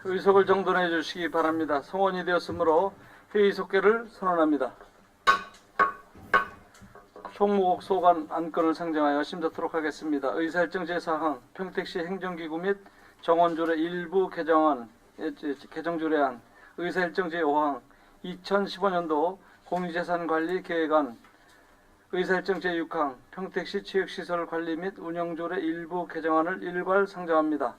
의석을 정돈해 주시기 바랍니다. 성원이 되었으므로 회의 속개를 선언합니다. 총무국 소관 안건을 상정하여 심사토록 하겠습니다. 의사일정 제4항 평택시 행정기구 및 정원조례 일부 개정조례안 의사일정 제5항 2015년도 공유재산관리 계획안 의사일정 제6항 평택시 체육시설 관리 및 운영조례 일부 개정안을 일괄 상정합니다.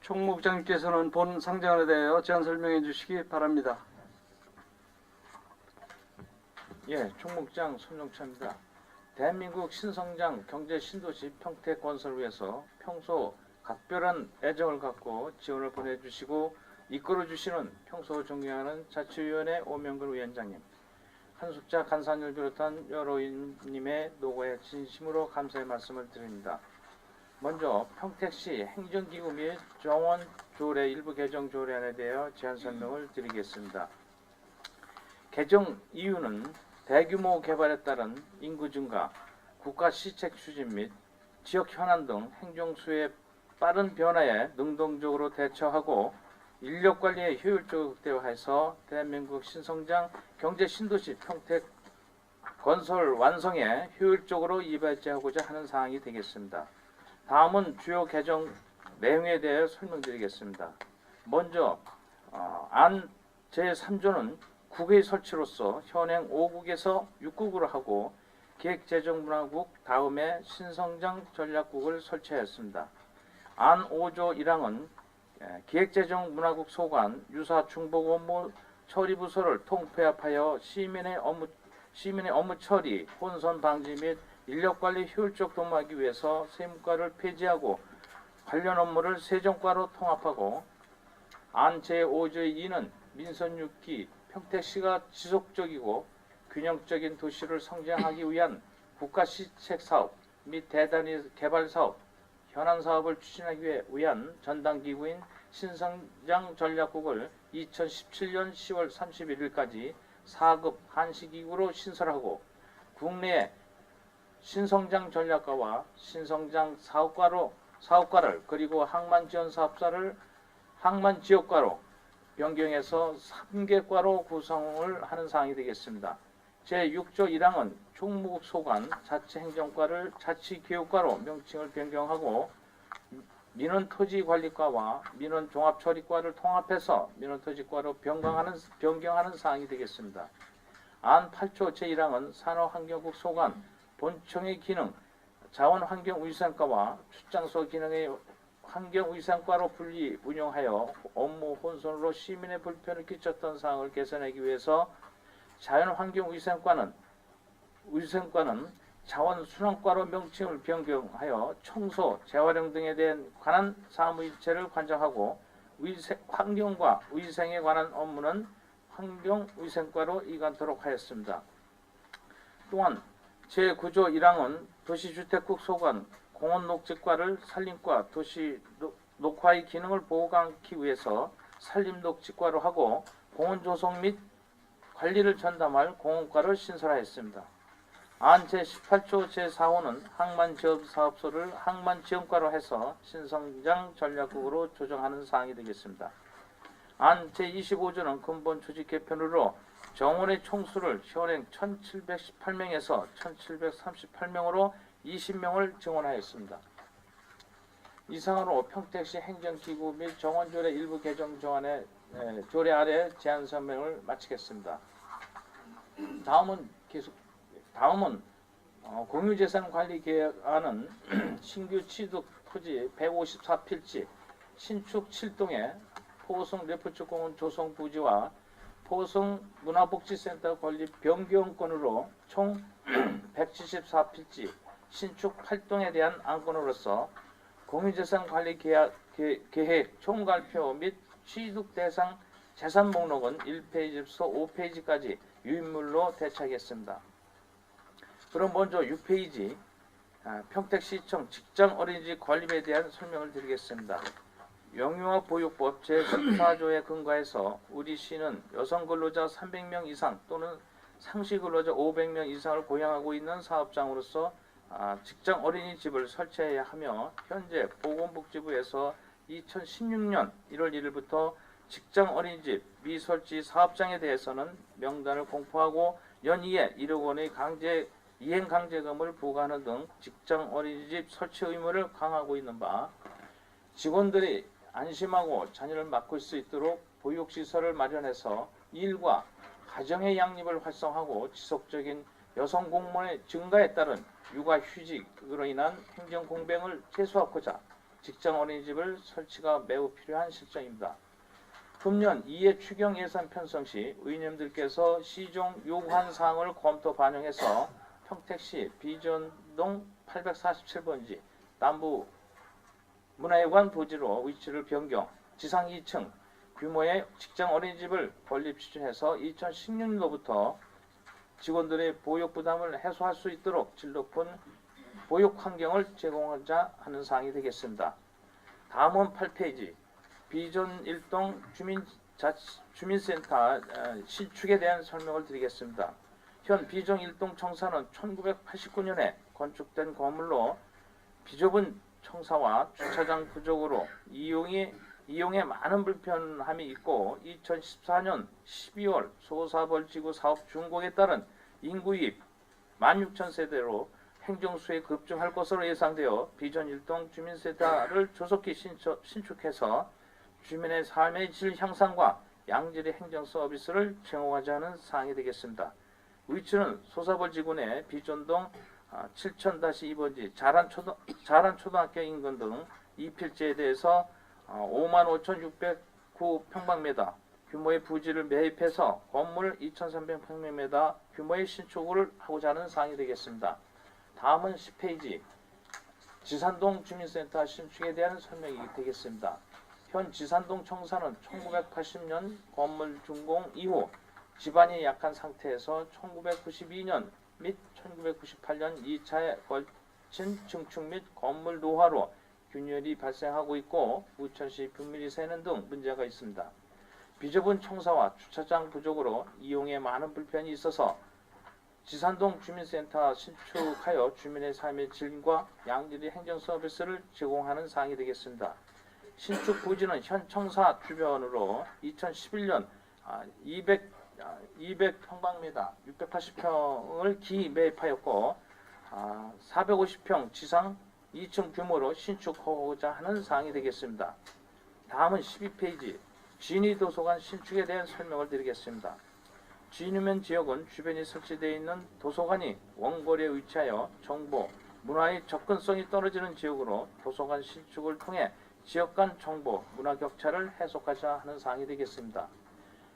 총무국장님께서는 본 상정안에 대하여 제안 설명해 주시기 바랍니다. 예, 총무국장 손용차입니다. 대한민국 신성장 경제 신도시 평택 건설을 위해서 평소 각별한 애정을 갖고 지원을 보내주시고 이끌어주시는 평소 존경하는 자치위원회 오명근 위원장님, 한숙자 간사님을 비롯한 여러 인님의 노고에 진심으로 감사의 말씀을 드립니다. 먼저 평택시 행정기구 및 정원 조례 일부 개정 조례안에 대하여 제안 설명을 드리겠습니다. 개정 이유는 대규모 개발에 따른 인구 증가, 국가 시책 추진 및 지역 현안 등 행정수의 빠른 변화에 능동적으로 대처하고 인력 관리의 효율적을 극대화해서 대한민국 신성장 경제 신도시 평택 건설 완성에 효율적으로 이발제하고자 하는 사항이 되겠습니다. 다음은 주요 개정 내용에 대해 설명드리겠습니다. 먼저 안 제3조는 국회 설치로서 현행 5국에서 6국으로 하고 기획재정문화국 다음에 신성장 전략국을 설치하였습니다. 안 5조 1항은 기획재정문화국 소관 유사 중복 업무 처리 부서를 통폐합하여 시민의 업무 처리, 혼선 방지 및 인력관리 효율적 도모하기 위해서 세무과를 폐지하고 관련 업무를 세정과로 통합하고 안 제5조의 2는 민선 6기 평택시가 지속적이고 균형적인 도시를 성장하기 위한 국가 시책 사업 및 대단위 개발 사업, 현안 사업을 추진하기 위한 전담기구인 신성장 전략국을 2017년 10월 31일까지 4급 한시기구로 신설하고 국내에 신성장 전략과와 신성장 사업과를 그리고 항만지원사업사를 항만지역과로 변경해서 3개과로 구성을 하는 사항이 되겠습니다. 제6조 1항은 총무국 소관 자치행정과를 자치교육과로 명칭을 변경하고 민원토지관리과와 민원종합처리과를 통합해서 민원토지과로 변경하는 사항이 되겠습니다. 안 8조 제1항은 산업환경국 소관 본청의 기능 자원환경위생과와 출장소 기능의 환경위생과로 분리 운영하여 업무 혼선으로 시민의 불편을 끼쳤던 사항을 개선하기 위해서 자연환경위생과는 자원순환과로 명칭을 변경하여 청소, 재활용 등에 관한 사무일체를 관장하고 환경과 위생에 관한 업무는 환경위생과로 이관토록 하였습니다. 또한 제9조 1항은 도시주택국 소관 공원녹지과를 산림과 도시 녹화의 기능을 보호하기 위해서 산림녹지과로 하고 공원 조성 및 관리를 전담할 공원과를 신설하였습니다. 안 제18조 제4호는 항만지원사업소를 항만지원과로 해서 신성장 전략국으로 조정하는 사항이 되겠습니다. 안 제25조는 근본 조직 개편으로 정원의 총수를 현행 1718명에서 1738명으로 20명을 증원하였습니다. 이상으로 평택시 행정기구 및 정원조례 일부 개정 조례 아래 제안 설명을 마치겠습니다. 다음은 공유재산관리계획안은 신규 취득 토지 154필지 신축 7동의 포성 레프트공원 조성 부지와 포성 문화복지센터 건립 변경권으로 총 174필지 신축 8동에 대한 안건으로서 공유재산관리계획 총괄표 및 취득 대상 재산 목록은 1페이지부터 5페이지까지 유인물로 대체하겠습니다. 그럼 먼저 6페이지 평택시청 직장 어린이집 관리에 대한 설명을 드리겠습니다. 영유아보육법 제14조에 근거해서 우리 시는 여성 근로자 300명 이상 또는 상시 근로자 500명 이상을 고용하고 있는 사업장으로서 직장 어린이집을 설치해야 하며 현재 보건복지부에서 2016년 1월 1일부터 직장 어린이집 미설치 사업장에 대해서는 명단을 공포하고 연이에 1억 원의 이행 강제금을 부과하는 등 직장 어린이집 설치 의무를 강화하고 있는 바, 직원들이 안심하고 자녀를 맡을 수 있도록 보육시설을 마련해서 일과 가정의 양립을 활성화하고 지속적인 여성 공무원의 증가에 따른 육아휴직으로 인한 행정 공백을 최소화하고자 직장 어린이집을 설치가 매우 필요한 실정입니다. 금년 이해 추경 예산 편성 시 의원님들께서 시정 요구한 사항을 검토 반영해서 평택시 비전동 847번지 남부 문화회관 부지로 위치를 변경, 지상 2층 규모의 직장 어린이집을 건립 추진해서 2016년도부터 직원들의 보육 부담을 해소할 수 있도록 질 높은 보육 환경을 제공하자 하는 사항이 되겠습니다. 다음은 8페이지 비전 1동 주민센터 신축에 대한 설명을 드리겠습니다. 현 비전 1동 청사는 1989년에 건축된 건물로 비좁은 청사와 주차장 부족으로 이용에 많은 불편함이 있고 2014년 12월 소사벌지구 사업 준공에 따른 인구입 16,000세대로 행정수에 급증할 것으로 예상되어 비전 1동 주민센터를 조속히 신축해서 주민의 삶의 질 향상과 양질의 행정 서비스를 제공하자는 사항이 되겠습니다. 위치는 소사벌지구 내 비전동 7000-2번지 자란초등학교 인근 등 2필지에 대해서 55,609평방미터 규모의 부지를 매입해서 건물 2,300평방미터 규모의 신축을 하고자 하는 사항이 되겠습니다. 다음은 10페이지 지산동 주민센터 신축에 대한 설명이 되겠습니다. 현 지산동 청사는 1980년 건물 준공 이후 지반이 약한 상태에서 1992년 및 1998년 2차에 걸친 증축 및 건물 노화로 균열이 발생하고 있고 우천시 분밀이 새는 등 문제가 있습니다. 비좁은 청사와 주차장 부족으로 이용에 많은 불편이 있어서 지산동 주민센터 신축하여 주민의 삶의 질과 양질의 행정 서비스를 제공하는 사항이 되겠습니다. 신축 부지는 현 청사 주변으로 2011년 200평방미터 680평을 기매입하였고 450평 지상 2층 규모로 신축하고자 하는 사항이 되겠습니다. 다음은 12페이지 진위도서관 신축에 대한 설명을 드리겠습니다. 진위면 지역은 주변에 설치되어 있는 도서관이 원거리에 위치하여 정보, 문화의 접근성이 떨어지는 지역으로 도서관 신축을 통해 지역 간 정보, 문화 격차를 해소하자 하는 사항이 되겠습니다.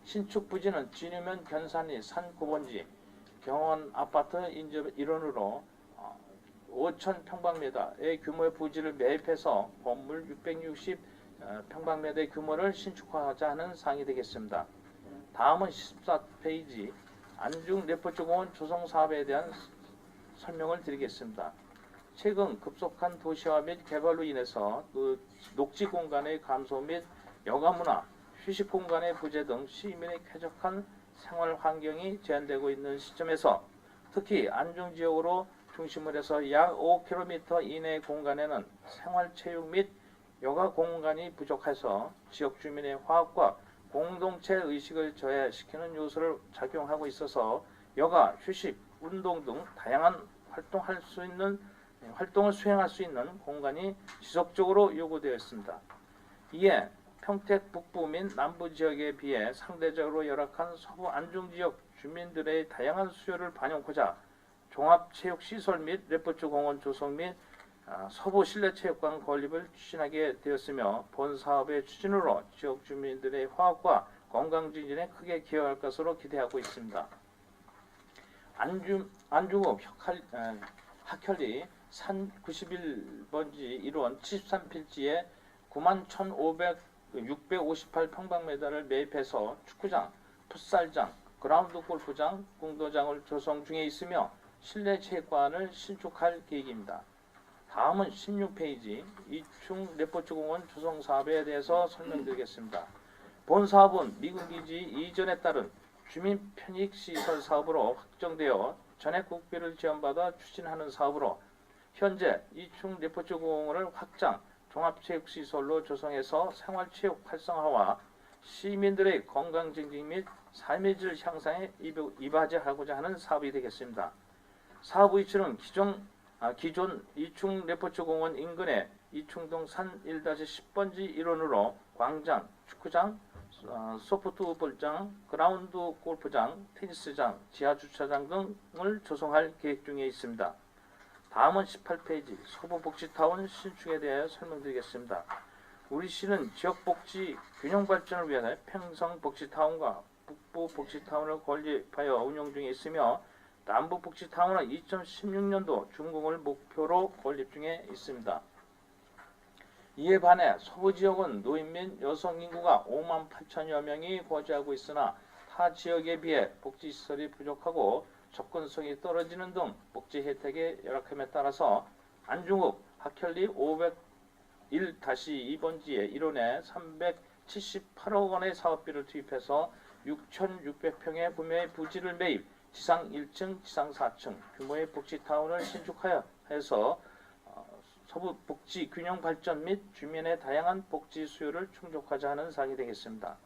신축 부지는 진위면 견산리 산 9번지 경원 아파트 인접 일원으로 5,000평방미터의 규모의 부지를 매입해서 건물 660평방미터의 규모를 신축하자 하는 사항이 되겠습니다. 다음은 14페이지 안중 레포츠공원 조성 사업에 대한 설명을 드리겠습니다. 최근 급속한 도시화 및 개발로 인해서 녹지 공간의 감소 및 여가문화, 휴식 공간의 부재 등 시민의 쾌적한 생활 환경이 제한되고 있는 시점에서 특히 안중 지역으로 중심을 해서 약 5km 이내 공간에는 생활체육 및 여가 공간이 부족해서 지역 주민의 화합과 공동체 의식을 저해시키는 요소를 작용하고 있어서 여가, 휴식, 운동 등 다양한 활동을 수행할 수 있는 공간이 지속적으로 요구되어 있습니다. 이에 평택 북부 및 남부 지역에 비해 상대적으로 열악한 서부 안중 지역 주민들의 다양한 수요를 반영하고자 종합체육시설 및 레포츠 공원 조성 및 서부 실내체육관 건립을 추진하게 되었으며 본 사업의 추진으로 지역 주민들의 화합과 건강 증진에 크게 기여할 것으로 기대하고 있습니다. 안중읍 학혈리 산 91번지 1원 73필지에 91,658평방미터를 매입해서 축구장, 풋살장, 그라운드 골프장, 공도장을 조성 중에 있으며 실내 체육관을 신축할 계획입니다. 다음은 16페이지 이충 레포츠공원 조성 사업에 대해서 설명드리겠습니다. 본 사업은 미군기지 이전에 따른 주민 편익시설 사업으로 확정되어 전액 국비를 지원받아 추진하는 사업으로 현재 이충 레포츠공원을 확장, 종합체육시설로 조성해서 생활체육 활성화와 시민들의 건강 증진 및 삶의 질 향상에 이바지하고자 하는 사업이 되겠습니다. 사업 위치는 기존 이충 레포츠공원 인근의 이충동 산 1-10번지 일원으로 광장, 축구장, 소프트볼장, 그라운드 골프장, 테니스장, 지하주차장 등을 조성할 계획 중에 있습니다. 다음은 18페이지 소부복지타운 신축에 대해 설명드리겠습니다. 우리 시는 지역복지 균형 발전을 위해 평성복지타운과 북부복지타운을 건립하여 운영 중에 있으며 남부복지타운은 2016년도 준공을 목표로 건립 중에 있습니다. 이에 반해 서부지역은 노인 및 여성 인구가 5만 8천여 명이 거주하고 있으나 타 지역에 비해 복지시설이 부족하고 접근성이 떨어지는 등 복지 혜택의 열악함에 따라서 안중읍 학현리 501-2번지의 일원에 378억 원의 사업비를 투입해서 6,600평의 구매의 부지를 매입, 지상 1층, 지상 4층 규모의 복지타운을 신축하여 해서 서부 복지 균형 발전 및 주민의 다양한 복지 수요를 충족하자 하는 사항이 되겠습니다.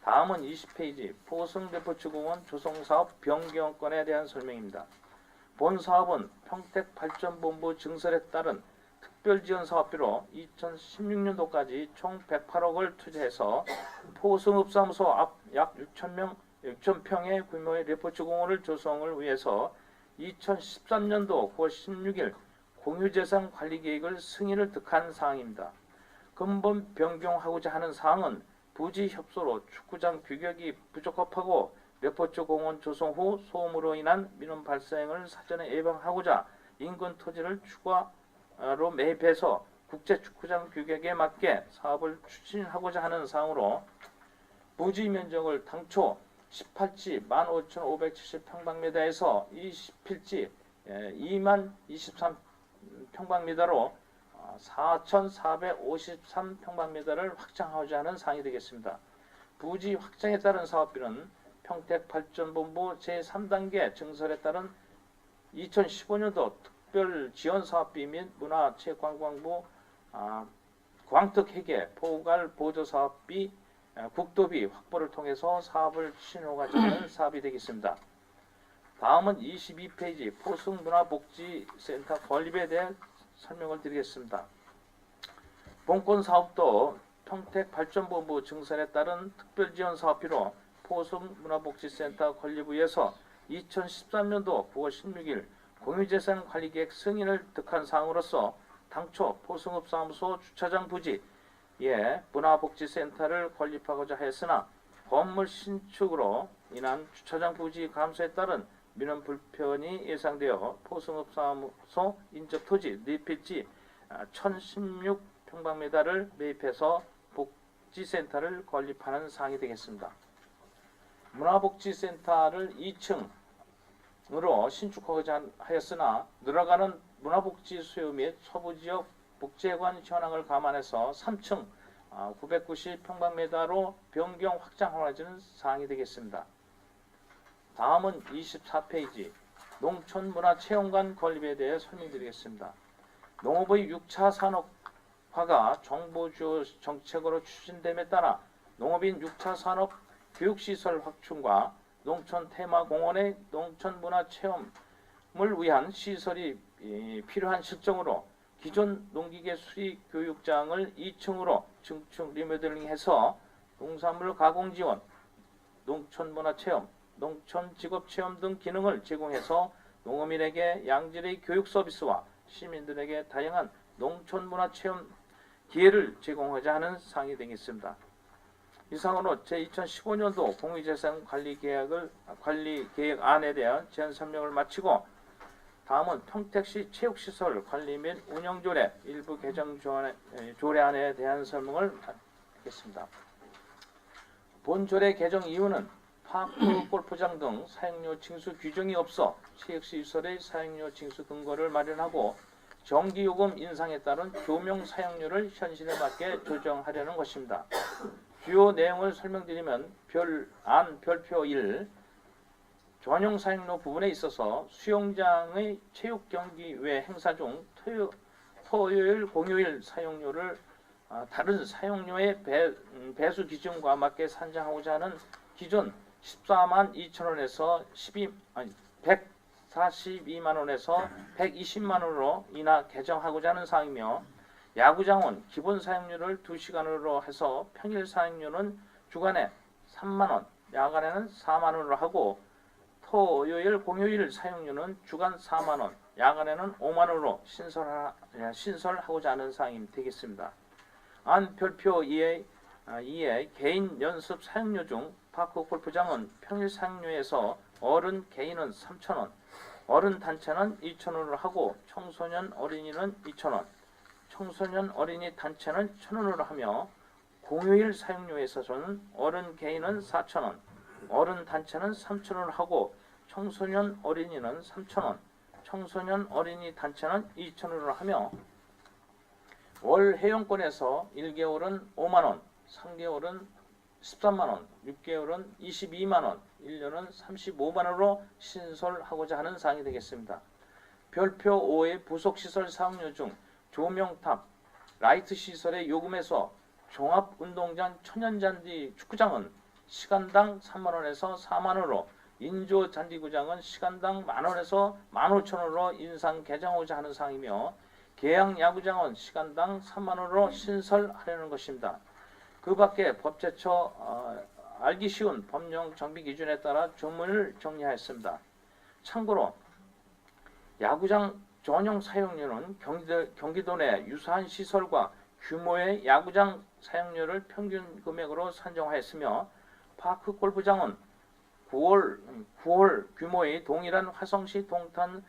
다음은 20페이지 포성 레포츠공원 조성사업 변경 건에 대한 설명입니다. 본 사업은 평택발전본부 증설에 따른 특별지원사업비로 2016년도까지 총 108억을 투자해서 포성읍사무소 앞 약 6,000평의 규모의 레포츠공원을 조성을 위해서 2013년도 9월 16일 공유재산 관리계획을 승인을 득한 사항입니다. 근본 변경하고자 하는 사항은 부지 협소로 축구장 규격이 부적합하고 레포츠 공원 조성 후 소음으로 인한 민원 발생을 사전에 예방하고자 인근 토지를 추가로 매입해서 국제 축구장 규격에 맞게 사업을 추진하고자 하는 사항으로 부지 면적을 당초 18지 15,570평방미터에서 20필지 2만 23평방미터로 4,453평방미터를 확장하고자 하는 사항이 되겠습니다. 부지 확장에 따른 사업비는 평택발전본부 제3단계 증설에 따른 2015년도 특별지원사업비 및 문화체육관광부 광특회계 포괄보조사업비 국도비 확보를 통해서 사업을 추진하고자 하는 사업이 되겠습니다. 다음은 22페이지 포승문화복지센터 건립에 대해 설명을 드리겠습니다. 본건 사업도 평택발전본부 증설에 따른 특별지원사업비로 포승문화복지센터 건립을 위해서 2013년도 9월 16일 공유재산 관리계획 승인을 득한 사항으로서 당초 포승읍사무소 주차장 부지에 문화복지센터를 건립하고자 했으나 건물 신축으로 인한 주차장 부지 감소에 따른 민원 불편이 예상되어 포승읍사무소 인접 토지 4필지 1,016평방미터를 매입해서 복지센터를 건립하는 사항이 되겠습니다. 문화복지센터를 2층으로 신축하고자 하였으나 늘어가는 문화복지 수요 및 서부지역 복지관 현황을 감안해서 3층 990평방미터로 변경 확장하는 사항이 되겠습니다. 다음은 24페이지 농촌문화체험관 건립에 대해 설명드리겠습니다. 농업의 6차 산업화가 정부주요 정책으로 추진됨에 따라 농업인 6차 산업 교육시설 확충과 농촌 테마공원의 농촌문화체험을 위한 시설이 필요한 실정으로 기존 농기계 수리교육장을 2층으로 증축 리모델링해서 농산물 가공 지원, 농촌문화체험, 농촌직업체험 등 기능을 제공해서 농어민에게 양질의 교육 서비스와 시민들에게 다양한 농촌문화체험 기회를 제공하자 하는 사항이 되겠습니다. 이상으로 제2015년도 공유재산 관리계획안에 대한 제안 설명을 마치고 다음은 평택시 체육시설 관리 및 운영조례 일부 개정 조례안에 대한 설명을 하겠습니다. 본 조례 개정 이유는 파크 골프장 등 사용료 징수 규정이 없어 체육시설의 사용료 징수 근거를 마련하고 전기요금 인상에 따른 조명 사용료를 현실에 맞게 조정하려는 것입니다. 주요 내용을 설명드리면 별표 1 전용 사용료 부분에 있어서 수영장의 체육 경기 외 행사 중 토요일, 공휴일 사용료를 다른 사용료의 배수 기준과 맞게 산정하고자 하는 기존 14만 2천 원에서 142만 원에서 120만 원으로 인하 개정하고자 하는 사항이며, 야구장은 기본 사용료를 2시간으로 해서 평일 사용료는 주간에 3만 원, 야간에는 4만 원으로 하고, 토요일, 공휴일 사용료는 주간 4만 원, 야간에는 5만 원으로 신설하고자 하는 사항이 되겠습니다. 안 별표 2에 개인 연습 사용료 중 파크 골프장은 평일 사용료에서 어른 개인은 3,000원, 어른 단체는 2,000원으로 하고 청소년 어린이는 2,000원, 청소년 어린이 단체는 1,000원으로 하며, 공휴일 사용료에서는 어른 개인은 4,000원, 어른 단체는 3,000원을 하고 청소년 어린이는 3,000원, 청소년 어린이 단체는 2,000원을 하며, 월 회원권에서 1개월은 5만원, 3개월은 13만원, 6개월은 22만원, 1년은 35만원으로 신설하고자 하는 사항이 되겠습니다. 별표 5의 부속시설 사용료 중 조명탑, 라이트 시설의 요금에서 종합운동장 천연잔디 축구장은 시간당 3만원에서 4만원으로, 인조잔디구장은 시간당 만원에서 15,000원으로 인상 개정하고자 하는 사항이며, 계양야구장은 시간당 3만원으로 신설하려는 것입니다. 그 밖에 법제처 알기 쉬운 법령 정비 기준에 따라 조문을 정리하였습니다. 참고로 야구장 전용 사용료는 경기도 내 유사한 시설과 규모의 야구장 사용료를 평균 금액으로 산정하였으며, 파크 골프장은 9월 규모의 동일한 화성시 동탄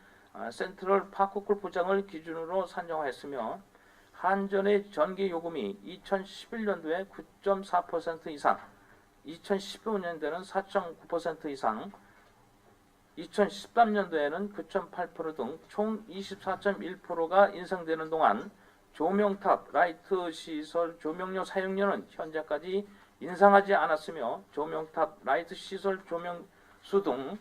센트럴 파크 골프장을 기준으로 산정하였으며, 한전의 전기 요금이 2011년도에 9.4% 이상, 2015년도에는 4.9% 이상, 2013년도에는 9.8% 등 총 24.1%가 인상되는 동안 조명탑, 라이트 시설 조명료 사용료는 현재까지 인상하지 않았으며, 조명탑, 라이트 시설 조명수 등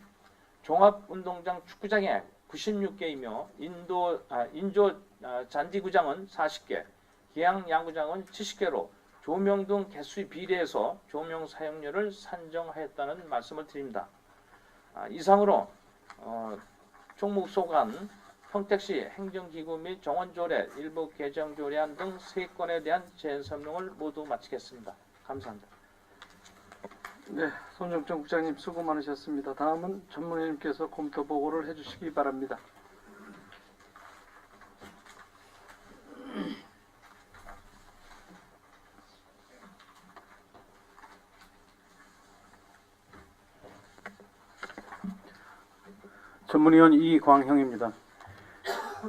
종합운동장 축구장에 96개이며 인조 잔디구장은 40개, 계양야구장은 70개로 조명 등 개수에 비례해서 조명 사용료를 산정하였다는 말씀을 드립니다. 이상으로 총무 소관, 평택시 행정기구 및 정원조례, 일부 개정조례안 등 3건에 대한 제안 설명을 모두 마치겠습니다. 감사합니다. 네, 손정천 국장님 수고 많으셨습니다. 다음은 전문위원님께서 검토 보고를 해주시기 바랍니다. 전문위원 이광형입니다.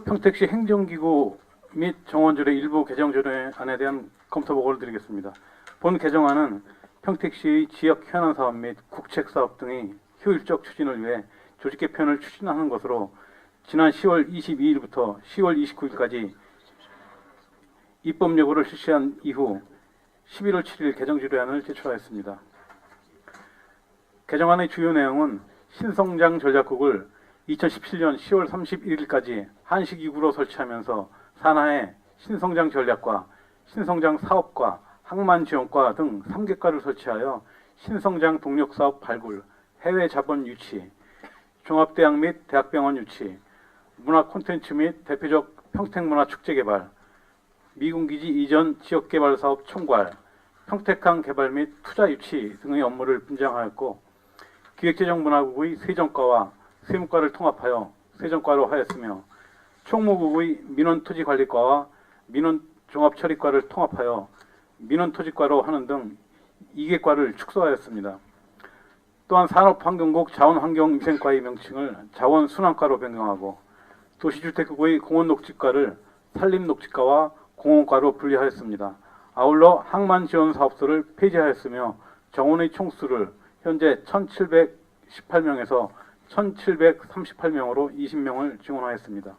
평택시 행정기구 및 정원조례 일부 개정조례안에 대한 검토 보고를 드리겠습니다. 본 개정안은 평택시의 지역 현안 사업 및 국책 사업 등의 효율적 추진을 위해 조직 개편을 추진하는 것으로 지난 10월 22일부터 10월 29일까지 입법 여부를 실시한 이후 11월 7일 개정조례안을 제출하였습니다. 개정안의 주요 내용은 신성장 전략국을 2017년 10월 31일까지 한시기구로 설치하면서 산하에 신성장 전략과 신성장 사업과 항만지원과 등 3개과를 설치하여 신성장 동력사업 발굴, 해외 자본 유치, 종합대학 및 대학병원 유치, 문화 콘텐츠 및 대표적 평택문화축제 개발, 미군기지 이전 지역개발 사업 총괄, 평택항 개발 및 투자 유치 등의 업무를 분장하였고, 기획재정문화국의 세정과와 세무과를 통합하여 세정과로 하였으며, 총무국의 민원토지관리과와 민원종합처리과를 통합하여 민원토지과로 하는 등 2개과를 축소하였습니다. 또한 산업환경국 자원환경위생과의 명칭을 자원순환과로 변경하고, 도시주택국의 공원녹지과를 산림녹지과와 공원과로 분리하였습니다. 아울러 항만지원사업소를 폐지하였으며, 정원의 총수를 현재 1718명에서 1738명으로 20명을 증원하였습니다.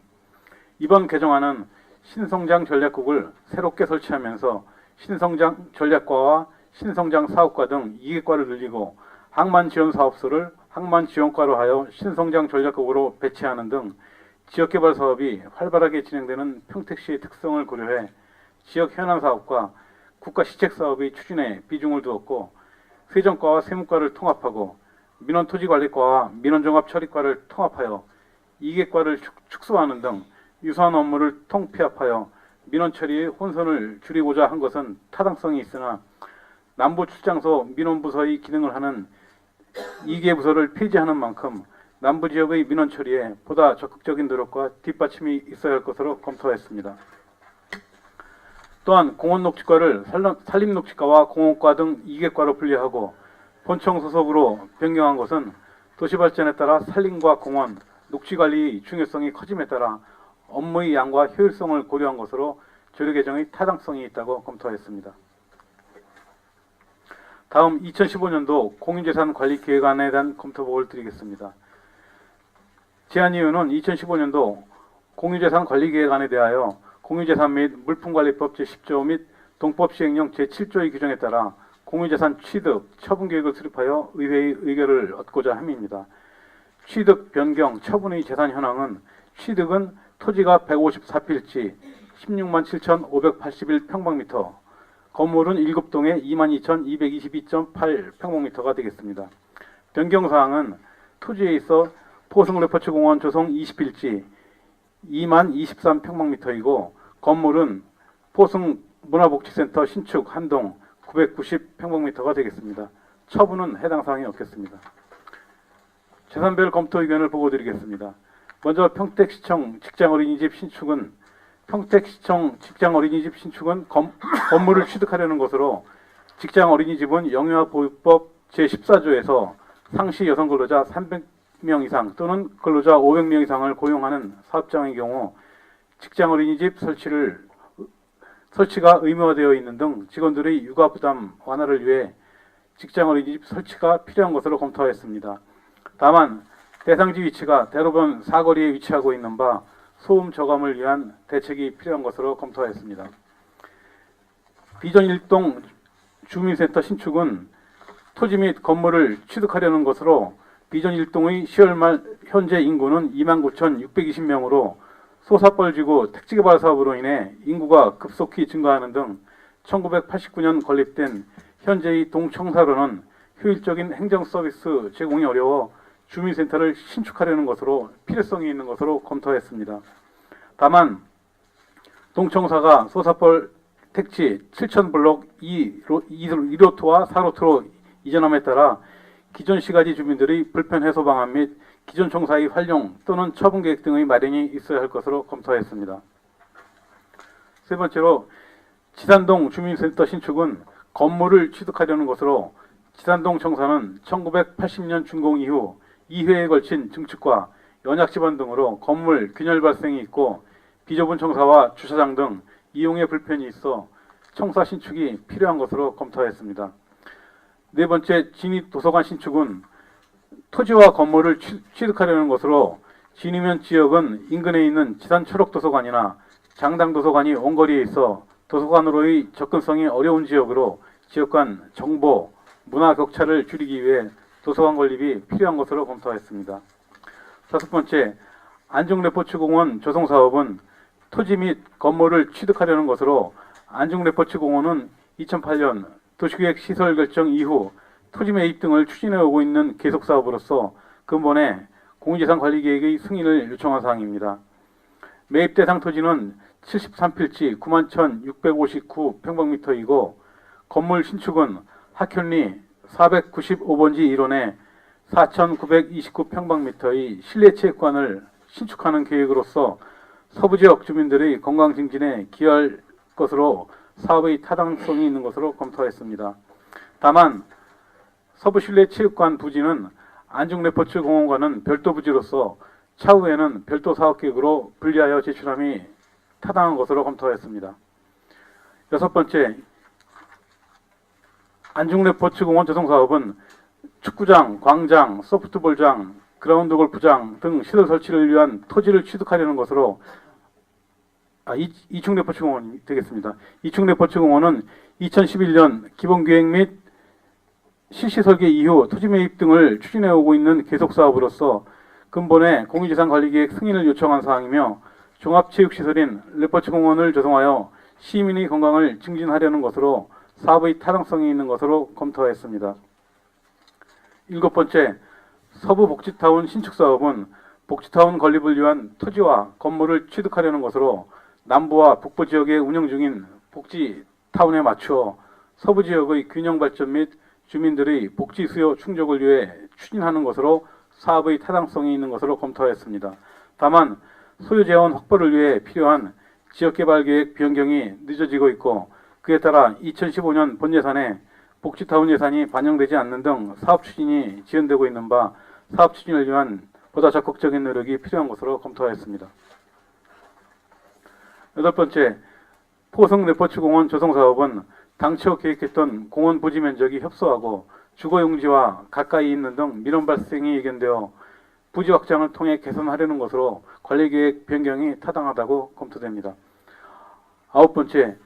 이번 개정안은 신성장 전략국을 새롭게 설치하면서 신성장 전략과와 신성장 사업과 등 2개과를 늘리고, 항만지원사업소를 항만지원과로 하여 신성장 전략국으로 배치하는 등 지역개발 사업이 활발하게 진행되는 평택시의 특성을 고려해 지역 현안 사업과 국가 시책 사업의 추진에 비중을 두었고 세정과와 세무과를 통합하고 민원토지관리과와 민원종합처리과를 통합하여 이객과를 축소하는 등 유사한 업무를 통폐합하여 민원처리의 혼선을 줄이고자 한 것은 타당성이 있으나 남부출장소 민원부서의 기능을 하는 2개 부서를 폐지하는 만큼 남부지역의 민원처리에 보다 적극적인 노력과 뒷받침이 있어야 할 것으로 검토했습니다. 또한 공원녹지과를 산림녹지과와 공원과 등 2개과로 분리하고 본청 소속으로 변경한 것은 도시발전에 따라 산림과 공원, 녹지관리의 중요성이 커짐에 따라 업무의 양과 효율성을 고려한 것으로 조례 개정의 타당성이 있다고 검토했습니다. 다음 2015년도 공유재산관리계획안에 대한 검토보고를 드리겠습니다. 제안이유는 2015년도 공유재산관리계획안에 대하여 공유재산 및 물품관리법 제10조 및 동법시행령 제7조의 규정에 따라 공유재산 취득, 처분계획을 수립하여 의회의 의결을 얻고자 함입니다. 취득, 변경, 처분의 재산 현황은 취득은 토지가 154필지 16만 7,581평방미터, 건물은 7동에 22,222.8 평방미터가 되겠습니다. 변경사항은 토지에 있어 포승레퍼츠공원 조성 20필지 2만 23평방미터이고 건물은 포승문화복지센터 신축 한동 990평방미터가 되겠습니다. 처분은 해당 사항이 없겠습니다. 재산별 검토 의견을 보고드리겠습니다. 먼저 평택시청 직장어린이집 신축은 건물을 취득하려는 것으로 직장어린이집은 영유아보호법 제14조에서 상시 여성근로자 300명 이상 또는 근로자 500명 이상을 고용하는 사업장의 경우 직장어린이집 설치가 의무화되어 있는 등 직원들의 육아 부담 완화를 위해 직장어린이집 설치가 필요한 것으로 검토하였습니다. 다만 대상지 위치가 대로변 사거리에 위치하고 있는 바 소음 저감을 위한 대책이 필요한 것으로 검토하였습니다. 비전 1동 주민센터 신축은 토지 및 건물을 취득하려는 것으로 비전 1동의 10월 말 현재 인구는 29,620명으로 소사벌지구 택지개발 사업으로 인해 인구가 급속히 증가하는 등 1989년 건립된 현재의 동청사로는 효율적인 행정 서비스 제공이 어려워 주민센터를 신축하려는 것으로 필요성이 있는 것으로 검토했습니다. 다만 동청사가 소사벌 택지 7,000블록 2로트와 4로트로 이전함에 따라 기존 시가지 주민들의 불편 해소 방안 및 기존 청사의 활용 또는 처분 계획 등의 마련이 있어야 할 것으로 검토했습니다. 세 번째로 지산동 주민센터 신축은 건물을 취득하려는 것으로 지산동 청사는 1980년 준공 이후 2회에 걸친 증축과 연약 지번 등으로 건물 균열 발생이 있고 비좁은 청사와 주차장 등 이용에 불편이 있어 청사 신축이 필요한 것으로 검토했습니다. 네 번째, 진입 도서관 신축은 토지와 건물을 취득하려는 것으로 진입면 지역은 인근에 있는 지산 초록도서관이나 장당도서관이 원거리에 있어 도서관으로의 접근성이 어려운 지역으로 지역 간 정보, 문화 격차를 줄이기 위해 도서관 건립이 필요한 것으로 검토했습니다. 다섯 번째, 안중레포츠공원 조성사업은 토지 및 건물을 취득하려는 것으로 안중레포츠공원은 2008년 도시계획 시설 결정 이후 토지 매입 등을 추진해 오고 있는 계속 사업으로서 근본에 공유재산관리계획의 승인을 요청한 사항입니다. 매입 대상 토지는 73필지 91,659평방미터이고 건물 신축은 학현리 495번지 1원에 4,929평방미터의 실내체육관을 신축하는 계획으로서 서부지역 주민들의 건강 증진에 기여할 것으로 사업의 타당성이 있는 것으로 검토했습니다. 다만 서부 실내체육관 부지는 안중레포츠공원과는 별도 부지로서 차후에는 별도 사업계획으로 분리하여 제출함이 타당한 것으로 검토했습니다. 여섯 번째, 안중레포츠공원 조성사업은 축구장, 광장, 소프트볼장, 그라운드 골프장 등 시설 설치를 위한 토지를 취득하려는 것으로 이충레포츠공원이 되겠습니다. 이충레포츠공원은 2011년 기본계획 및 실시설계 이후 토지 매입 등을 추진해오고 있는 계속사업으로서 근본에 공유재산관리계획 승인을 요청한 사항이며 종합체육시설인 레퍼츠공원을 조성하여 시민의 건강을 증진하려는 것으로 사업의 타당성이 있는 것으로 검토하였습니다. 7번째, 서부복지타운 신축사업은 복지타운 건립을 위한 토지와 건물을 취득하려는 것으로 남부와 북부 지역에 운영 중인 복지타운에 맞추어 서부 지역의 균형 발전 및 주민들의 복지 수요 충족을 위해 추진하는 것으로 사업의 타당성이 있는 것으로 검토하였습니다. 다만 소유 재원 확보를 위해 필요한 지역개발계획 변경이 늦어지고 있고 그에 따라 2015년 본예산에 복지타운 예산이 반영되지 않는 등 사업 추진이 지연되고 있는 바 사업 추진을 위한 보다 적극적인 노력이 필요한 것으로 검토하였습니다. 8번째, 포성 레퍼츠공원 조성사업은 당초 계획했던 공원 부지 면적이 협소하고 주거용지와 가까이 있는 등 민원 발생이 예견되어 부지 확장을 통해 개선하려는 것으로 관리계획 변경이 타당하다고 검토됩니다. 9번째,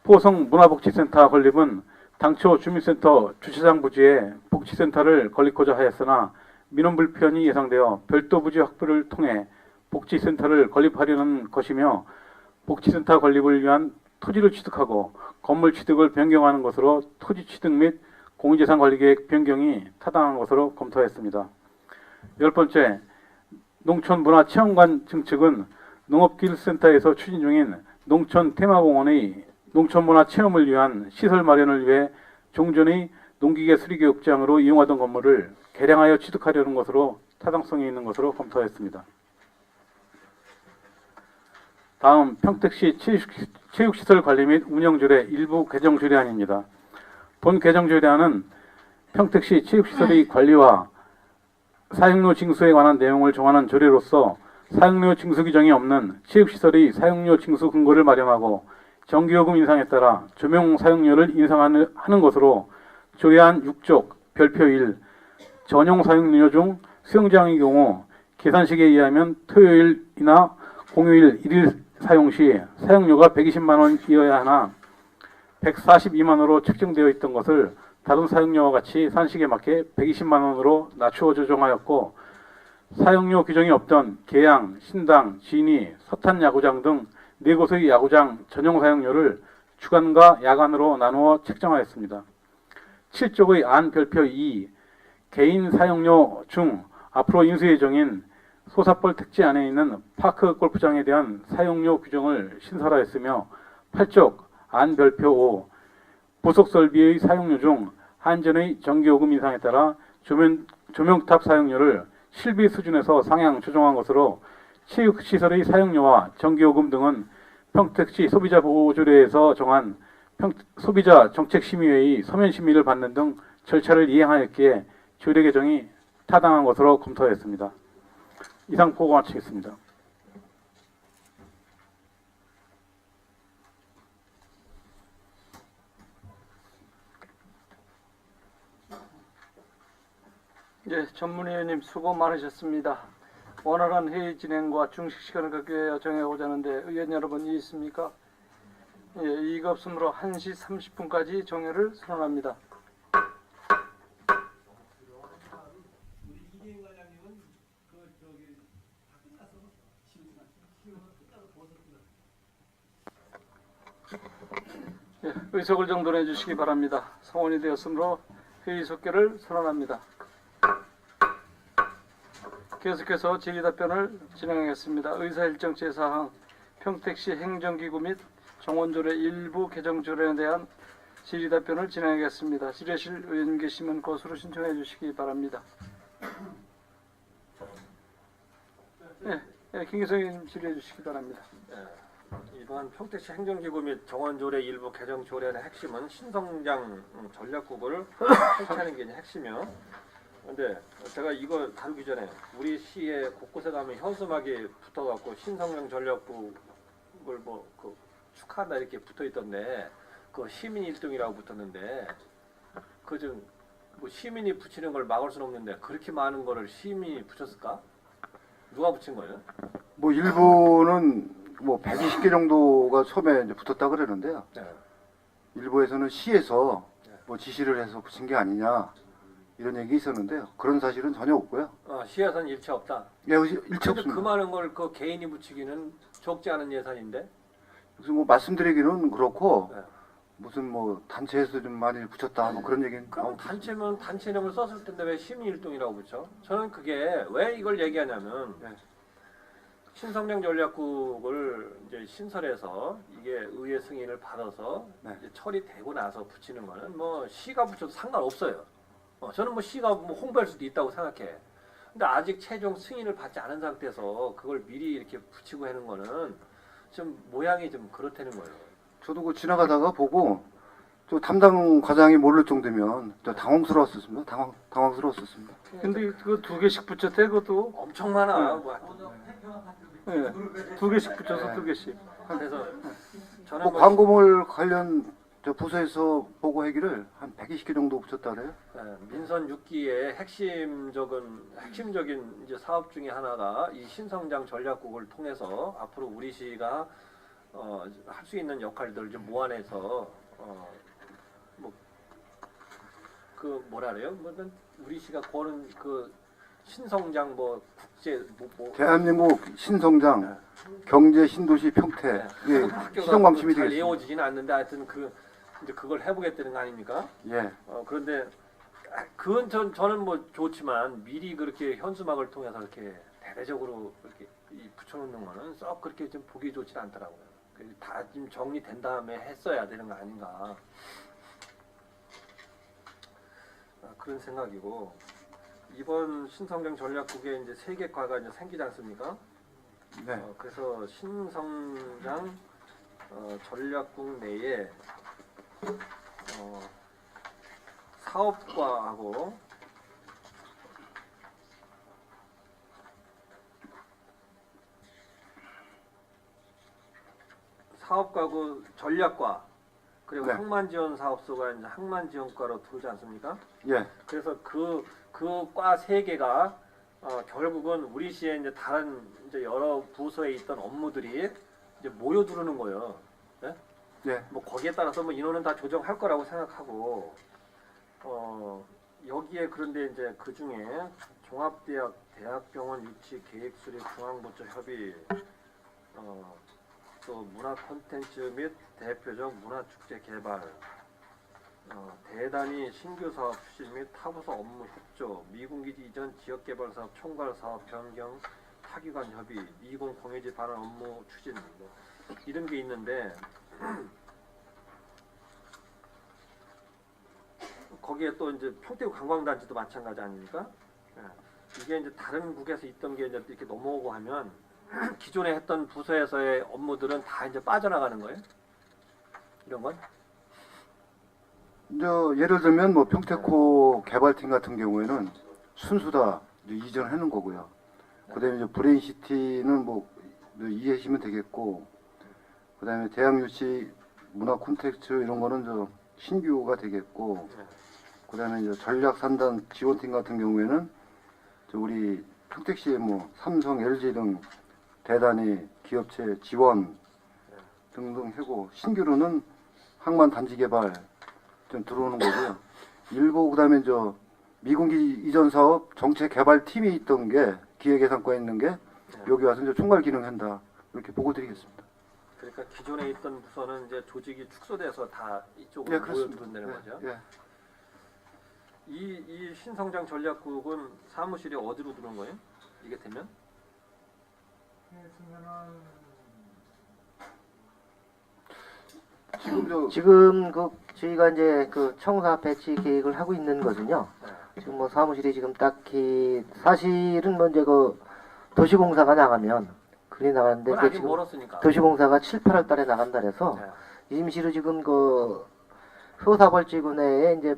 포성 문화복지센터 건립은 당초 주민센터 주차장 부지에 복지센터를 건립고자 하였으나 민원 불편이 예상되어 별도 부지 확보를 통해 복지센터를 건립하려는 것이며 복지센터 건립을 위한 토지를 취득하고 건물 취득을 변경하는 것으로 토지 취득 및 공유재산관리계획 변경이 타당한 것으로 검토했습니다. 10번째, 농촌문화체험관 증축은 농업기술센터에서 추진 중인 농촌 테마공원의 농촌문화체험을 위한 시설 마련을 위해 종전의 농기계 수리교육장으로 이용하던 건물을 개량하여 취득하려는 것으로 타당성이 있는 것으로 검토했습니다. 다음 평택시 체육시설 관리 및 운영조례 일부 개정 조례안입니다. 본 개정 조례안은 평택시 체육시설의 관리와 사용료 징수에 관한 내용을 정하는 조례로서 사용료 징수 규정이 없는 체육시설의 사용료 징수 근거를 마련하고 전기요금 인상에 따라 조명 사용료를 인상하는 것으로 조례안 6쪽 별표 1 전용 사용료 중 수영장의 경우 계산식에 의하면 토요일이나 공휴일 1일 사용 시 사용료가 120만 원이어야 하나 142만 원으로 책정되어 있던 것을 다른 사용료와 같이 산식에 맞게 120만 원으로 낮추어 조정하였고 사용료 규정이 없던 계양, 신당, 진이, 서탄 야구장 등 4곳의 야구장 전용 사용료를 주간과 야간으로 나누어 책정하였습니다. 7쪽의 안 별표 2 개인 사용료 중 앞으로 인수 예정인 소사벌 택지 안에 있는 파크 골프장에 대한 사용료 규정을 신설하였으며 8쪽 안 별표 5 부속 설비의 사용료 중 한전의 전기요금 인상에 따라 조명탑 사용료를 실비 수준에서 상향 조정한 것으로 체육시설의 사용료와 전기요금 등은 평택시 소비자보호조례에서 정한 소비자 정책심의회의 서면 심의를 받는 등 절차를 이행하였기에 조례 개정이 타당한 것으로 검토하였습니다. 이상 보고 마치겠습니다. 예, 전문위원님 수고 많으셨습니다. 원활한 회의 진행과 중식 시간을 갖기 위하여 정해오자 하는데 의원 여러분 이해 있습니까? 예, 이의가 없으므로 1시 30분까지 종료를 선언합니다. 예, 의석을 정돈해 주시기 바랍니다. 성원이 되었으므로 회의 속결을 선언합니다. 계속해서 질의답변을 진행하겠습니다. 의사일정 제4항 평택시 행정기구 및 정원조례 일부 개정 조례에 대한 질의답변을 진행하겠습니다. 질의실 의원 계시면 것으로 신청해 주시기 바랍니다. 김기성 의원님 질의해 주시기 바랍니다. 이번 평택시 행정기구 및 정원조례 일부 개정 조례의 핵심은 신성장 전략국을 설치하는 게 핵심이요. 근데 제가 이거 다루기 전에 우리 시에 곳곳에 가면 현수막이 붙어갖고 신성장 전략국을 그 축하한다 이렇게 붙어있던데 그 시민 1등이라고 붙었는데 그 좀 뭐 시민이 붙이는 걸 막을 수는 없는데 그렇게 많은 거를 시민이 붙였을까? 누가 붙인 거예요? 뭐 일부는 뭐 120개 정도가 처음에 이제 붙었다 그러는데요. 네. 일부에서는 시에서 뭐 지시를 해서 붙인 게 아니냐 이런 얘기 있었는데요. 그런 사실은 전혀 없고요. 시에서는 일체 없다. 예, 일체 근데 없습니다. 그 많은 걸 그 개인이 붙이기는 적지 않은 예산인데. 그래서 뭐 말씀드리기는 그렇고 네. 무슨 뭐 단체에서 좀 많이 붙였다 뭐 그런 얘기는 그럼 나오고 단체면 단체 이름을 썼을 텐데 왜 시민일동이라고 붙여? 저는 그게 왜 이걸 얘기하냐면 네. 신성장 전략국을 이제 신설해서 이게 의회 승인을 받아서 네. 이제 처리되고 나서 붙이는 거는 뭐 시가 붙여도 상관없어요. 저는 뭐 시가 뭐 홍보할 수도 있다고 생각해. 근데 아직 최종 승인을 받지 않은 상태에서 그걸 미리 이렇게 붙이고 하는 거는 좀 모양이 좀 그렇다는 거예요. 저도 그 지나가다가 보고 저 담당 과장이 모를 정도면 저 당황스러웠었습니다. 당황스러웠었습니다. 근데 그거 2개씩 붙였대 그것도. 엄청 많아. 네. 뭐. 예. 2개씩 붙여서 네. 2개씩. 그래서 저는 뭐 뭐 광고물 관련 저 부서에서 보고하기를 한 120개 정도 붙였다 그래요. 민선 6기의 핵심적인 이제 사업 중에 하나가 이 신성장 전략국을 통해서 앞으로 우리 시가 할 수 있는 역할들을 좀 모아내서 뭐 그 뭐라 그래요? 뭐든 우리 시가 거는 그 신성장 뭐 국제 뭐 대한민국 신성장 경제 신도시 평태 네. 예, 학교가 시정 방침이 잘 되겠습니다. 이어지지는 않는데 하여튼 이제 그걸 해보겠다는 거 아닙니까? 예, 그런데 그건 저는 뭐 좋지만 미리 그렇게 현수막을 통해서 이렇게 대대적으로 이렇게 붙여놓는 거는 썩 그렇게 좀 보기 좋지 않더라고요. 다 지금 정리된 다음에 했어야 되는 거 아닌가 그런 생각이고 이번 신성장 전략국에 이제 세계과가 이제 생기지 않습니까? 네. 그래서 신성장 전략국 내에 사업과하고 사업과고 전략과 그리고 네. 항만지원사업소가 이제 항만지원과로 들어오지 않습니까? 예, 그래서 그 과 세 개가 결국은 우리 시에 이제 다른 이제 여러 부서에 있던 업무들이 이제 모여들어오는 거예요. 예, 뭐 거기에 따라서 뭐 인원은 다 조정할 거라고 생각하고 여기에 그런데 이제 그 중에 종합대학 대학병원 유치 계획 수립 중앙부처 협의 또 문화 콘텐츠 및 대표적 문화축제 개발 대단위 신규 사업 추진 및 타부서 업무 협조 미군기지 이전 지역개발 사업 총괄 사업 변경 타기관 협의 미군 공해지 반환 업무 추진 뭐 이런 게 있는데 거기에 또 이제 평택 관광단지도 마찬가지 아닙니까? 이게 이제 다른 국에서 있던 게 이제 이렇게 넘어오고 하면 기존에 했던 부서에서의 업무들은 다 이제 빠져나가는 거예요. 이런 건? 예를 들면 뭐 평택호 개발팀 같은 경우에는 순수 다 이제 이전하는 거고요. 그다음에 이제 브레인시티는 뭐 이해하시면 되겠고, 그다음에 대학유치 문화 콘텐츠 이런 거는 저 신규가 되겠고, 그다음에 이제 전략3단 지원팀 같은 경우에는 저 우리 평택시에 뭐 삼성, LG 등 대단히 기업체 지원 등등 하고 신규로는 항만 단지 개발 좀 들어오는 거고요. 일부 그다음에 저 미군기 이전 사업 정책 개발 팀이 있던 게 기획예산과에 있는 게 여기 와서 이제 총괄 기능한다 이렇게 보고 드리겠습니다. 그러니까 기존에 있던 부서는 이제 조직이 축소돼서 다 이쪽으로 예, 그렇습니다. 모여들어온다는 거죠. 예. 이 신성장 전략국은 사무실이 어디로 들어온 거예요? 이게 되면? 지금 저희가 이제 그 청사 배치 계획을 하고 있는 것은요. 지금 뭐 사무실이 지금 딱히 사실은 먼저 그 도시공사가 나가면 그게 나가는데 그건 이제 아직 지금 멀었으니까. 도시공사가 7, 8월 달에 나간다 그래서 네. 임시로 지금 그 소사벌지구 내에 이제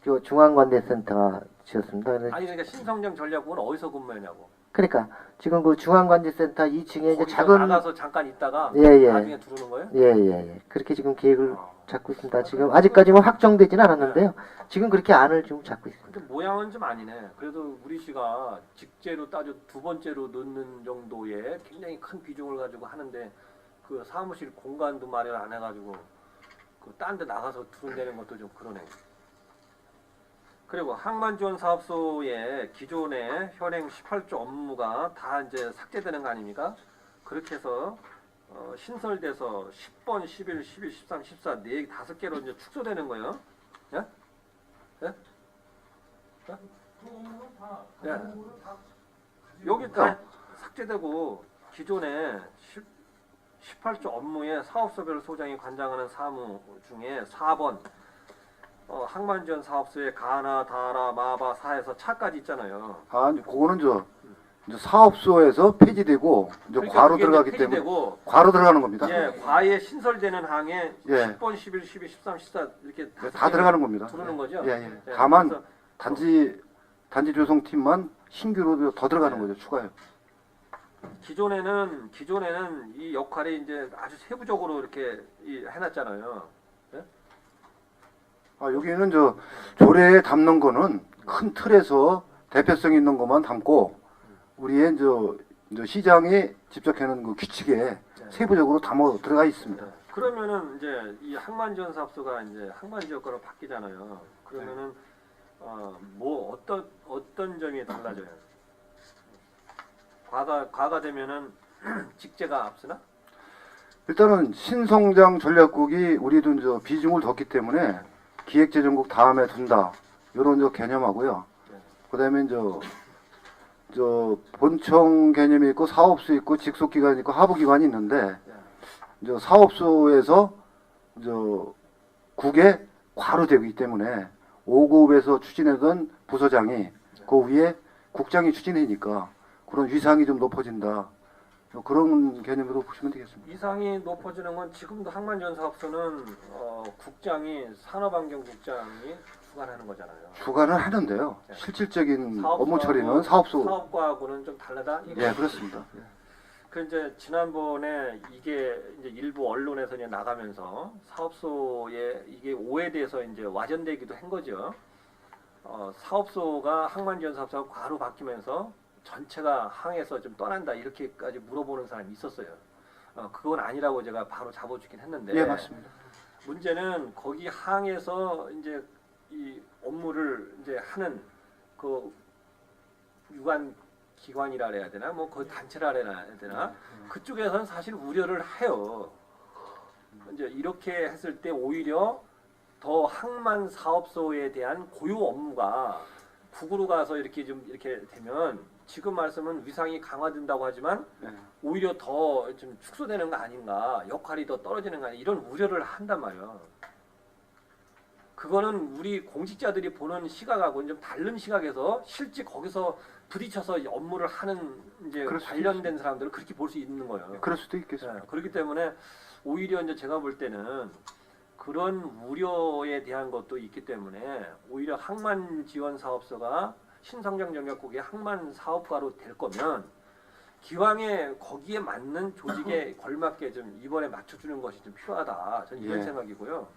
그 중앙관대센터가 지었습니다. 아니 그러니까 신성장 전략국은 어디서 근무했냐고. 그러니까 지금 그 중앙관제센터 2층에 이제 거기서 작은 나가서 잠깐 있다가 예. 나중에 들어오는 거예요? 예. 그렇게 지금 계획을 잡고 있습니다. 지금 아직까지 뭐 확정되지는 않았는데요. 지금 그렇게 안을 좀 잡고 있습니다. 근데 모양은 좀 아니네. 그래도 우리 시가 직제로 따져 두 번째로 넣는 정도의 굉장히 큰 비중을 가지고 하는데 그 사무실 공간도 마련 안 해가지고 그 딴 데 나가서 들어온다는 것도 좀 그러네. 그리고 항만지원사업소의 기존의 현행 18조 업무가 다 이제 삭제되는 거 아닙니까? 그렇게 해서 신설돼서 10번, 11, 12, 13, 14 네 5개로 이제 축소되는 거예요. 예? 예? 예? 예. 여기 다 삭제되고 기존에 18조 업무에 사업소별 소장이 관장하는 사무 중에 4번 항만지원 사업소의 가나, 다라, 마바, 사에서 차까지 있잖아요. 아, 이제 그거는 이제 사업소에서 폐지되고 이제 그러니까 과로 그게 이제 들어가기 때문에 폐지되고, 과로 들어가는 겁니다. 예, 과에 신설되는 항에 예. 10번, 11, 12, 13, 14 이렇게 다 들어가는 겁니다. 들어오는 거죠. 예, 예. 예, 다만 그래서 단지 조성팀만 신규로 더 들어가는 네. 거죠. 추가요. 기존에는 이 역할이 이제 아주 세부적으로 이렇게 해놨잖아요. 아, 여기는 조례에 담는 거는 큰 틀에서 대표성 있는 것만 담고 우리의 이제 시장이 직접 해놓은 그 규칙에 세부적으로 담아 들어가 있습니다. 그러면은 이제 이 항만지원 사업소가 이제 항만지역과로 바뀌잖아요. 그러면은 뭐 어떤 점이 달라져요? 과가 되면은 직제가 앞서나? 일단은 신성장 전략국이 우리도 이제 비중을 뒀기 때문에 기획재정국 다음에 둔다 이런 개념하고요. 그다음에 저 본청 개념이 있고 사업소 있고 직속기관이 있고 하부기관이 있는데 이제 사업소에서 국에 과로되기 때문에 5급에서 추진하던 부서장이 그 위에 국장이 추진하니까 그런 위상이 좀 높아진다. 그런 개념으로 보시면 되겠습니다. 위상이 높아지는 건 지금도 항만지원 사업소는 국장이 산업환경국장이 주관하는 거잖아요. 주관을 하는데요. 네. 실질적인 사업소하고 업무 처리는 사업소. 사업과하고는 좀 다르다. 예, 그렇습니다. 예. 그 이제 지난번에 이게 이제 일부 언론에서 이제 나가면서 사업소에 이게 오해돼서 이제 와전되기도 한 거죠. 사업소가 항만지원 사업소가 과로 바뀌면서 전체가 항에서 좀 떠난다 이렇게까지 물어보는 사람이 있었어요. 그건 아니라고 제가 바로 잡아주긴 했는데. 예, 맞습니다. 문제는 거기 항에서 이제 이 업무를 이제 하는 그 유관 기관이라 해야 되나, 뭐 그 단체라 해야 되나, 그쪽에서는 사실 우려를 해요. 이제 이렇게 했을 때 오히려 더 항만 사업소에 대한 고유 업무가 국으로 가서 이렇게 좀 이렇게 되면 지금 말씀은 위상이 강화된다고 하지만 네. 오히려 더 좀 축소되는 거 아닌가, 역할이 더 떨어지는 거 아닌가 이런 우려를 한단 말이에요. 그거는 우리 공직자들이 보는 시각하고는 좀 다른 시각에서 실제 거기서 부딪혀서 업무를 하는 이제 그럴 수도 관련된 사람들은 그렇게 볼 수 있는 거예요. 그럴 수도 있겠습니다. 네, 그렇기 때문에 오히려 이제 제가 볼 때는 그런 우려에 대한 것도 있기 때문에 오히려 항만지원사업소가 신성장전략국의 항만사업가로 될 거면 기왕에 거기에 맞는 조직에 걸맞게 좀 이번에 맞춰주는 것이 좀 필요하다. 저는 이런 예. 생각이고요.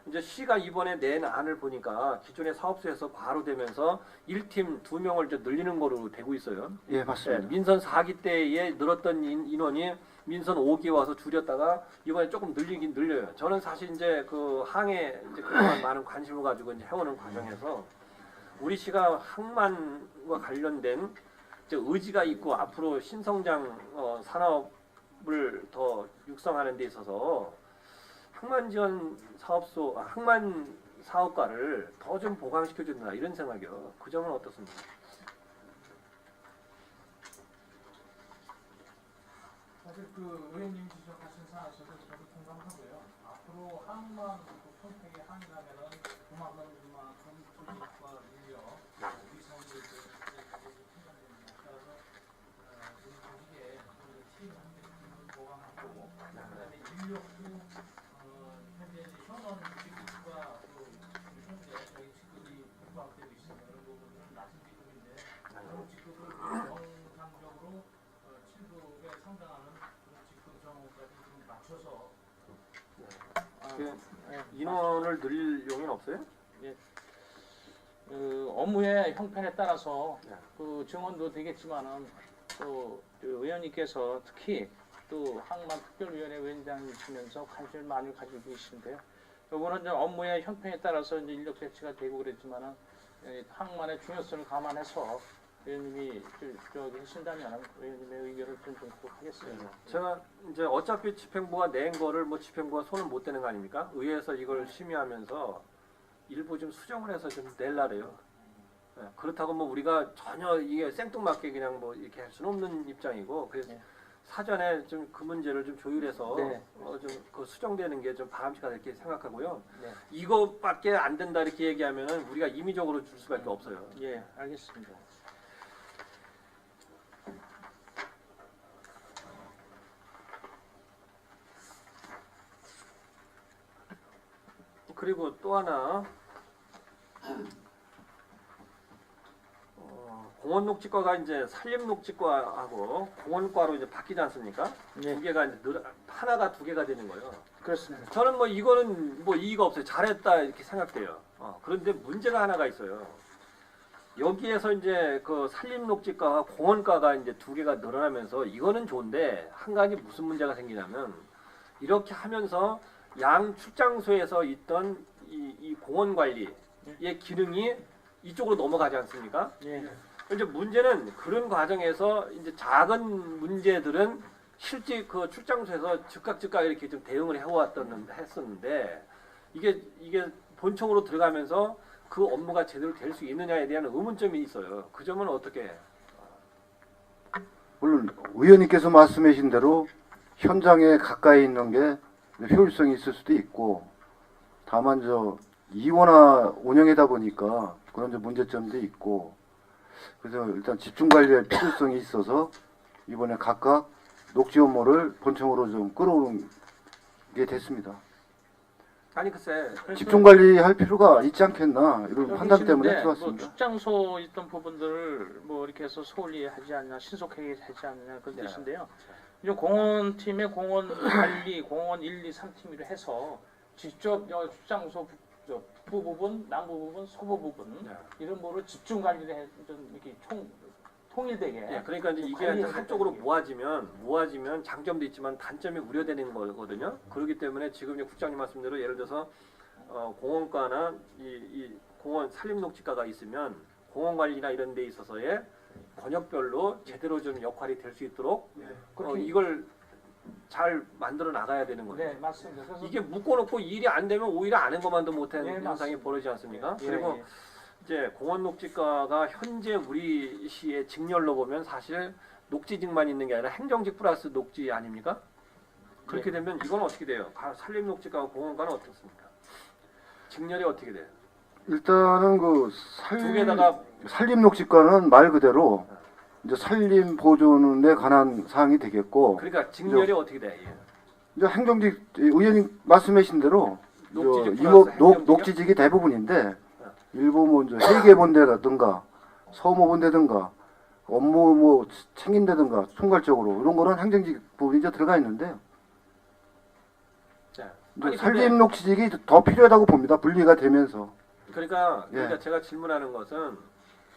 이제 시가 이번에 낸 안을 보니까 기존의 사업소에서 바로 되면서 1팀 2명을 좀 늘리는 거로 되고 있어요. 예, 맞습니다. 민선 4기 때에 늘었던 인원이 민선 5기에 와서 줄였다가 이번에 조금 늘리긴 늘려요. 저는 사실 이제 그 항에 이제 그동안 많은 관심을 가지고 이제 해오는 과정에서 우리 시가 항만과 관련된 이제 의지가 있고 앞으로 신성장 산업을 더 육성하는 데 있어서 항만지원 사업소, 항만 사업가를 더 좀 보강시켜 준다 이런 생각이요. 그 점은 어떻습니까? 사실 그 의원님 지적하신 사안에서도 저도 공감하고요. 앞으로 항만 평택의 항이라면은 그만큼 조직과 인력, 위상이 생산됩니다. 따라서 우리 조직에 팀 한 팀을 보강하고 그다음에 인력도 현재 현원 직급과 또 현재 저희 직급이 부과되고 있습니다. 그런 부분은 낮은 직급인데 그런 직급을 정상적으로 7급에 상당하는 직급 정원까지 좀 맞춰서 인원을 늘릴 용의는 없어요? 그 업무의 형편에 따라서 네. 그 증언도 되겠지만은 또그 의원님께서 특히 또 항만 특별위원회 위원장이시면서 관심을 많이 가지고 계신데요. 이거는 이제 업무의 형편에 따라서 이제 인력 배치가 되고 그랬지만은 항만의 중요성을 감안해서 의원님이 저기 하신다면 의원님의 의견을 존중하도록 하겠습니다. 제가 이제 어차피 집행부가 낸 거를 뭐 집행부가 손을 못 대는 거 아닙니까? 의회에서 이걸 심의하면서 일부 좀 수정을 해서 좀 낼라래요. 예, 그렇다고 뭐 우리가 전혀 이게 생뚱맞게 그냥 뭐 이렇게 할 수는 없는 입장이고, 그래서 네. 사전에 좀 그 문제를 좀 조율해서 네. 좀 그 수정되는 게 좀 바람직하다 이렇게 생각하고요. 네. 이거밖에 안 된다 이렇게 얘기하면은 우리가 임의적으로 줄 수밖에 없어요. 예, 알겠습니다. 그리고 또 하나 공원녹지과가 이제 산림녹지과하고 공원과로 이제 바뀌지 않습니까? 네. 두 개가 이제 하나가 두 개가 되는 거예요. 그렇습니다. 저는 뭐 이거는 뭐 이의가 없어요. 잘했다 이렇게 생각돼요. 그런데 문제가 하나가 있어요. 여기에서 이제 그 산림녹지과와 공원과가 이제 두 개가 늘어나면서 이거는 좋은데 한 가지 무슨 문제가 생기냐면 이렇게 하면서 양 출장소에서 있던 이 공원 관리의 기능이 이쪽으로 넘어가지 않습니까? 예. 이제 문제는 그런 과정에서 이제 작은 문제들은 실제 그 출장소에서 즉각 이렇게 좀 대응을 했었는데 이게 본청으로 들어가면서 그 업무가 제대로 될 수 있느냐에 대한 의문점이 있어요. 그 점은 어떻게? 물론 의원님께서 말씀하신 대로 현장에 가까이 있는 게 효율성이 있을 수도 있고, 다만 저 이원화 운영이다 보니까 그런 저 문제점도 있고, 그래서 일단 집중 관리의 필요성이 있어서 이번에 각각 녹지 업무를 본청으로 좀 끌어오는 게 됐습니다. 아니 글쎄 집중 관리할 필요가 있지 않겠나 이런 여기 판단 때문에 있는데 뭐 들어왔습니다. 출장소 있던 부분들을 뭐 이렇게 해서 소홀히 하지 않냐, 신속하게 하지 않느냐 그런 네. 뜻인데요. 이제 공원팀의 공원 관리, 공원 1, 2, 3팀으로 해서 직접 출장소 북부 부분, 남부 부분, 서부 부분 네. 이런 거를 집중 관리를 해, 좀 이렇게 통일되게. 예, 그러니까 이제 이게 관리해야 한쪽으로 된다는 모아지면 장점도 있지만 단점이 우려되는 거거든요. 그렇기 때문에 지금 이제 국장님 말씀대로 예를 들어서 공원과나 이 공원 산림녹지과가 있으면 공원 관리나 이런 데 있어서의 권역별로 제대로 좀 역할이 될 수 있도록 이걸 잘 만들어 나가야 되는 거예요. 네, 맞습니다. 그래서 이게 묶어놓고 일이 안 되면 오히려 아는 것만도 못하는 네, 현상이 맞습니다. 벌어지지 않습니까? 예, 그리고 예. 이제 공원녹지과가 현재 우리 시의 직렬로 보면 사실 녹지직만 있는 게 아니라 행정직 플러스 녹지 아닙니까? 그렇게 되면 이건 어떻게 돼요? 산림녹지과와 공원과는 어떻습니까? 직렬이 어떻게 돼요? 일단은 그 두 개다가 산림녹지과는 말 그대로 이제 산림 보존에 관한 사항이 되겠고, 그러니까 직렬이 어떻게 돼? 예. 이제 행정직 의원님 말씀하신 대로 녹지직 이거 플러스 행정직이요? 녹지직이 대부분인데 일부 뭐 이제 회계본대라든가 서무본대든가 업무 뭐 챙긴다든가 총괄적으로 이런 거는 행정직 부분이 이제 들어가 있는데 자, 이제 아니, 근데 산림녹지직이 더 필요하다고 봅니다. 분리가 되면서. 그러니까 예. 제가 질문하는 것은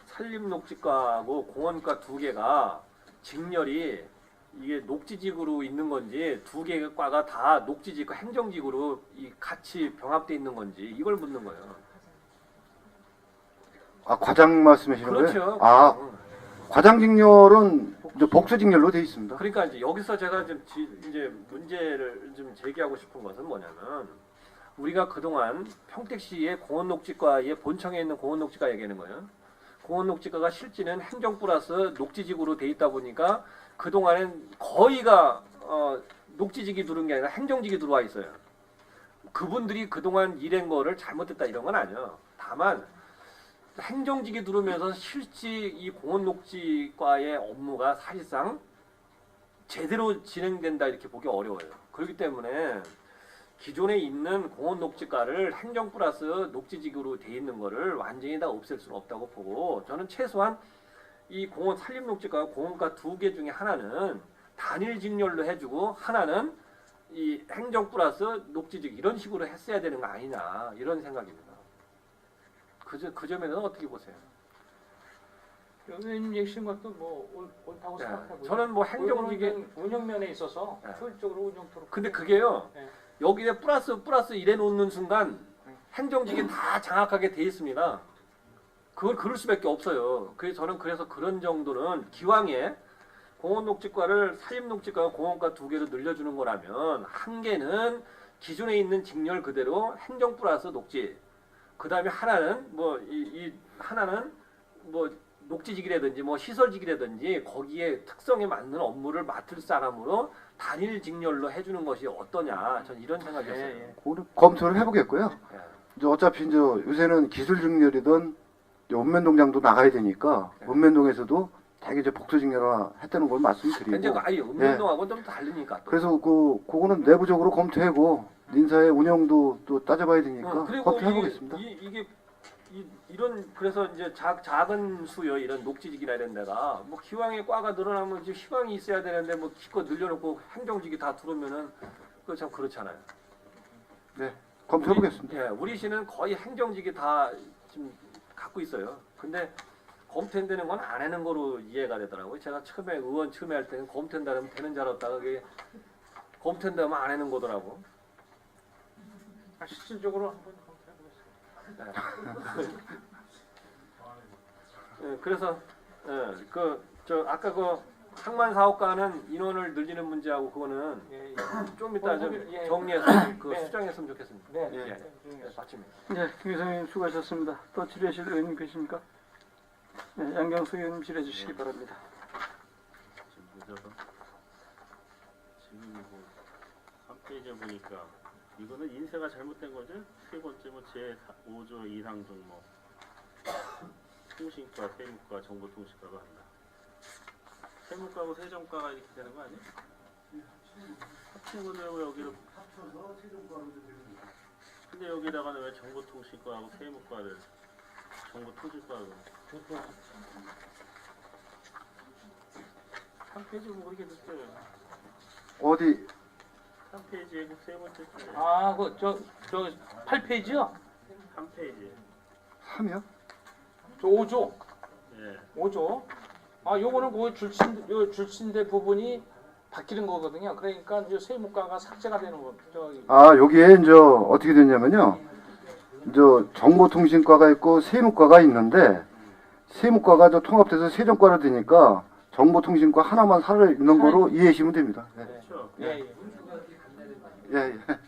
산림녹지과하고 공원과 두 개가 직렬이 이게 녹지직으로 있는 건지 두 개의 과가 다 녹지직과 행정직으로 같이 병합돼 있는 건지 이걸 묻는 거예요. 아, 과장 말씀하시는 그렇죠. 거예요? 아, 과장 직렬은 이제 복수 직렬로 돼 있습니다. 그러니까 이제 여기서 제가 좀 이제 문제를 좀 제기하고 싶은 것은 뭐냐면 우리가 그동안 평택시의 공원녹지과의 본청에 있는 공원녹지과 얘기하는 거예요. 공원녹지과가 실제는 행정 플러스 녹지직으로 돼 있다 보니까 그동안엔 거의가 녹지직이 들어온 게 아니라 행정직이 들어와 있어요. 그분들이 그동안 일한 거를 잘못했다 이런 건 아니에요. 다만 행정직이 들어오면서 실제 이 공원녹지과의 업무가 사실상 제대로 진행된다 이렇게 보기 어려워요. 그렇기 때문에 기존에 있는 공원녹지과를 행정 플러스 녹지직으로 돼 있는 거를 완전히 다 없앨 수는 없다고 보고, 저는 최소한 이 공원 산림녹지과 공원과 두 개 중에 하나는 단일 직렬로 해주고 하나는 이 행정 플러스 녹지직 이런 식으로 했어야 되는 거 아니냐 이런 생각입니다. 그 점에는 어떻게 보세요? 의원님 얘기하신 것도 뭐 옳다고 네. 생각하고요. 저는 뭐 행정직에 운영면에 있어서 네. 효율적으로 운영토록. 근데 그게요. 네. 여기에 플러스 이래 놓는 순간 행정직이 다 장악하게 돼 있습니다. 그걸 그럴 수밖에 없어요. 그래서 저는 그래서 그런 정도는 기왕에 공원 녹지과를 사립 녹지과와 공원과 두 개로 늘려주는 거라면 한 개는 기존에 있는 직렬 그대로 행정 플러스 녹지. 그 다음에 하나는 뭐 이 하나는 뭐 녹지직이라든지 뭐 시설직이라든지 거기에 특성에 맞는 업무를 맡을 사람으로 단일 직렬로 해주는 것이 어떠냐. 전 이런 생각이었어요. 그거는 검토를 해보겠고요. 예. 이제 어차피 이제 요새는 기술 직렬이든 이제 읍면동장도 나가야 되니까 읍면동에서도 되게 이제 복수 직렬화 했다는 걸 이제 말씀드리고 그 아예 운동하고는 좀 다르니까. 또. 그래서 그거는 내부적으로 검토하고 인사의 운영도 또 따져봐야 되니까 그리고 검토해보겠습니다. 이런 그래서 이제 작은 수요 이런 녹지직이나 이런 데가 뭐 기왕에 과가 늘어나면 이제 희망이 있어야 되는데 뭐 기껏 늘려놓고 행정직이 다 들어오면은 그거 참 그렇잖아요. 네, 검토해보겠습니다. 예, 우리 시는 거의 행정직이 다 지금 갖고 있어요. 근데 검토한다는 건 안 하는 거로 이해가 되더라고요. 제가 처음에 의원 처음에 할 때는 검토한다면 되는 줄 알았다가 그게 검토한다면 안 하는 거더라고. 실질적으로 한번 예, 그래서 저 아까 그 항만 사업가는 인원을 늘리는 문제하고 그거는 예, 예. 좀 이따 좀 예. 정리해서 그 네. 수정했으면 좋겠습니다. 네. 예. 네. 네, 마칩니다. 네, 김기성 의원님 수고하셨습니다. 또 질의하실 의원님 계십니까? 네, 양경수 의원님 질의해 주시기 바랍니다. 지금 뭐 3페이지에 보니까 이거는 인쇄가 잘못된 거죠? 세 번째 뭐 제5조 2상 종목 통신과, 세무과, 정보통신과가 한다. 세무과하고 세정과가 이렇게 되는 거 아니에요? 합친 건데 왜 여기를 근데 여기다가는 왜 정보통신과하고 세무과를 정보통신과하고 3페이지 보면 그렇게 됐어요. 어디 3페이지에 그 세 번째 줄에 아그저 8페이지요? 3페이지 3이요? 저 5조. 예. 5조. 아, 요거는 그 줄침대 부분이 바뀌는 거거든요. 그러니까 이제 세무과가 삭제가 되는 거. 여기에 이제 어떻게 됐냐면요. 이제 정보통신과가 있고 세무과가 있는데 세무과가 저 통합돼서 세정과로 되니까 정보통신과 하나만 살아 있는 거로 이해하시면 됩니다. 네. 그렇죠. 예, 예. 예, 예.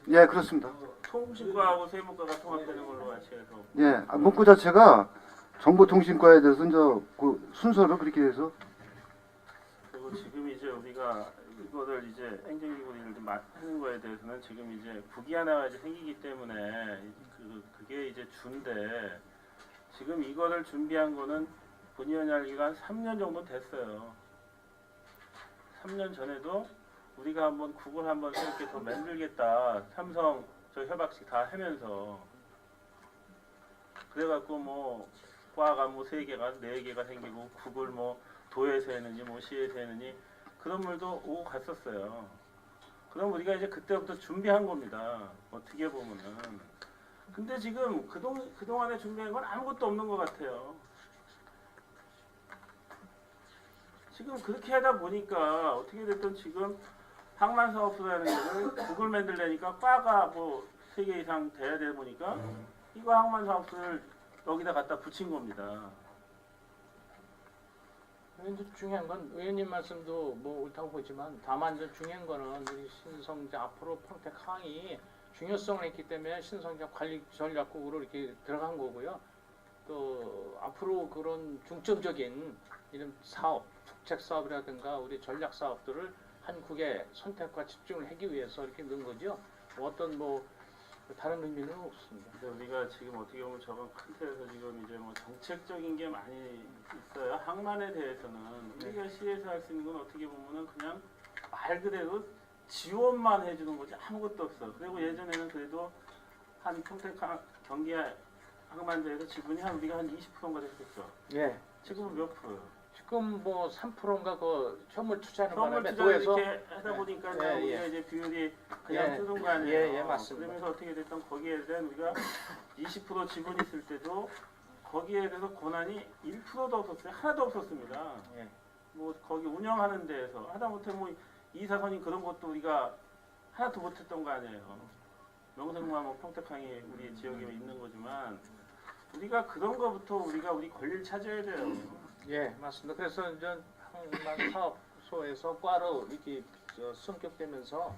예, 그렇습니다. 통신과하고 세무과가 통합되는 걸로 같이 해서 예, 문구 자체가 정보통신과에 대해서 이제 그 순서를 그렇게 해서 그리고 지금 이제 우리가 이거를 이제 행정기구를 좀 하는 거에 대해서는 지금 이제 국이 하나가 이제 생기기 때문에 그게 이제 주인데 지금 이거를 준비한 거는 본의원이 알기가 한 3년 정도 됐어요. 3년 전에도 우리가 한번 국을 한번 이렇게 더 만들겠다. 삼성 저 협약식 다 하면서 그래갖고 뭐 과가 뭐 3개가 4개가 생기고 국을 뭐 도에서 했느니 뭐 시에서 했느니 그런 물도 오고 갔었어요. 그럼 우리가 이제 그때부터 준비한 겁니다. 어떻게 보면은. 근데 지금 그동안에 준비한 건 아무것도 없는 것 같아요. 지금 그렇게 하다 보니까 어떻게 됐든 지금 항만사업소라는 거를 국을 만들려니까 과가 뭐 3개 이상 돼야 되다 보니까 이거 항만사업소를 여기다 갖다 붙인 겁니다. 이제 중요한 건 의원님 말씀도 뭐 옳다고 보지만 다만 이제 중요한 거는 우리 신성장 앞으로 평택 항이 중요성을 했기 때문에 신성장 관리 전략국으로 이렇게 들어간 거고요. 또 앞으로 그런 중점적인 이런 사업, 축책 사업이라든가 우리 전략 사업들을 한 국에 선택과 집중을 하기 위해서 이렇게 넣은 거죠. 어떤 뭐 다른 의미는 없습니다. 근데 우리가 지금 어떻게 보면 저번 큰 틀에서 지금 이제 뭐 정책적인 게 많이 있어요. 항만에 대해서는 우리가 시에서 할 수 있는 건 어떻게 보면은 그냥 말 그대로 지원만 해주는 거지 아무것도 없어. 그리고 예전에는 그래도 한 평택 경기 항만대에서 지분이 한 우리가 한 20%인가 됐었죠. 예. 지금은 몇 프로요? 지금 뭐 3%인가 그 현물 투자하는 선물 바람에 투자를 도에서 이렇게 하다 보니까 예, 예. 우리가 이제 비율이 그냥 예. 뜨는 거 아니에요. 예, 예, 맞습니다. 그러면서 어떻게 됐든 거기에 대한 우리가 20% 지분이 있을 때도 거기에 대해서 권한이 1%도 없었어요. 하나도 없었습니다. 예. 뭐 거기 운영하는 데에서 하다못해 뭐 이사선인 그런 것도 우리가 하나도 못했던 거 아니에요. 명성만 뭐 평택항이 우리 지역에 있는 거지만 우리가 그런 거부터 우리가 우리 권리를 찾아야 돼요. 예, 맞습니다. 그래서 이제 항만 사업소에서 과로 이렇게 승격되면서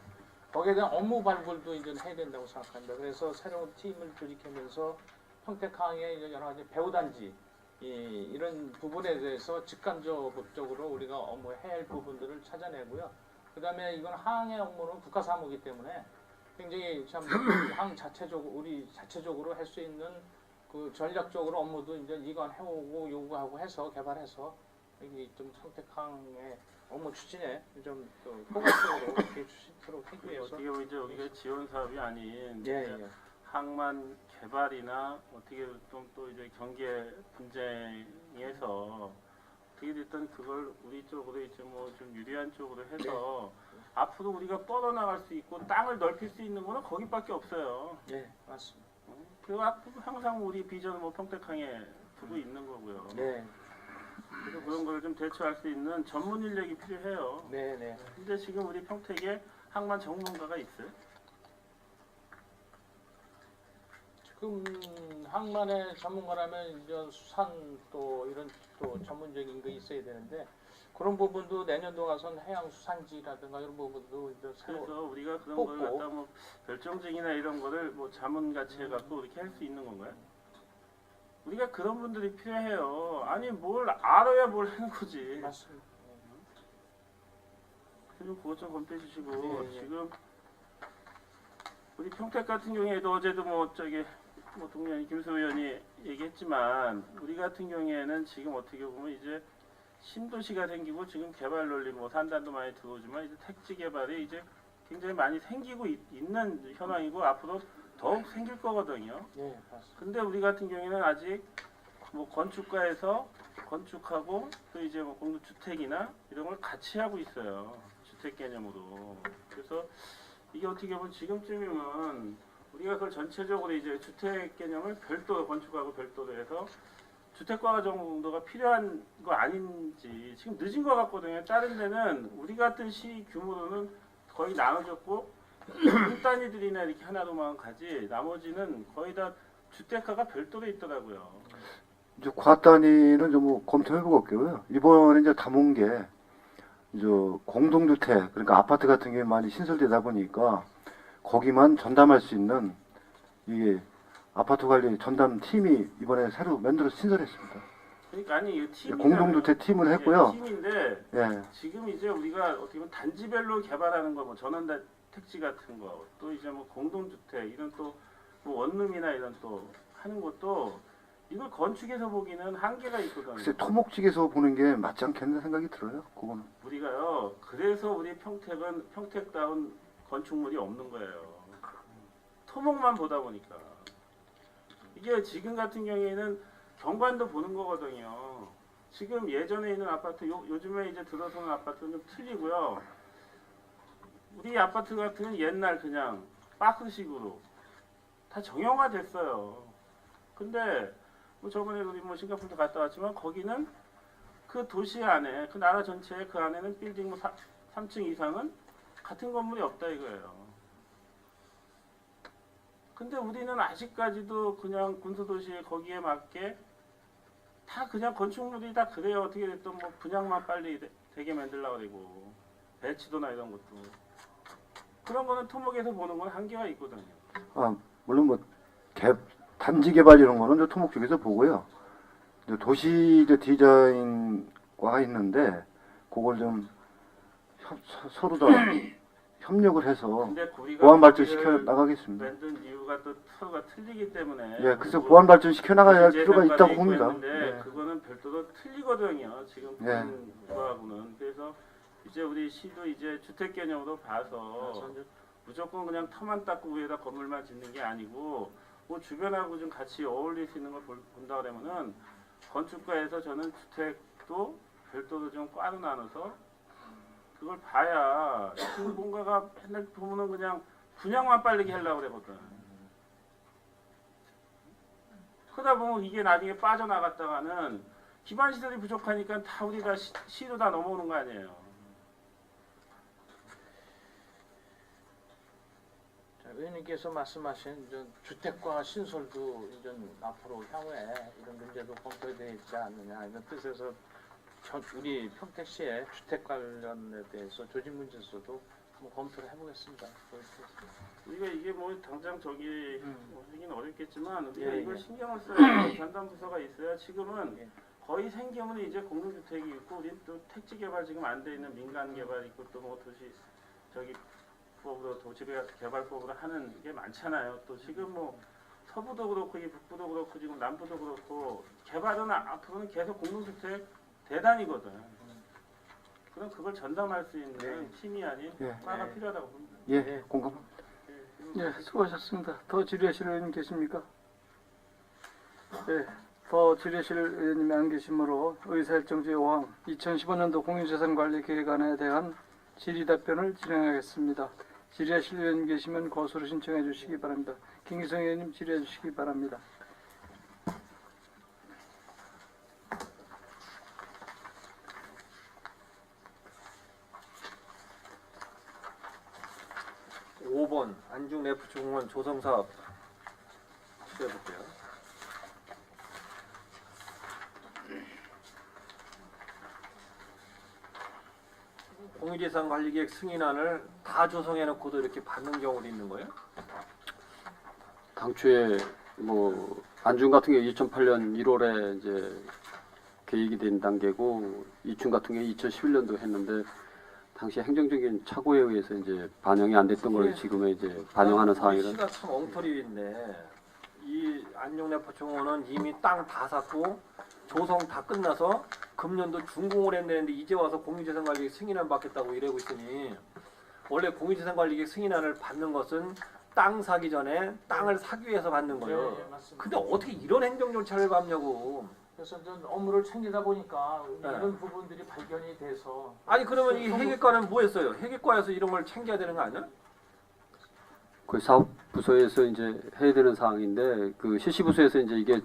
거기에 대한 업무 발굴도 이제 해야 된다고 생각합니다. 그래서 새로운 팀을 조직하면서 평택항의 이제 여러 가지 배후단지 이런 부분에 대해서 직간접적으로 우리가 업무해야 할 부분들을 찾아내고요. 그다음에 이건 항의 업무는 국가 사무이기 때문에 굉장히 참 항 자체적으로 우리 자체적으로 할 수 있는 그 전략적으로 업무도 이제 이관해오고 요구하고 해서 개발해서 여기 좀 평택항의 업무 추진에 좀 포괄적으로 이렇게 추진토록 하기 위해서 어떻게 보면 이제 우리가 지원 사업이 아닌 예. 항만 개발이나 어떻게 좀 또 이제 경계 분쟁에서 어떻게 됐든 그걸 우리 쪽으로 이제 뭐 좀 유리한 쪽으로 해서 앞으로 우리가 뻗어나갈 수 있고 땅을 넓힐 수 있는 거는 거기밖에 없어요. 예, 맞습니다. 그 앞으로 항상 우리 비전은 뭐 평택항에 두고 있는 거고요. 네, 그래서 그런 걸 좀 대처할 수 있는 전문 인력이 필요해요. 네, 네. 근데 지금 우리 평택에 항만 전문가가 있어요? 지금 항만의 전문가라면 이제 수산 또 이런 또 전문적인 거 있어야 되는데 그런 부분도 내년도 가선 해양수산지라든가 이런 부분도 이제 새로 그래서 우리가 그런 뽑고. 걸 갖다 뭐 별정증이나 이런 거를 뭐 자문같이 해갖고 이렇게 할 수 있는 건가요? 우리가 그런 분들이 필요해요. 아니 뭘 알아야 뭘 하는 거지. 맞습니다. 그리고 그것 좀 검토해 주시고 예. 지금 우리 평택 같은 경우에도 어제도 뭐 저기 뭐 동료인 김수 의원이 얘기했지만 우리 같은 경우에는 지금 어떻게 보면 이제 신도시가 생기고 지금 개발 논리 뭐 산단도 많이 들어오지만 이제 택지 개발이 이제 굉장히 많이 생기고 있는 현황이고 앞으로 더욱 생길 거거든요. 예, 맞습니다. 근데 우리 같은 경우에는 아직 뭐 건축가에서 건축하고 또 이제 뭐 공동주택이나 이런 걸 같이 하고 있어요. 주택 개념으로. 그래서 이게 어떻게 보면 지금쯤이면 우리가 그걸 전체적으로 이제 주택 개념을 별도로 건축하고 별도로 해서 주택과가 정도가 필요한 거 아닌지 지금 늦은 것 같거든요. 다른 데는 우리 같은 시 규모로는 거의 나눠졌고 단위들이나 이렇게 하나로만 가지 나머지는 거의 다 주택가가 별도로 있더라고요. 이제 과단위는 좀 뭐 검토해 보고 올게요. 이번에 이제 담은 게 이제 공동주택 그러니까 아파트 같은 게 많이 신설되다 보니까 거기만 전담할 수 있는 이게 아파트 관리 전담 팀이 이번에 새로 만들어서 신설했습니다. 그러니까 아니 이 팀이 공동주택 팀을 했고요. 팀인데 예. 지금 이제 우리가 어떻게 보면 단지별로 개발하는 거 뭐 전원 택지 같은 거 또 이제 뭐 공동주택 이런 또 뭐 원룸이나 이런 또 하는 것도 이걸 건축에서 보기는 한계가 있거든요. 글쎄 토목직에서 보는 게 맞지 않겠는 생각이 들어요. 그거는. 우리가요. 그래서 우리 평택은 평택다운 건축물이 없는 거예요. 토목만 보다 보니까 이게 지금 같은 경우에는 경관도 보는 거거든요. 지금 예전에 있는 아파트 요즘에 이제 들어서는 아파트는 좀 틀리고요. 우리 아파트 같은 건 옛날 그냥 박스식으로 다 정형화 됐어요. 근데 뭐 저번에 우리 뭐 싱가포르도 갔다 왔지만 거기는 그 도시 안에 그 나라 전체에 그 안에는 빌딩 뭐 3층 이상은 같은 건물이 없다 이거예요. 근데 우리는 아직까지도 그냥 군수도시에 거기에 맞게 다 그냥 건축물이 다 그래요. 어떻게 됐든 뭐 분양만 빨리 되게 만들려고 그러고 배치도나 이런 것도 그런 거는 토목에서 보는 건 한계가 있거든요. 아 물론 뭐 단지 개발 이런 거는 저 토목 쪽에서 보고요. 이제 도시 이제 디자인과가 있는데 그걸 좀 서로 다 협력을 해서 근데 우리가 보완 발전 시켜 나가겠습니다. 만든 이유가 또 서로가 틀리기 때문에 예, 그래서 보완 발전 시켜 나가야 할 인재 필요가 평가도 있다고 있고 봅니다. 했는데 예. 그거는 별도로 틀리거든요. 지금 예. 보는 거하고는. 그래서 이제 우리 시도 이제 주택 개념으로 봐서 무조건 그냥 터만 닦고 위에다 건물만 짓는 게 아니고 뭐 주변하고 좀 같이 어울릴 수 있는 걸 본다 그러면은 건축가에서 저는 주택도 별도로 좀 과로 나눠서 그걸 봐야 지금 뭔가가 맨날 보면은 그냥 분양만 빨리 하려고 그러거든. 그러다 보면 이게 나중에 빠져나갔다가는 기반 시설이 부족하니까 다 우리 다 시로 다 넘어오는 거 아니에요. 의원님께서 말씀하신 이제 주택과 신설도 이제 앞으로 향후에 이런 문제도 검토되지 않느냐 이런 뜻에서 우리 평택시의 주택 관련에 대해서 조직 문제에서도 한번 검토를 해보겠습니다. 우리가 이게 뭐 당장 저기 뭐 하기는 어렵겠지만 우리가 예, 이걸 예. 신경을 써야 전담 부서가 있어야 지금은 예. 거의 생기면 이제 공동주택이 있고 우리 또 택지 개발 지금 안 돼 있는 민간 개발 있고 또 뭐 도시 저기 법으로 도시개발법으로 하는 게 많잖아요. 또 지금 뭐 서부도 그렇고 이 북부도 그렇고 지금 남부도 그렇고 개발은 앞으로는 계속 공동주택 대단이거든. 그럼 그걸 전담할 수 있는 팀이 아닌 예. 과가 필요하다고 봅니다. 예, 공감. 예, 수고하셨습니다. 더 질의하실 의원 계십니까? 예, 더 질의하실 의원님이 안 계시므로 의사일정 제5항 2015년도 공유재산관리계획안에 대한 질의답변을 진행하겠습니다. 질의하실 의원님 계시면 거수로 신청해 주시기 바랍니다. 김기성 의원님 질의해 주시기 바랍니다. 오 번 안중 레프트공원 조성사업 시도해볼게요. 공유재산관리계획 승인안을 다 조성해놓고도 이렇게 받는 경우도 있는 거예요? 당초에 뭐 안중 같은 경우 2008년 1월에 이제 계획이 된 단계고 이춘 같은 경우 2011년도 했는데 당시 행정적인 착오에 의해서 이제 반영이 안 됐던 걸 지금에 이제 반영하는 상황이라. 시가 참 엉터리인데 이 안중레포청원은 이미 땅 다 샀고 조성 다 끝나서 금년도 준공을 했는데 이제 와서 공유재산관리계획 승인안 받겠다고 이러고 있으니 원래 공유재산관리계획 승인안을 받는 것은 땅 사기 전에 땅을 사기 위해서 받는 거예요. 예, 맞습니다. 근데 어떻게 이런 행정 절차를 밟냐고. 그래서 좀 업무를 챙기다 보니까 네. 이런 부분들이 발견이 돼서 아니 그러면 이 회계과는 뭐 했어요? 회계과에서 이런 걸 챙겨야 되는 거 아니야? 그 사업부서에서 이제 해야 되는 사항인데 그 실시부서에서 이제 이게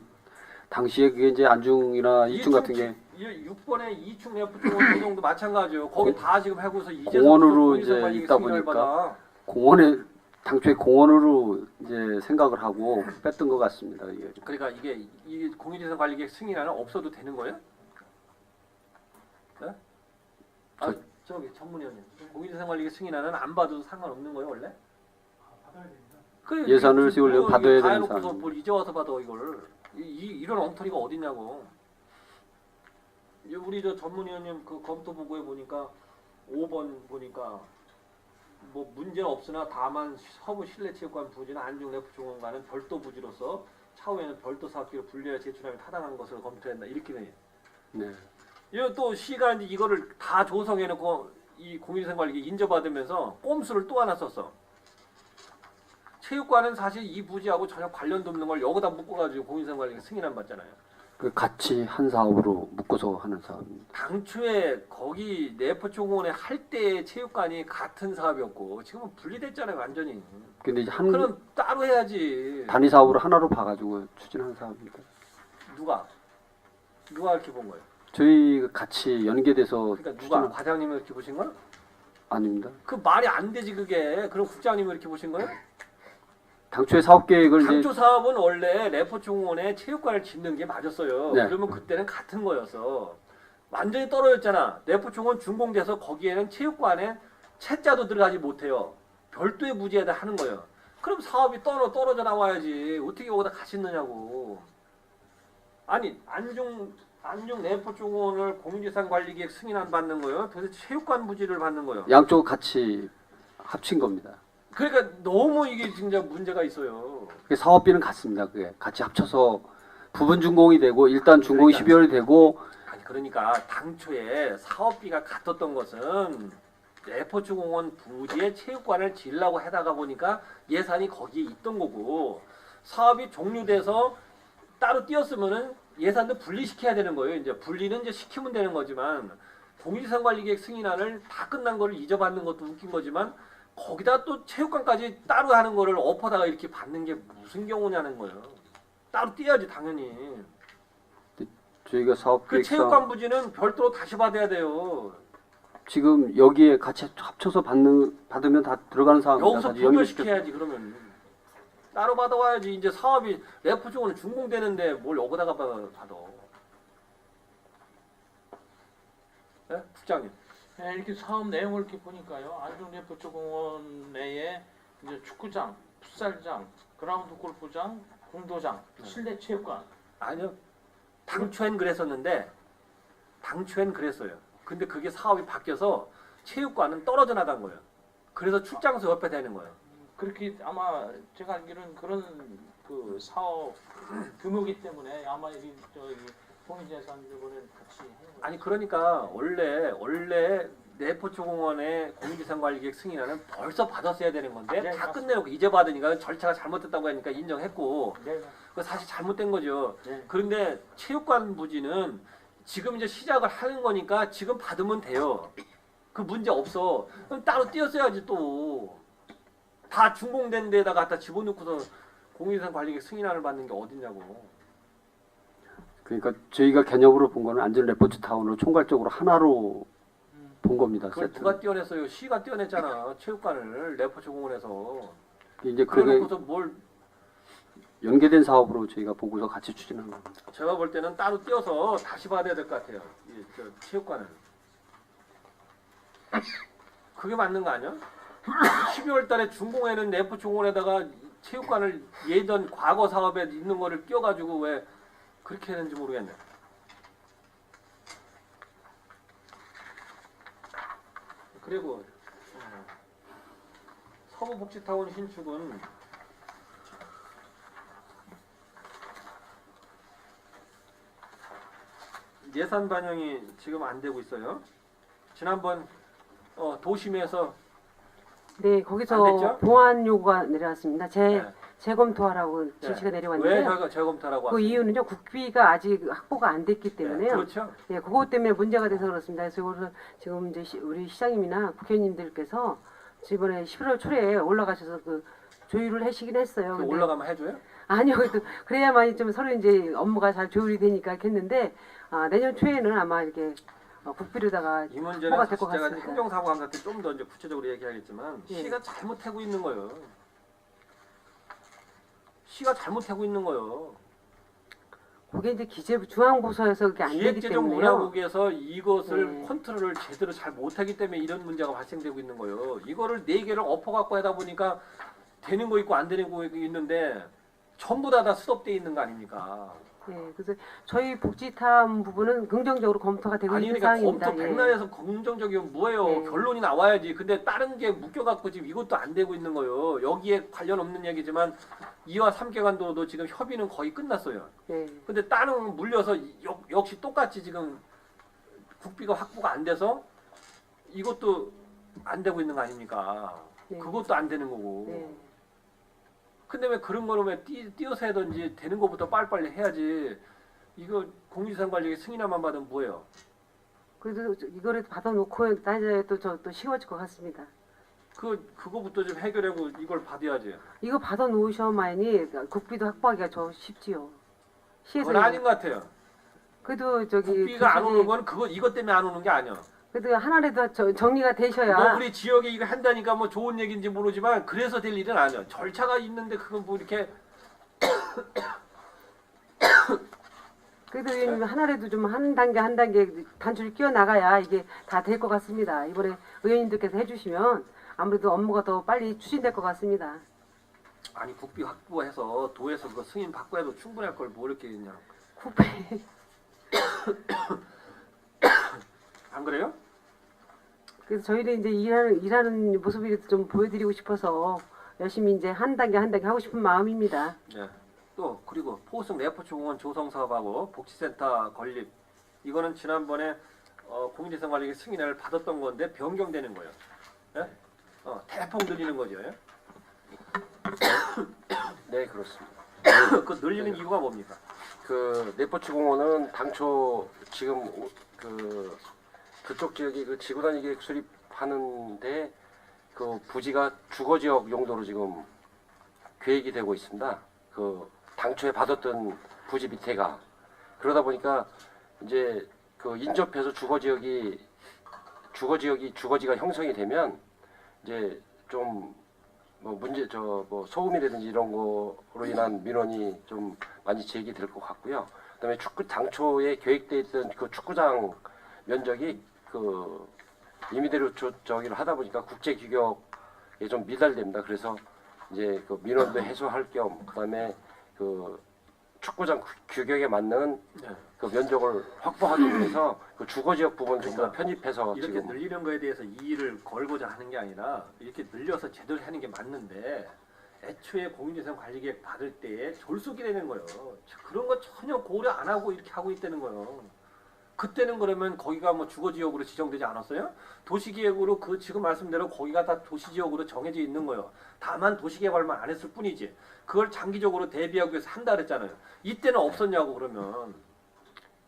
당시에 그게 이제 안중이나 이춘 같은 게 6번에 이충 레프트공원 조성도 마찬가지예요. 거기 다 지금 하고서 이제 공원으로 이제 있다 보니까 공원에 당초에 공원으로 이제 생각을 하고 뺐던 것 같습니다. 이게. 그러니까 이게 공유재산관리계획 승인안은 없어도 되는 거예요? 네? 아, 저기 전문위원님, 공유재산관리계획 승인안은 안 받아도 상관없는 거예요 원래? 그래, 예산을 세우려면 받아야 다 되는 해놓고서 사항. 뭘 이제 와서 받아 이걸? 이런 엉터리가 어딨냐고. 우리 저 전문위원님 그 검토 보고에 보니까 5번 보니까 뭐 문제는 없으나 다만 서부 실내체육관 부지나 안중 레프트공원과는 별도 부지로서 차후에는 별도 사업기로 분리해 제출하면 타당한 것으로 검토한다 이렇게 돼. 네. 이거 또 시가 이제 이거를 다 조성해놓고 이 공유재산관리계 인정받으면서 꼼수를 또 하나 썼어. 체육관은 사실 이 부지하고 전혀 관련도 없는 걸 여기다 묶어가지고 공유재산관리계 승인안 받잖아요. 그 같이 한 사업으로 묶어서 하는 사업입니다. 당초에 거기 내포초공원에 할 때 체육관이 같은 사업이었고 지금은 분리됐잖아요 완전히. 근데 이제 그럼 따로 해야지. 단위 사업으로 하나로 봐가지고 추진하는 사업입니다. 누가 이렇게 본 거예요? 저희 같이 연계돼서 그러니까 누가 추진한 과장님이 이렇게 보신 거야? 아닙니다. 그 말이 안 되지 그게. 그럼 국장님이 이렇게 보신 거예요? 당초에 사업 계획을 이제 당초 사업은 원래 레포초공원에 체육관을 짓는 게 맞았어요. 네. 그러면 그때는 같은 거였어. 완전히 떨어졌잖아. 레포초공원 준공돼서 거기에는 체육관에 채자도 들어가지 못해요. 별도의 부지에다 하는 거예요. 그럼 사업이 떨어져 나와야지. 어떻게 여기다 같이 넣냐고. 아니 안중 레포초공원을 공유재산관리계획 승인안 받는 거예요. 도대체 체육관 부지를 받는 거예요. 양쪽 같이 합친 겁니다. 그러니까 너무 이게 진짜 문제가 있어요. 그게 사업비는 같습니다. 그게 같이 합쳐서 부분 준공이 되고 일단 준공이 그러니까. 12월이 되고 아니 그러니까 당초에 사업비가 같았던 것은 레포츠공원 부지에 체육관을 지으려고 하다가 보니까 예산이 거기에 있던 거고 사업이 종료돼서 따로 띄었으면은 예산도 분리시켜야 되는 거예요. 이제 분리는 이제 시키면 되는 거지만 공유재산관리계획 승인안을 다 끝난 거를 잊어받는 것도 웃긴 거지만 거기다 또 체육관까지 따로 하는 거를 엎어다가 이렇게 받는 게 무슨 경우냐는 거예요. 따로 띄어야지 당연히. 저희가 사업 그 계획상 체육관 부지는 별도로 다시 받아야 돼요. 지금 여기에 같이 합쳐서 받으면 다 들어가는 상황입니다. 여기서 다시 연결시켜- 분별시켜야지 그러면. 따로 받아와야지. 이제 사업이 레포 쪽은 준공되는데 뭘 여기다가 받아. 네? 국장님. 네, 이렇게 사업 내용을 이렇게 보니까요. 안중레포츠공원 내에 이제 축구장, 풋살장, 그라운드 골프장, 공도장, 실내 체육관. 아니요. 당초엔 그랬었는데 당초엔 그랬어요. 근데 그게 사업이 바뀌어서 체육관은 떨어져 나간 거예요. 그래서 출장소 옆에 되는 거예요. 그렇게 아마 제가 알기로는 그런 그 사업 규모이기 때문에 아마 이 저기 공유재산부는 같이 해요. 아니 그러니까 원래 내포초공원의 공유재산관리계획 승인안은 벌써 받았어야 되는 건데 네, 다 맞습니다. 끝내놓고 이제 받으니까 절차가 잘못됐다고 하니까 인정했고 네. 그거 사실 잘못된 거죠. 네. 그런데 체육관 부지는 지금 이제 시작을 하는 거니까 지금 받으면 돼요. 그 문제 없어. 그럼 따로 띄었어야지 또. 다 준공된 데다가 갖다 집어넣고서 공유재산관리계획 승인안을 받는 게 어딨냐고. 그러니까 저희가 개념으로 본 거는 안전 레포츠 타운으로 총괄적으로 하나로 본 겁니다. 그걸 세트. 누가 띄어냈어요? 시가 띄어냈잖아. 체육관을 레포츠공원에서. 이제 그게 그래놓고서 뭘 연계된 사업으로 저희가 보고서 같이 추진한 겁니다. 제가 볼 때는 따로 띄어서 다시 받아야 될 것 같아요. 저 체육관을. 그게 맞는 거 아니야? 12월 달에 준공에는 레포츠공원에다가 체육관을 예전 과거 사업에 있는 거를 띄워가지고 왜 그렇게 했는지 모르겠네. 그리고 서부복지타운 신축은 예산 반영이 지금 안 되고 있어요. 지난번 도심에서 네, 안 거기서 됐죠? 보완 요구가 내려왔습니다. 네. 재검토하라고 지시가 왜 내려왔는데요. 저희가 재검토라고 그 왔어요? 이유는요, 국비가 아직 확보가 안 됐기 네, 때문에요. 그렇죠. 예, 그것 때문에 문제가 돼서 그렇습니다. 그래서 이거를 지금 이제 우리 시장님이나 국회의원님들께서 이번에 11월 초에 올라가셔서 그 조율을 하시긴 했어요. 그 근데 올라가면 해줘요? 아니요, 그래야만이 좀 서로 이제 업무가 잘 조율이 되니까 했는데 내년 초에는 아마 이렇게 국비로다가 이 문제는 뭐가 사실 될것 제가 같습니다. 행정사고감사 때 좀 더 이제 구체적으로 얘기하겠지만 예. 시가 잘못하고 있는 거예요. 시가 잘못하고 있는 거예요. 그게 이제 기재부 중앙부서에서 그게 안 되기 때문에요. 기획재정문화국에서 이것을 네. 컨트롤을 제대로 잘 못하기 때문에 이런 문제가 발생되고 있는 거예요. 이거를 4개를 엎어갖고 하다 보니까 되는 거 있고 안 되는 거 있는데 전부 다 수업돼 있는 거 아닙니까? 예, 그래서 저희 복지탐 부분은 긍정적으로 검토가 되고 아니 있는 그러니까 사항입니다. 검토 백날에서 긍정적이면 뭐예요? 예. 결론이 나와야지. 근데 다른 게 묶여갖고 지금 이것도 안 되고 있는 거예요. 여기에 관련 없는 얘기지만 2화 3개간도도 지금 협의는 거의 끝났어요. 예. 근데 다른 물려서 역시 똑같이 지금 국비가 확보가 안 돼서 이것도 안 되고 있는 거 아닙니까? 네. 그것도 안 되는 거고. 네. 근데 왜 그런 거는 왜 띄어서 해든지 되는 것부터 빨리빨리 해야지. 이거 공유재산관리계 승인안만 받으면 뭐예요? 그래도 이거를 받아놓고 따져야 또 쉬워질 것 같습니다. 그거부터 좀 해결하고 이걸 받아야지. 이거 받아놓으셔만이 국비도 확보하기가 저 쉽지요. 시에서 그건 아닌 것 같아요. 그래도 저기 국비가 안 오는 그쪽에 건 이것 때문에 안 오는 게 아니야. 그래도 하나라도 정리가 되셔야 뭐 우리 지역에 이거 한다니까 뭐 좋은 얘기인지 모르지만 그래서 될 일은 아니야. 절차가 있는데 그건 뭐 이렇게 그래도 하나라도 좀 한 단계 단추를 끼워 나가야 이게 다 될 것 같습니다. 이번에 의원님들께서 해주시면 아무래도 업무가 더 빨리 추진될 것 같습니다. 아니 국비 확보해서 도에서 그거 승인 받고 해도 충분할 걸 뭐 이렇게 했냐. 국비 안 그래요? 그래서 저희는 이제 일하는 모습을 좀 보여드리고 싶어서 열심히 이제 한 단계 하고 싶은 마음입니다. 네. 또 그리고 포승 레포츠공원 조성 사업하고 복지센터 건립 이거는 지난번에 공유재산관리계 승인을 받았던 건데 변경되는 거예요. 예? 대폭 늘리는 거죠. 예? 네, 그렇습니다. 그 늘리는 이유가 뭡니까? 그 내포츠공원은 당초 지금 그쪽 지역이 그 지구단위 계획 수립하는데 그 부지가 주거지역 용도로 지금 계획이 되고 있습니다. 그 당초에 받았던 부지 밑에가 그러다 보니까 이제 그 인접해서 주거지가 형성이 되면 이제 좀 뭐 문제 뭐 소음이라든지 이런 거로 인한 민원이 좀 많이 제기될 것 같고요. 그다음에 축구 당초에 계획돼 있던 그 축구장 면적이 그 임의대로 저기를 하다 보니까 국제 규격에 좀 미달됩니다. 그래서 이제 그 민원도 해소할 겸 그다음에 그 축구장 규격에 맞는 그 면적을 확보하기 위해서 그 주거지역 부분 전부 다 편입해서 이렇게 지금 늘리는 거에 대해서 이의를 걸고자 하는 게 아니라 이렇게 늘려서 제대로 하는 게 맞는데 애초에 공인재산 관리계획 받을 때에 졸속이라는 거예요. 그런 거 전혀 고려 안 하고 이렇게 하고 있다는 거예요. 그때는 그러면 거기가 뭐 주거지역으로 지정되지 않았어요? 도시계획으로 그 지금 말씀대로 거기가 다 도시지역으로 정해져 있는 거예요. 다만 도시개발만 안 했을 뿐이지. 그걸 장기적으로 대비하기 위해서 한다 그랬잖아요. 이때는 없었냐고 그러면.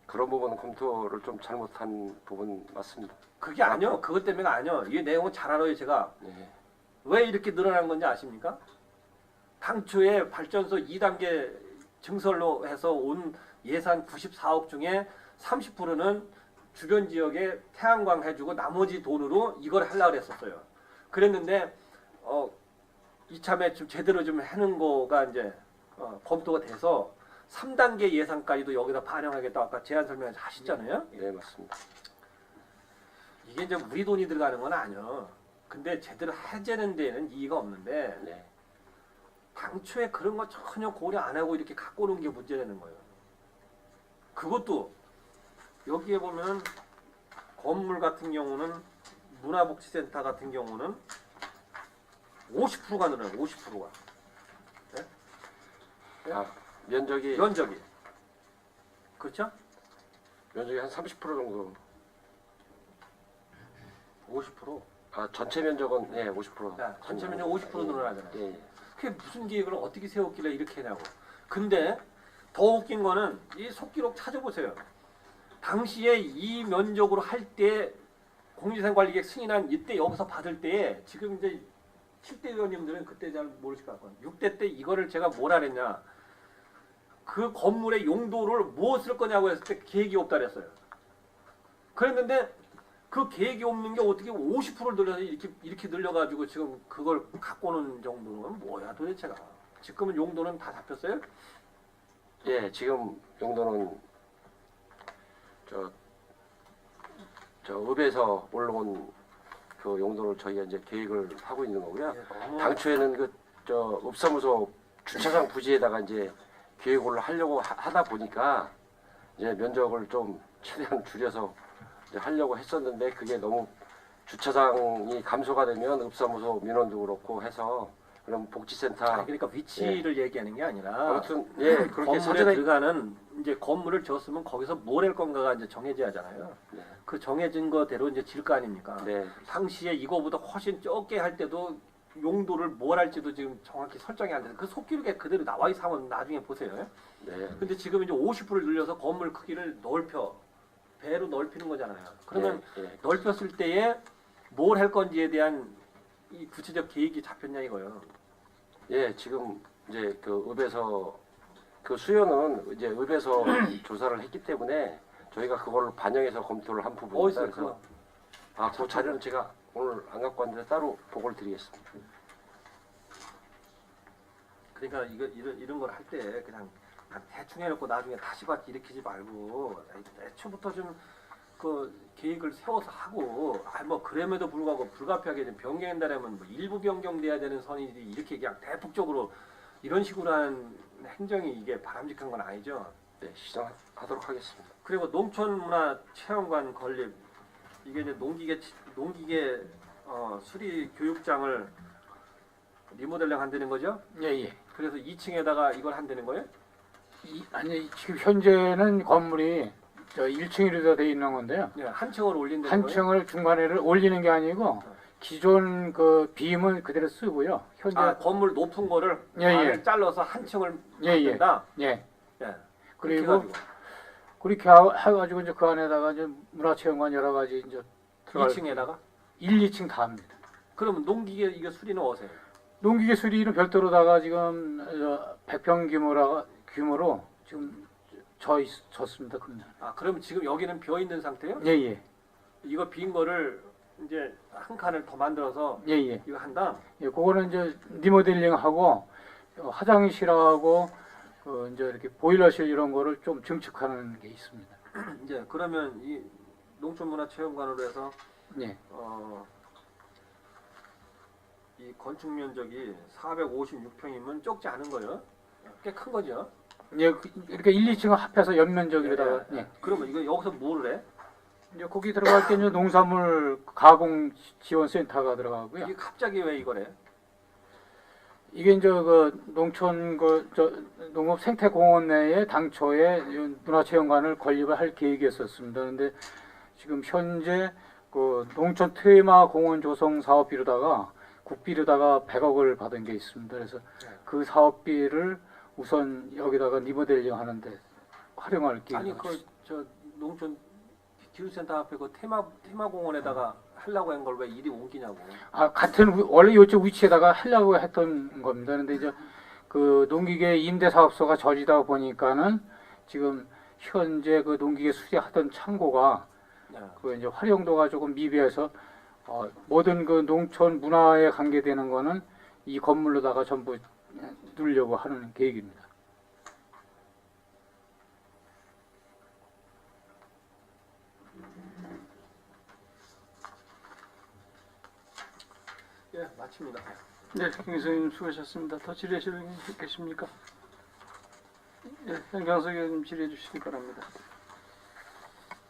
그런 부분은 검토를 좀 잘못한 부분 맞습니다. 그게 아니요. 그것 때문에가 아니요. 이 내용은 잘 알아요 제가. 네. 왜 이렇게 늘어난 건지 아십니까? 당초에 발전소 2단계 증설로 해서 온 예산 94억 중에 30%는 주변 지역에 태양광 해주고 나머지 돈으로 이걸 하려고 했었어요. 그랬는데 이참에 좀 제대로 좀 하는 거가 이제 검토가 돼서 3단계 예산까지도 여기다 반영하겠다 아까 제안 설명하셨잖아요. 네, 맞습니다. 이게 이제 우리 돈이 들어가는 건 아니요. 근데 제대로 해제는 데는 이의가 없는데 네. 당초에 그런 거 전혀 고려 안 하고 이렇게 갖고 오는 게 문제라는 거예요. 그것도 여기에 보면 건물 같은 경우는 문화복지센터 같은 경우는 50%가 늘어나요. 50%가. 아, 면적이 면적이. 그렇죠? 면적이 한 30% 정도. 50%. 아, 전체 면적은 네, 50%. 야, 전체 면적 50% 늘어나잖아요. 예, 예. 그게 무슨 계획을 어떻게 세웠길래 이렇게 하냐고. 근데 더 웃긴 거는 이 속기록 찾아보세요. 당시에 이 면적으로 할 때 공유재산관리계획 승인한 이때 여기서 받을 때에 지금 이제 7대 의원님들은 그때 잘 모르실 것 같거든요. 6대 때 이거를 제가 뭐라 그랬냐. 그 건물의 용도를 무엇을 거냐고 했을 때 계획이 없다 그랬어요. 그랬는데 그 계획이 없는 게 어떻게 50%를 늘려서 이렇게 늘려가지고 지금 그걸 갖고 오는 정도는 뭐야 도대체가. 지금은 용도는 다 잡혔어요? 예, 지금 용도는 저 읍에서 올라온 그 용도를 저희가 이제 계획을 하고 있는 거고요. 당초에는 그 읍사무소 주차장 부지에다가 이제 계획을 하려고 하다 보니까 이제 면적을 좀 최대한 줄여서 이제 하려고 했었는데 그게 너무 주차장이 감소가 되면 읍사무소 민원도 그렇고 해서 그럼 복지센터 그러니까 위치를 얘기하는 게 아니라 아무튼 예 그렇게 건물에 사전에 들어가는 이제 건물을 지었으면 거기서 뭘 할 건가가 이제 정해져야 하잖아요. 네. 그 정해진 거대로 이제 질 거 아닙니까? 네. 당시에 이거보다 훨씬 적게 할 때도 용도를 뭘 할지도 지금 정확히 설정이 안 돼서 그 속기록에 그대로 나와 있으면 나중에 보세요. 네. 근데 지금 이제 50%를 늘려서 건물 크기를 배로 넓히는 거잖아요. 그러면 예, 예. 넓혔을 때에 뭘 할 건지에 대한 이 구체적 계획이 잡혔냐 이거요. 예, 지금 이제 그 읍에서 그 수요는 이제 읍에서 조사를 했기 때문에 저희가 그걸 반영해서 검토를 한 부분입니다. 어디서 그래서 그 자료는 제가 오늘 안 갖고 왔는데 따로 보고를 드리겠습니다. 그러니까 이런 걸 할 때 그냥 대충 해놓고 나중에 다시 일으키지 말고 애초부터 좀 그 계획을 세워서 하고 뭐 그럼에도 불구하고 불가피하게 좀 변경한다면 뭐 일부 변경돼야 되는 선이지 이렇게 그냥 대폭적으로 이런 식으로 하는 행정이 이게 바람직한 건 아니죠. 네, 시정하도록 하겠습니다. 그리고 농촌문화체험관 건립 이게 이제 농기계 수리 교육장을 리모델링 한다는 거죠? 예예. 그래서 2층에다가 이걸 한다는 거예요? 아니 지금 현재는 건물이 저 1층으로 돼 있는 건데요. 네, 한 층을 올린다는 한 거예요? 층을 중간에를 올리는 게 아니고 기존 그 빔은 그대로 쓰고요. 현재 건물 높은 거를 예, 반을 예. 잘라서 한 층을 예, 예. 만든다? 예. 예. 그리고 그렇게 그렇게 해가지고 이제 그 안에다가 이제 문화체험관 여러 가지 이제 들어갈 2층에다가? 1, 2층 다 합니다. 그러면 농기계 이게 수리는 어세요? 농기계 수리는 별도로다가 지금 100평 규모로 지금 졌습니다. 그러면. 그러면 지금 여기는 비어 있는 상태예요? 예예. 이거 빈 거를 이제 한 칸을 더 만들어서 예예. 이거 한다. 예, 그거는 이제 리모델링하고 화장실하고 이제 이렇게 보일러실 이런 거를 좀 증축하는 게 있습니다. 이제 그러면 이 농촌문화체험관으로 해서 예. 이 건축 면적이 456평이면 적지 않은 거예요? 꽤 큰 거죠? 예, 이렇게 1, 2층을 합해서 연면적으로다가 예. 그러면 이거 여기서 뭐를 해? 이제 거기 들어갈 때 이제 농산물 가공 지원 센터가 들어가고요. 이게 갑자기 왜 이거래? 이게 이제 그 농촌 농업 생태공원 내에 당초에 이 문화체험관을 건립을 할 계획이었었습니다. 그런데 지금 현재 그 농촌 테마 공원 조성 사업비로다가 국비로다가 100억을 받은 게 있습니다. 그래서 그 사업비를 우선 여기다가 리모델링 하는데 활용할 계획입니다. 아니 그 저 농촌 기술센터 앞에 그 테마공원에다가 하려고 한 걸 왜 이리 옮기냐고. 아, 원래 이쪽 위치에다가 하려고 했던 겁니다. 그런데 이제 그 농기계 임대 사업소가 저지다 보니까는 지금 현재 그 농기계 수리하던 창고가 그 이제 활용도가 조금 미비해서 모든 그 농촌 문화에 관계되는 거는 이 건물로다가 전부 누리려고 하는 계획입니다. 예, 마칩니다. 네, 김기성님 수고하셨습니다. 더 질의하실 분 계십니까? 예, 현경석 의원님 질의해 주시기 바랍니다.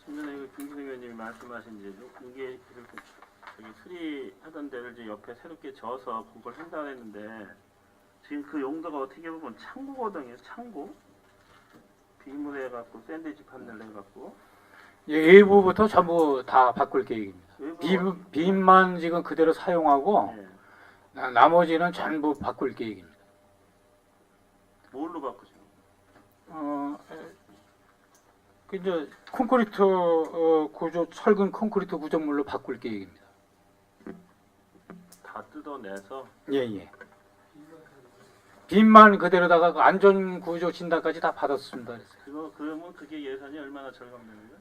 좀 전에 김기성 의원님이 말씀하신 이제 이게 저기 수리하던 데를 이제 옆에 새롭게 져서 그걸 한다고 했는데 지금 그 용도가 어떻게 보면 창고거든요. 창고 비무를 해갖고 샌드위치 판넬 해갖고 예, 일부부터 전부 다 바꿀 계획입니다. 빔만 지금 그대로 사용하고 예. 나머지는 전부 바꿀 계획입니다. 뭘로 바꾸죠? 그 이제 콘크리트 구조 철근 콘크리트 구조물로 바꿀 계획입니다. 다 뜯어내서 예예. 빔만 그대로다가 그 안전 구조 진단까지 다 받았습니다. 그러면 그게 예산이 얼마나 절감되는 거예요?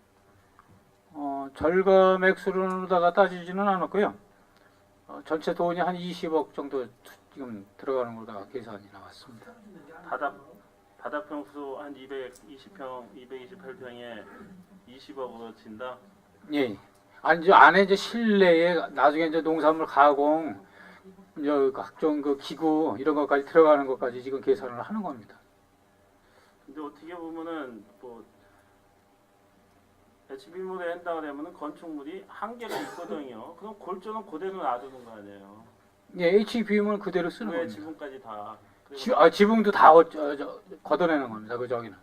절감 액수로다가 따지지는 않았고요. 전체 돈이 한 20억 정도 지금 들어가는 거다가 계산이 나왔습니다. 바닥 평수 한 220평, 228평에 20억으로 진다. 예. 아니 이제 안에 이제 실내에 나중에 이제 농산물 가공, 이제 각종 그 기구 이런 것까지 들어가는 것까지 지금 계산을 하는 겁니다. 근데 어떻게 보면은 뭐 HB물에 한다고 하면은 건축물이 한계가 있거든요. 그럼 골조는 그대로 놔두는 거 아니에요. 예, HBM을 그대로 쓰는 왜 겁니다. 지붕까지 다. 지붕도 다 걷어내는 겁니다. 그 저기는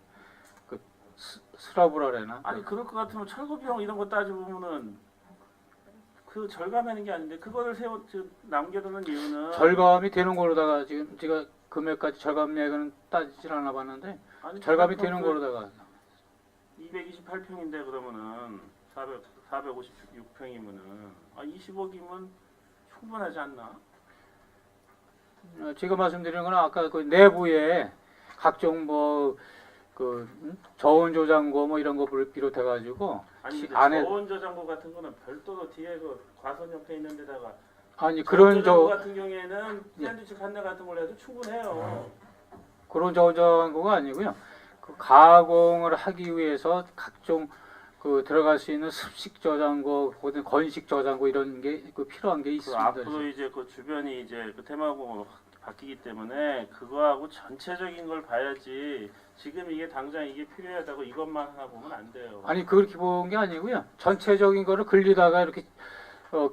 그 스라브라래나. 아니 그럴 것 같으면 철거 비용 이런 거 따지고 보면은 그 절감하는 게 아닌데 그거를 남겨두는 이유는 절감이 되는 거로다가 지금 제가 금액까지 절감액은 따지질 않아 봤는데 아니, 절감이 되는 거로다가 228평인데 그러면은 456평이면은 20억이면 충분하지 않나? 제가 말씀드리는 건 아까 그 내부에 각종 뭐 그 저온 저장고 뭐 이런 거 비롯해 가지고 아니 안에 저온 저장고 같은 거는 별도로 뒤에 그 과선 옆에 있는 데다가 아니 그런 저장고 같은 경우에는 샌드위치 판넬 같은 걸 해도 충분해요. 그런 저온 저장고가 아니고요. 그 가공을 하기 위해서 각종 그 들어갈 수 있는 습식 저장고, 혹은 건식 저장고 이런 게 그 필요한 게 있습니다. 앞으로 이제 그 주변이 이제 그 테마공으로 바뀌기 때문에 그거하고 전체적인 걸 봐야지 지금 이게 당장 이게 필요하다고 이것만 하나 보면 안 돼요. 아니 그렇게 본 게 아니고요. 전체적인 거를 글리다가 이렇게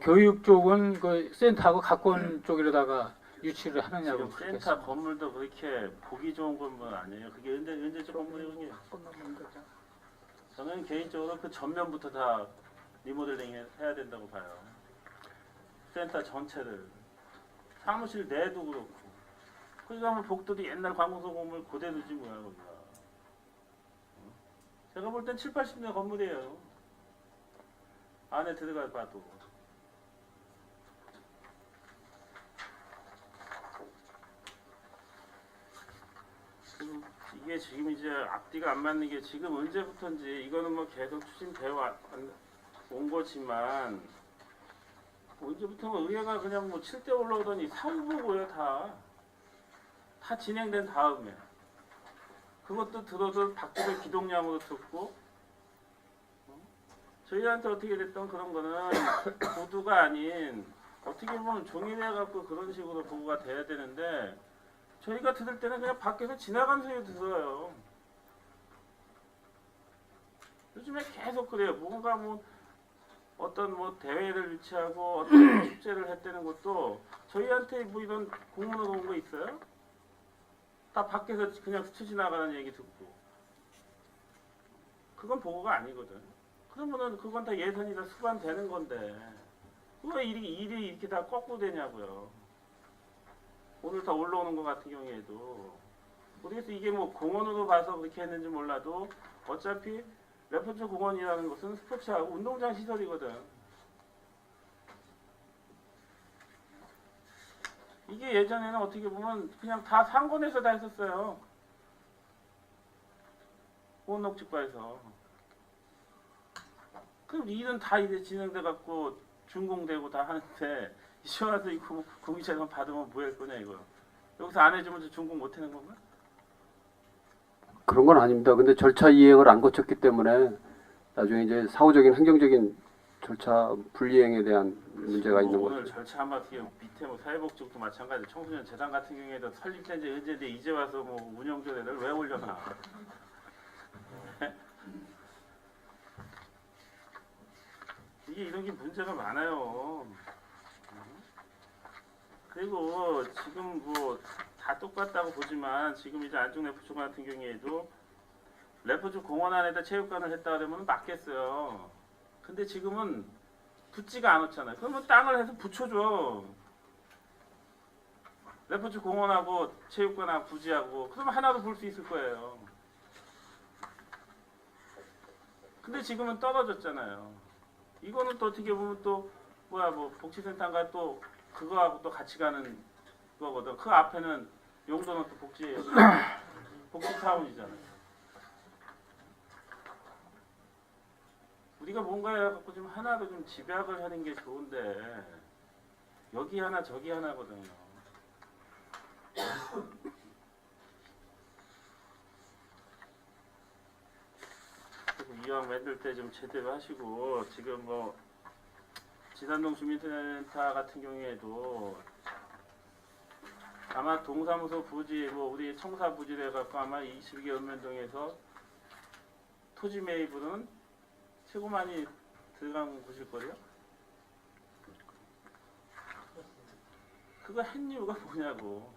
교육 쪽은 그 센터하고 가권 쪽으로다가 유치를 하느냐고 지금 센터 건물도 그렇게 보기 좋은 건물 아니에요. 그게 언제적 건물이군요. 저는 개인적으로 그 전면부터 다 리모델링 해야 된다고 봐요. 센터 전체를. 사무실 내도 그렇고. 그다음에 복도도 옛날 관공서 건물 그대로지 뭐야 거기가. 제가 볼 땐 7, 80년 건물이에요. 안에 들어가 봐도. 이게 지금 이제 앞뒤가 안 맞는 게 지금 언제부터인지 이거는 뭐 계속 추진되어 온 거지만 언제부터는 의회가 그냥 뭐 7대 올라오더니 사후보고요 다 진행된 다음에 그것도 들어도 박주를 기동량으로 듣고 저희한테 어떻게 됐던 그런 거는 보도가 아닌 어떻게 보면 종이내 갖고 그런 식으로 보고가 돼야 되는데 저희가 들을 때는 그냥 밖에서 지나간 소리 들어요. 요즘에 계속 그래요. 뭔가 뭐 어떤 뭐 대회를 유치하고 어떤 축제를 했다는 것도 저희한테 뭐 이런 공문으로 온 거 있어요? 다 밖에서 그냥 스쳐 지나가는 얘기 듣고 그건 보고가 아니거든. 그러면은 그건 다 예산이 다 수반되는 건데 왜 일이 이렇게 다 거꾸로 되냐고요. 오늘 다 올라오는 것 같은 경우에도 모르겠어. 이게 뭐 공원으로 봐서 그렇게 했는지 몰라도 어차피 레포츠 공원이라는 것은 스포츠하고 운동장 시설이거든. 이게 예전에는 어떻게 보면 그냥 다 상권에서 다 했었어요. 공원녹지과에서. 그럼 일은 다 이제 진행돼 갖고 준공되고 다 하는데 이제 와서 이 공기재산 받으면 뭐 할 거냐 이거. 여기서 안 해주면 준공 못 하는 건가? 그런 건 아닙니다. 근데 절차 이행을 안 거쳤기 때문에 나중에 이제 사후적인 행정적인 절차 불이행에 대한 문제가 있는 오늘 거죠. 절차 한마디 밑에 뭐 사회복지국도 마찬가지. 청소년 재단 같은 경우에도 설립된 지 언제인데 이제 와서 뭐 운영조례를 왜 올려놔? 이게 이런 게 문제가 많아요. 그리고 지금 뭐 다 똑같다고 보지만 지금 이제 안중 레포츠 같은 경우에도 레포츠 공원 안에다 체육관을 했다 그러면 맞겠어요. 근데 지금은 붙지가 않았잖아요. 그러면 땅을 해서 붙여줘. 레포츠 공원하고 체육관하고 부지하고 그러면 하나로 볼 수 있을 거예요. 근데 지금은 떨어졌잖아요. 이거는 또 어떻게 보면 또 뭐야 뭐 복지센터가 또 그거하고 또 같이 가는 거거든. 그 앞에는 용도는 또 복지타운이잖아요. 우리가 뭔가 해갖고 좀 하나로 좀 집약을 하는 게 좋은데 여기 하나 저기 하나거든요. 그리고 이왕 만들 때 좀 제대로 하시고 지금 뭐 진안동 주민센터 같은 경우에도 아마 동사무소 부지 뭐 우리 청사 부지로 해갖고 아마 22개 읍면동에서 토지 매입은 최고 많이 들어간 곳일걸요? 그거 한 이유가 뭐냐고.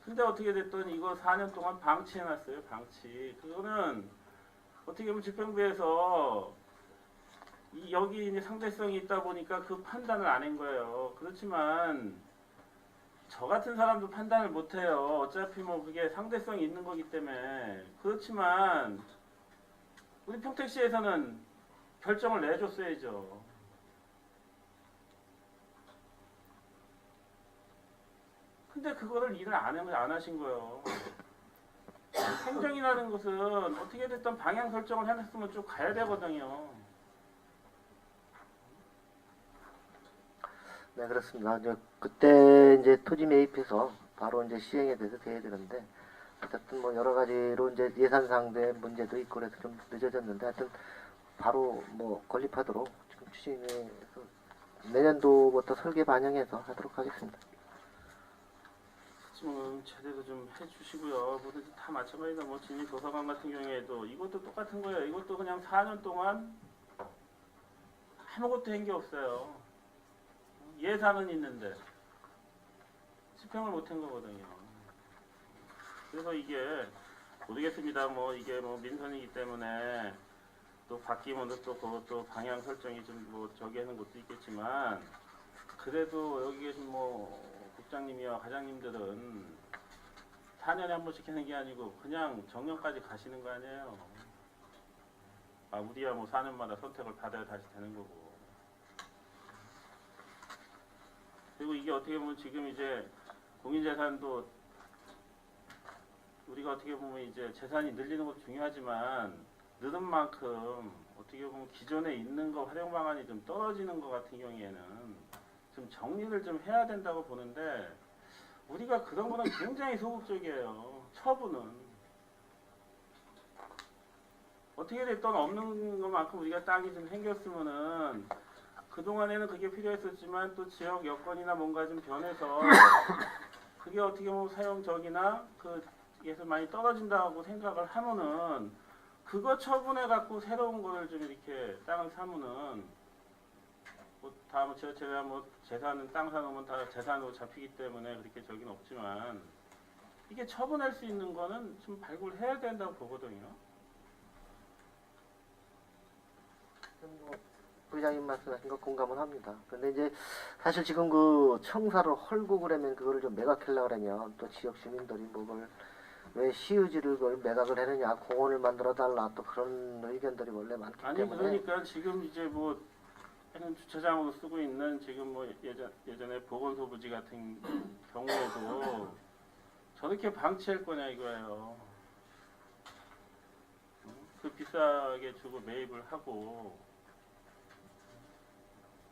근데 어떻게 됐든 이거 4년 동안 방치해놨어요. 방치. 그거는 어떻게 보면 집행부에서 여기 이제 상대성이 있다 보니까 그 판단을 안 한 거예요. 그렇지만 저 같은 사람도 판단을 못 해요. 어차피 뭐 그게 상대성이 있는 거기 때문에. 그렇지만 우리 평택시에서는 결정을 내줬어야죠. 근데 그거를 일을 안 하신 거예요. 행정이라는 것은 어떻게 됐든 방향 설정을 해놨으면 쭉 가야 되거든요. 네, 그렇습니다. 이제 그때 이제 토지 매입해서 바로 이제 시행에 대해서 돼야 되는데 어쨌든 뭐 여러 가지로 이제 예산상의 문제도 있고 그래서 좀 늦어졌는데 하여튼 바로 뭐 건립하도록 지금 추진해서 내년도부터 설계 반영해서 하도록 하겠습니다. 지금 제대로 좀 해주시고요. 뭐든지 다 마찬가지다. 뭐 진위 도서관 같은 경우에도 이것도 똑같은 거예요. 이것도 그냥 4년 동안 아무것도 한 게 없어요. 예산은 있는데 집행을 못 한 거거든요. 그래서 이게 모르겠습니다. 뭐 이게 뭐 민선이기 때문에 또 바뀌면 또 그것도 방향 설정이 좀 뭐 저기 하는 것도 있겠지만 그래도 여기 계신 뭐 국장님이와 과장님들은 4년에 한 번씩 하는 게 아니고 그냥 정년까지 가시는 거 아니에요. 아 우리야 뭐 4년마다 선택을 받아야 다시 되는 거고. 그리고 이게 어떻게 보면 지금 이제 공인재산도 우리가 어떻게 보면 이제 재산이 늘리는 것도 중요하지만 늦은 만큼 어떻게 보면 기존에 있는 거 활용 방안이 좀 떨어지는 것 같은 경우에는 좀 정리를 좀 해야 된다고 보는데 우리가 그런 거는 굉장히 소극적이에요. 처분은 어떻게 됐든 없는 것만큼 우리가 땅이 좀 생겼으면은 그동안에는 그게 필요했었지만 또 지역 여건이나 뭔가 좀 변해서 그게 어떻게 보면 사용적이나 그에서 많이 떨어진다고 생각을 하면은 그거 처분해 갖고 새로운 거를 좀 이렇게 땅을 사면은 뭐 다음 제가 뭐 재산은 땅 사놓으면 다 재산으로 잡히기 때문에 그렇게 저긴 없지만 이게 처분할 수 있는 거는 좀 발굴해야 된다고 보거든요. 부장님 말씀하신 거 공감은 합니다. 근데 이제 사실 지금 그 청사를 헐고 그러면 그거를 좀 매각하려고 그러면 또 지역 주민들이 뭐를 왜 시유지를 그걸 매각을 해느냐 공원을 만들어 달라 또 그런 의견들이 원래 많기 아니 때문에 그러니까 지금 이제 뭐 해는 주차장으로 쓰고 있는 지금 뭐 예전에 보건소 부지 같은 경우에도 저렇게 방치할 거냐 이거예요. 그 비싸게 주고 매입을 하고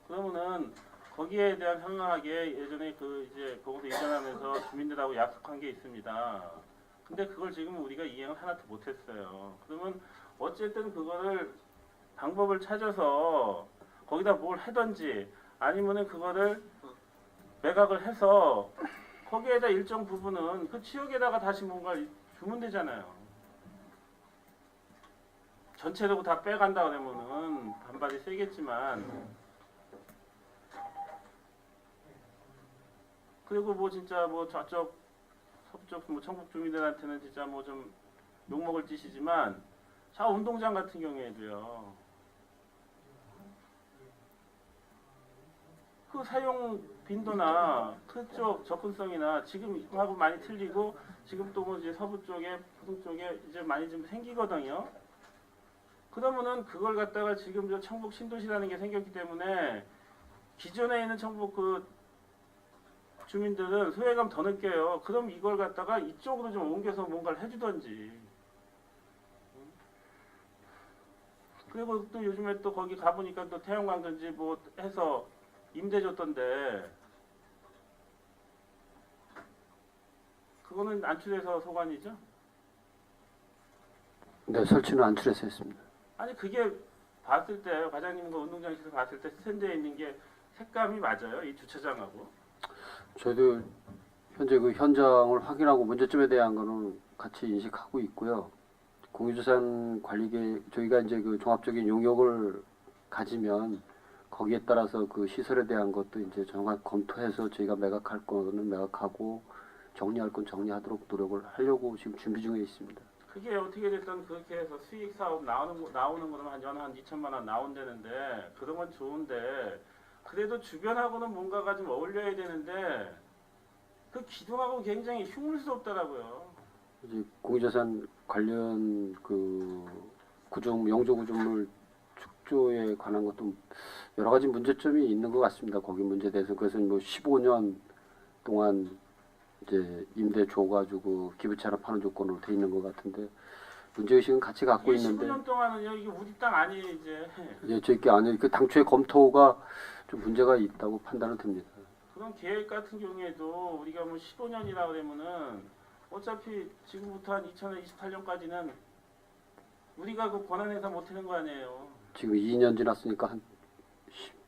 그러면은 거기에 대한 현명하게 예전에 그 이제 보건소 이전하면서 주민들하고 약속한 게 있습니다. 근데 그걸 지금 우리가 이행을 하나도 못했어요. 그러면 어쨌든 그거를 방법을 찾아서 거기다 뭘 하든지 아니면은 그거를 매각을 해서 거기에다 일정 부분은 그 지역에다가 다시 뭔가 주면 되잖아요. 전체적으로 다 빼간다 그러면은 반발이 세겠지만 그리고 뭐 진짜 뭐 저쪽 서쪽 뭐 청북 주민들한테는 진짜 뭐 좀 욕먹을 짓이지만 자 운동장 같은 경우에도요. 그 사용 빈도나 그쪽 접근성이나 지금하고 많이 틀리고 지금 또 뭐 이제 서부 쪽에 부동 쪽에 이제 많이 좀 생기거든요. 그러면은 그걸 갖다가 지금 저 청북 신도시라는 게 생겼기 때문에 기존에 있는 청북 그 주민들은 소외감 더 느껴요. 그럼 이걸 갖다가 이쪽으로 좀 옮겨서 뭔가를 해주던지. 그리고 또 요즘에 또 거기 가보니까 또 태양광전지 뭐 해서 임대 줬던데 그거는 안출해서 소관이죠? 네, 설치는 안출해서 했습니다. 아니 그게 봤을 때 과장님과 운동장에서 봤을 때 스탠드에 있는 게 색감이 맞아요? 이 주차장하고? 저희도 현재 그 현장을 확인하고 문제점에 대한 거는 같이 인식하고 있고요. 공유자산 관리계 저희가 이제 그 종합적인 용역을 가지면 거기에 따라서 그 시설에 대한 것도 이제 정확 검토해서 저희가 매각할 거는 매각하고 정리할 건 정리하도록 노력을 하려고 지금 준비 중에 있습니다. 그게 어떻게 됐든 그렇게 해서 수익 사업 나오는 거는 한 2천만 원 나온다는데 그런 건 좋은데 그래도 주변하고는 뭔가가 좀 어울려야 되는데 그 기둥하고 굉장히 흉물스럽더라고요. 이제 공유자산 관련 그 구조물, 영조 구조물 축조에 관한 것도 여러 가지 문제점이 있는 것 같습니다. 거기 문제에 대해서 그것은 뭐 15년 동안 이제 임대 줘가지고 기부채납 하는 조건으로 돼 있는 것 같은데 문제의식은 같이 갖고 이게 있는데 15년 동안은요 이게 우리 땅 아니에요 이제. 이제 저게 아니 그 당초의 검토가 좀 문제가 있다고 판단은 듭니다. 그런 계획 같은 경우에도 우리가 뭐 15년이라 그러면은 어차피 지금부터 한 2028년까지는 우리가 그 권한 행사 못 하는 거 아니에요. 지금 2년 지났으니까 한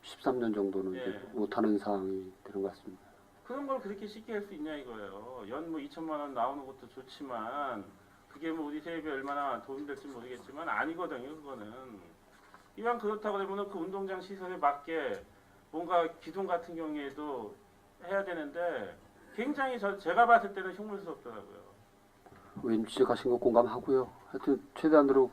13년 정도는 예. 이제 못하는 상황이 되는 것 같습니다. 그런 걸 그렇게 쉽게 할 수 있냐 이거예요. 연 뭐 2천만 원 나오는 것도 좋지만 그게 뭐 우리 세입에 얼마나 도움될지 모르겠지만 아니거든요. 그거는 이왕 그렇다고 그러면 그 운동장 시설에 맞게 뭔가 기둥 같은 경우에도 해야 되는데 굉장히 제가 봤을 때는 흉물스럽더라고요. 의원님 지적하신 거 공감하고요. 하여튼 최대한으로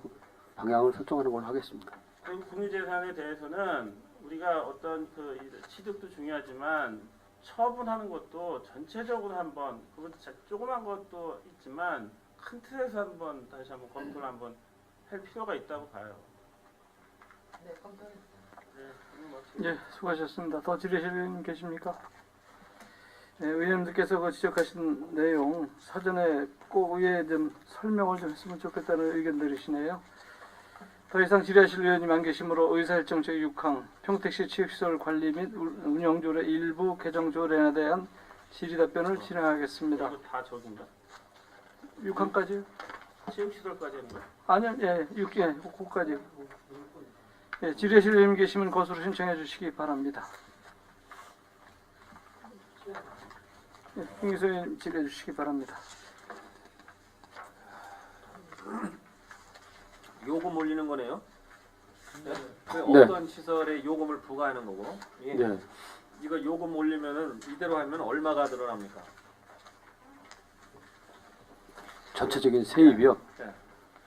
방향을 설정하는 걸로 하겠습니다. 그리고 국유재산에 대해서는 우리가 어떤 그 취득도 중요하지만 처분하는 것도 전체적으로 한번 그것도 조그만 것도 있지만 큰 틀에서 한번 다시 한번 검토를 한번 할 필요가 있다고 봐요. 네, 검토하겠습니다. 예, 수고하셨습니다. 더 질의실 의원님 계십니까? 네, 의원님들께서 그 지적하신 내용 사전에 꼭 의회에 좀 설명을 좀 했으면 좋겠다는 의견들이시네요. 더 이상 질의하실 의원님 안 계시므로 의사일정 제6항 평택시 체육시설 관리 및 운영조례 일부 개정 조례에 대한 질의답변을 진행하겠습니다. 이거 다 저긴가? 6항까지? 체육시설까지 하는 거야? 아니요, 예, 6개, 그까지. 예, 질의하실 의원님 계시면 것으로 신청해 주시기 바랍니다. 예, 김기수 의원님 질의해 주시기 바랍니다. 요금 올리는 거네요. 네? 그 네. 어떤 시설에 요금을 부과하는 거고. 예. 네. 이거 요금 올리면은 이대로 하면 얼마가 늘어납니까? 전체적인 세입이요. 네.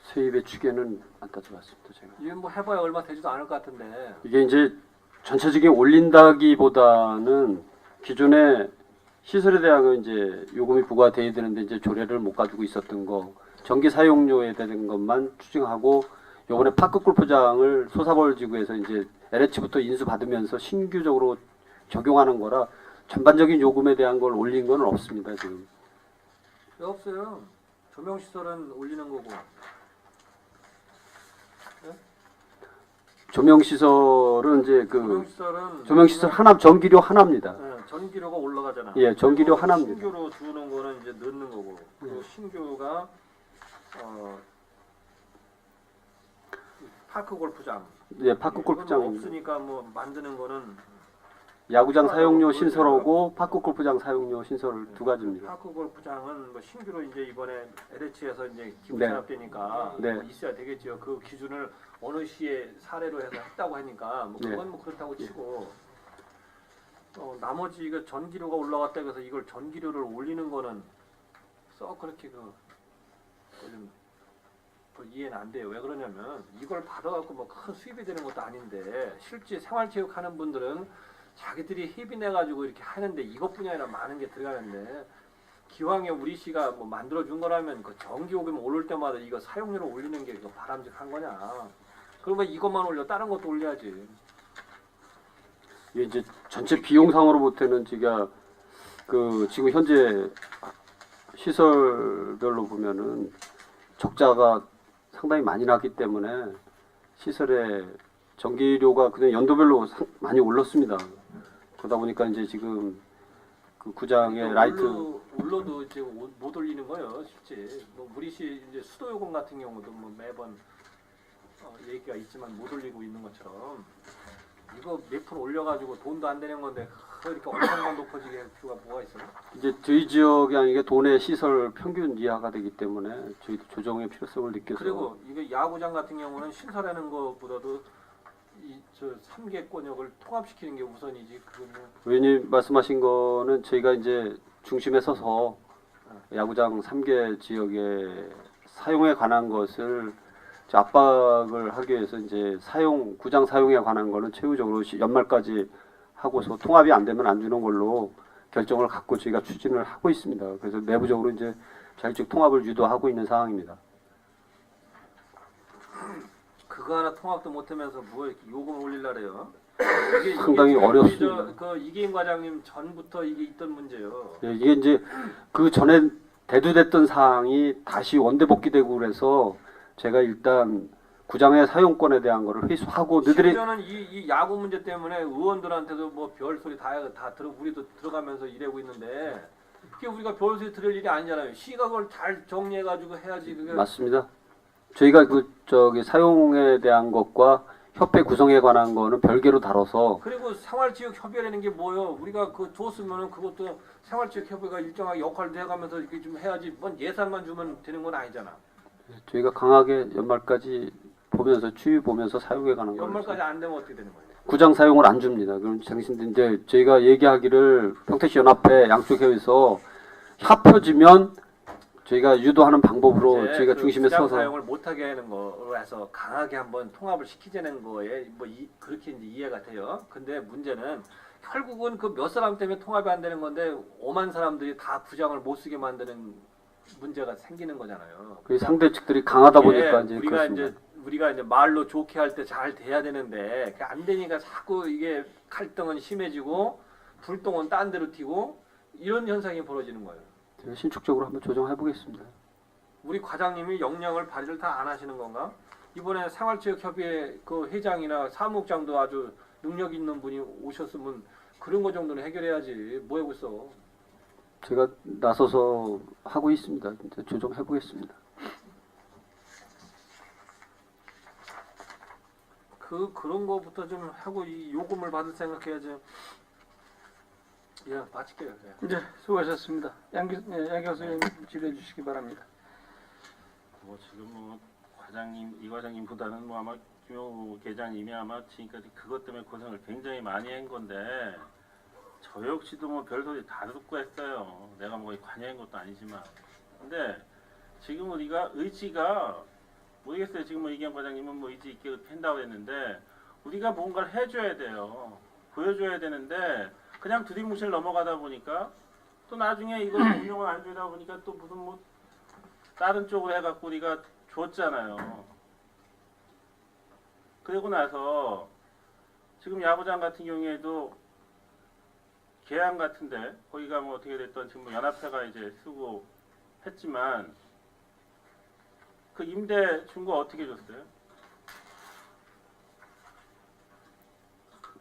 세입의 추계는 안 따져봤습니다. 제가. 이거 뭐 해봐야 얼마 되지도 않을 것 같은데. 이게 이제 전체적인 올린다기보다는 기존에 시설에 대한 이제 요금이 부과돼야 되는데 이제 조례를 못 가지고 있었던 거, 전기 사용료에 대한 것만 추징하고 요번에 파크 골프장을 소사벌지구에서 이제 LH부터 인수 받으면서 신규적으로 적용하는 거라 전반적인 요금에 대한 걸 올린 건 없습니다 지금. 왜 없어요? 조명시설은 올리는 거고. 조명시설은 이제 그 조명시설은 조명시설 하나 전기료 하나입니다. 네, 전기료가 올라가잖아. 예, 전기료 그리고 하나입니다. 신규로 주는 거는 이제 넣는 거고. 그리고 신규가 파크 골프장. 예, 파크 이건 골프장 없으니까 뭐 만드는 거는 야구장 사용료 신설하고 파크 골프장 사용료 신설 두 가지입니다. 파크 골프장은 뭐 신규로 이제 이번에 LH에서 이제 기부 산업되니까 네. 뭐 있어야 되겠죠. 그 기준을 어느 시에 사례로 해서 했다고 하니까 뭐 네. 그건 뭐 그렇다고 치고 나머지 이거 전기료가 올라갔다 해서 이걸 전기료를 올리는 거는 썩 그렇게 좀 이해는 안 돼요. 왜 그러냐면 이걸 받아갖고 뭐 큰 수입이 되는 것도 아닌데 실제 생활체육 하는 분들은 자기들이 협의 내가지고 이렇게 하는데 이것뿐이 아니라 많은 게 들어가는데 기왕에 우리 시가 뭐 만들어준 거라면 그 전기요금 오를 때마다 이거 사용료를 올리는 게 이거 바람직한 거냐. 그러면 이것만 올려 다른 것도 올려야지. 이게 이제 전체 비용상으로 보면은 제가 그 지금 현재 시설별로 보면은 적자가 상당히 많이 났기 때문에 시설에 전기료가 그냥 연도별로 많이 올랐습니다. 그러다 보니까 이제 지금 그 구장의 라이트 올려도 이제 못 올리는 거예요, 실제. 뭐 우리 시 이제 수도 요금 같은 경우도 뭐 매번 얘기가 있지만 못 올리고 있는 것처럼 이거 몇 프로 올려가지고 돈도 안 되는 건데 이렇게 엄청난 높아지게 할 필요가 뭐가 있어요? 이제 저희 지역이 아니게 도내 시설 평균 이하가 되기 때문에 저희도 조정의 필요성을 느껴서 그리고 이게 야구장 같은 경우는 신설하는 것보다도 저 3개 권역을 통합시키는 게 우선이지. 그거는 의원님 말씀하신 거는 저희가 이제 중심에 서서 야구장 3개 지역의 사용에 관한 것을 이제 압박을 하기 위해서 이제 구장 사용에 관한 거는 최후적으로 연말까지 하고서 통합이 안 되면 안 주는 걸로 결정을 갖고 저희가 추진을 하고 있습니다. 그래서 내부적으로 이제 자율적 통합을 유도하고 있는 상황입니다. 그거 하나 통합도 못하면서 뭐 이렇게 요금을 올리려래요? 상당히 어렵습니다. 그 이계인 과장님 전부터 이게 있던 문제예요. 예, 이게 이제 그 전에 대두됐던 사항이 다시 원대복귀되고 그래서 제가 일단 구장의 사용권에 대한 거를 회수하고 너희들이 심지어는 이 야구 문제 때문에 의원들한테도 뭐 별소리 다 우리도 들어가면서 일하고 있는데 그게 우리가 별소리 들을 일이 아니잖아요. 시가 그걸 잘 정리해가지고 해야지. 그게 맞습니다. 저희가 사용에 대한 것과 협회 구성에 관한 거는 별개로 다뤄서 그리고 생활지역협의회라는 게 뭐예요? 우리가 그 줬으면은 그것도 생활지역협의회가 일정하게 역할도 해가면서 이렇게 좀 해야지. 뭔 예산만 주면 되는 건 아니잖아. 저희가 강하게 연말까지 보면서 추이 보면서 사용해 가는 거예요. 연말까지 안 되면 어떻게 되는 거예요? 구장 사용을 안 줍니다. 그럼 당신들 이제 저희가 얘기하기를 평택시 연합회 양쪽 회의에서 협혀지면 저희가 유도하는 방법으로 저희가 중심에 구장 서서 사용을 못하게 하는 거로 해서 강하게 한번 통합을 시키자는 거에 그렇게 이제 이해가 돼요. 근데 문제는 결국은 그 몇 사람 때문에 통합이 안 되는 건데 5만 사람들이 다 구장을 못 쓰게 만드는 문제가 생기는 거잖아요. 그 상대 측들이 강하다 보니까 이제 우리가 이제 말로 좋게 할 때 잘 돼야 되는데 그게 안 되니까 자꾸 이게 갈등은 심해지고 불똥은 딴 데로 튀고 이런 현상이 벌어지는 거예요. 제가 신축적으로 한번 조정해 보겠습니다. 우리 과장님이 역량을 발휘를 다 안 하시는 건가? 이번에 생활체육협의회 그 회장이나 사무국장도 아주 능력 있는 분이 오셨으면 그런 거 정도는 해결해야지. 뭐 하고 있어? 제가 나서서 하고 있습니다. 이제 조정해 보겠습니다. 그런 거부터 좀 하고 이 요금을 받을 생각해야지. 예, 마칠게요. 예. 네, 수고하셨습니다. 양 교수님 질의해 주시기 바랍니다. 뭐 지금 뭐 이 과장님보다는 뭐 아마 김용우 계장님이 아마 지금까지 그것 때문에 고생을 굉장히 많이 한 건데 저 역시도 뭐 별소리 다 듣고 했어요. 내가 뭐 관여한 것도 아니지만. 근데 지금 우리가 의지가 모르겠어요. 지금 뭐 이기영 과장님은 뭐 의지 있게 한다고 했는데 우리가 뭔가를 해줘야 돼요. 보여줘야 되는데 그냥 두리뭉실 넘어가다 보니까 또 나중에 이걸 운영을 안 주다 보니까 또 무슨 뭐 다른 쪽으로 해갖고 우리가 줬잖아요. 그리고 나서 지금 야구장 같은 경우에도 계양 같은데 거기가 뭐 어떻게 됐던 지금 뭐 연합회가 이제 쓰고 했지만 그 임대 준 거 어떻게 줬어요?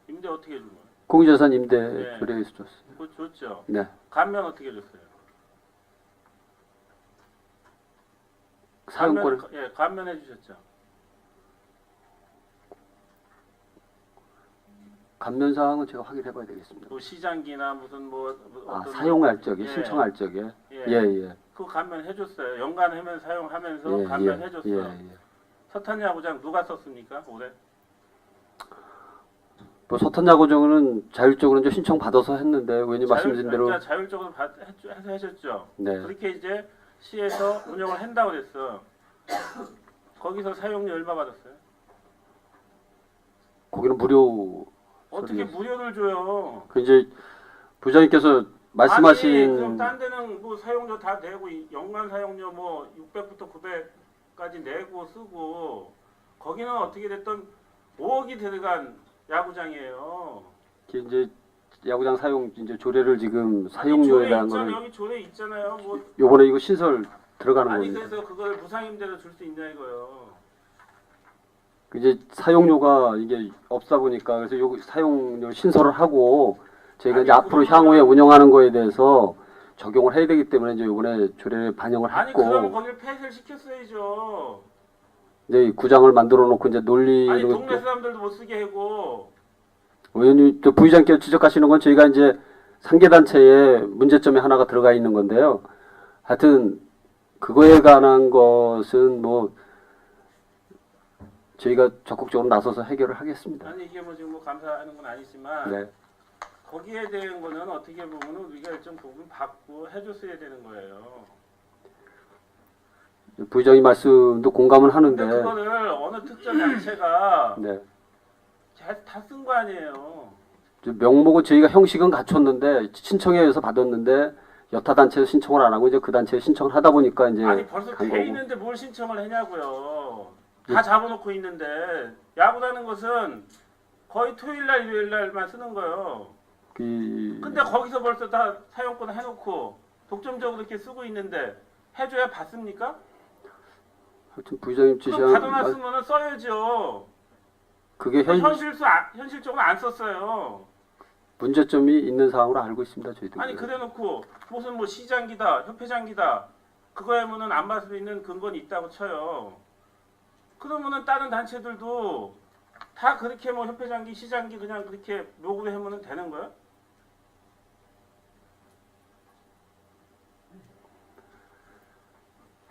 임대 어떻게 준 거예요? 공유자산 임대 네. 조례에서 줬어요. 그거 줬죠. 네. 감면 어떻게 줬어요? 사용권을 예, 감면해 주셨죠. 감면 사항은 제가 확인해 봐야 되겠습니다. 뭐 시장기나 무슨 뭐 어떤 사용할 적에 예. 신청할 적에 예. 예. 그거 감면해 줬어요. 연간하면 사용하면서 감면해 줬어요. 서탄 야구장 누가 썼습니까? 올해? 뭐 서탄 야구장은 자율적으로 이제 신청 받아서 했는데 의원님 말씀하신 대로 그러니까 자율적으로 해서 하셨죠. 네. 그렇게 이제 시에서 운영을 한다고 그랬어. 거기서 사용료 얼마 받았어요? 거기는 무료 어떻게 무료를 줘요? 그 이제 부장님께서 아니, 말씀하신 그럼 딴 데는 뭐 사용료 다 내고 연간 사용료 뭐 600부터 900까지 내고 쓰고 거기는 어떻게 됐든 5억이 들어간 야구장이에요. 그 이제 야구장 사용 이제 조례를 지금 사용료에 대한 거는 여기 조례 있잖아요. 뭐 요번에 이거 신설 들어가는 아니 겁니다. 그래서 그걸 무상임대로 줄 수 있냐 이거요. 이제 사용료가 이게 없다 보니까 그래서 요 사용료 신설을 하고 저희가 아니, 이제 앞으로 그러면- 향후에 운영하는 거에 대해서 적용을 해야 되기 때문에 이제 요번에 조례를 반영을 아니 그럼 했고 거기를 폐쇄를 시켰어야죠. 이제 이 구장을 만들어 놓고 이제 아니 논리를 동네 사람들도 못 쓰게 하고 의원님 또 부의장께서 지적하시는 건 저희가 이제 상계 단체에 문제점이 하나가 들어가 있는 건데요. 하여튼 그거에 관한 것은 뭐 저희가 적극적으로 나서서 해결을 하겠습니다. 아니 이게 뭐 지금 뭐 감사하는 건 아니지만 네. 거기에 대한 거는 어떻게 보면 우리가 일정 부분 받고 해줬어야 되는 거예요. 부의장님 말씀도 공감은 근데 하는데 그거를 어느 특정 단체가 네. 다 쓴 거 아니에요. 명목은 저희가 형식은 갖췄는데 신청에 의해서 받았는데 여타 단체에서 신청을 안 하고 이제 그 단체에 신청을 하다 보니까 이제 아니 벌써 간 돼 거고. 있는데 뭘 신청을 하냐고요. 예. 다 잡아놓고 있는데 야구라는 것은 거의 토요일날 일요일날만 쓰는 거예요. 근데 거기서 벌써 다 사용권 해놓고 독점적으로 이렇게 쓰고 있는데 해줘야 받습니까? 하여튼 부의장님 그럼 지시한 받아놨으면 써야죠. 그게 현실적으로 안 썼어요. 문제점이 있는 사항으로 알고 있습니다. 저희도. 아니 그래놓고 무슨 뭐 시장기다 협회장기다 그거 하면은 안 받을 수 있는 근거는 있다고 쳐요. 그러면은 다른 단체들도 다 그렇게 뭐 협회장기 시장기 그냥 그렇게 요구를 하면은 되는 거야?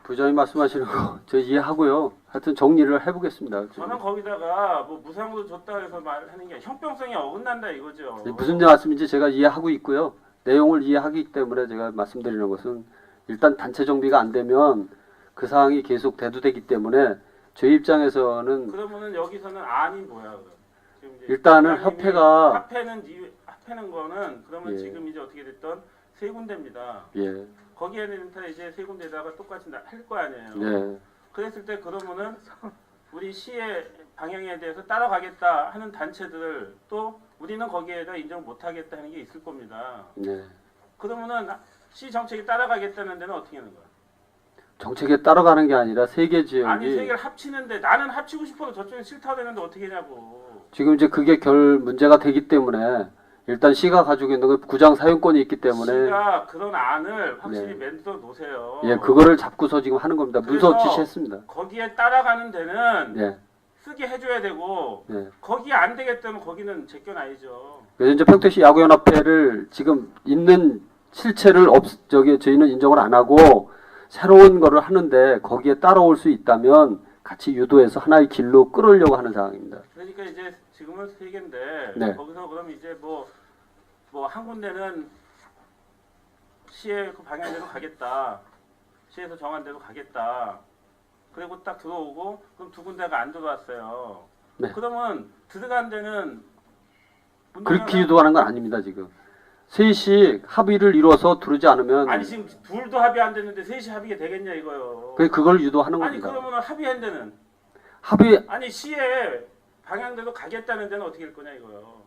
부장님 말씀하시는 거 저 이해하고요. 하여튼 정리를 해보겠습니다. 저는 거기다가 뭐 무상으로 줬다 해서 말하는 게 형평성이 어긋난다 이거죠. 무슨 말씀인지 제가 이해하고 있고요. 내용을 이해하기 때문에 제가 말씀드리는 것은 일단 단체 정비가 안 되면 그 사항이 계속 대두되기 때문에 저희 입장에서는 그러면은 여기서는 아니 뭐야 그럼? 지금 이제 일단은 부장님이 합회는 거는 그러면 예. 지금 이제 어떻게 됐던 세 군데입니다. 예, 거기에는 다 이제 세 군데다가 똑같이 할 거 아니에요. 예, 그랬을 때 그러면은 우리 시의 방향에 대해서 따라가겠다 하는 단체들 또 우리는 거기에다 인정 못하겠다 하는 게 있을 겁니다. 네. 그러면은 시 정책이 따라가겠다는 데는 어떻게 하는 거야? 정책에 따라가는 게 아니라 세 개 지역이 아니 세 개를 합치는데 나는 합치고 싶어도 저쪽에 싫다고 되는데 어떻게 하냐고. 지금 이제 그게 결 문제가 되기 때문에 일단 시가 가지고 있는 그 구장 사용권이 있기 때문에 시가 그런 안을 확실히 네. 만들어 놓으세요. 예, 그거를 잡고서 지금 하는 겁니다. 문서 그래서 지시했습니다. 거기에 따라가는 데는 예. 쓰게 해줘야 되고 예. 거기에 안 되겠다면 거기는 제껴놔야죠. 그래서 이제 평택시 야구연합회를 지금 있는 실체를 저희는 인정을 안 하고 새로운 거를 하는데 거기에 따라올 수 있다면 같이 유도해서 하나의 길로 끌으려고 하는 상황입니다. 그러니까 이제 지금은 세 개인데 네. 거기서 그럼 이제 뭐 한 군데는 시의 그 방향대로 가겠다. 시에서 정한 대로 가겠다. 그리고 딱 들어오고 그럼 두 군데가 안 들어왔어요. 네. 그러면 들어간 데는 그렇게 유도하는 건 아닙니다. 지금 셋이 합의를 이뤄서 들어오지 않으면 아니 지금 둘도 합의 안 됐는데 셋이 합의가 되겠냐 이거요. 그걸 유도하는 아니 겁니다. 그러면 합의한 데는 합의 아니 시의 방향대로 가겠다는 데는 어떻게 할 거냐 이거요.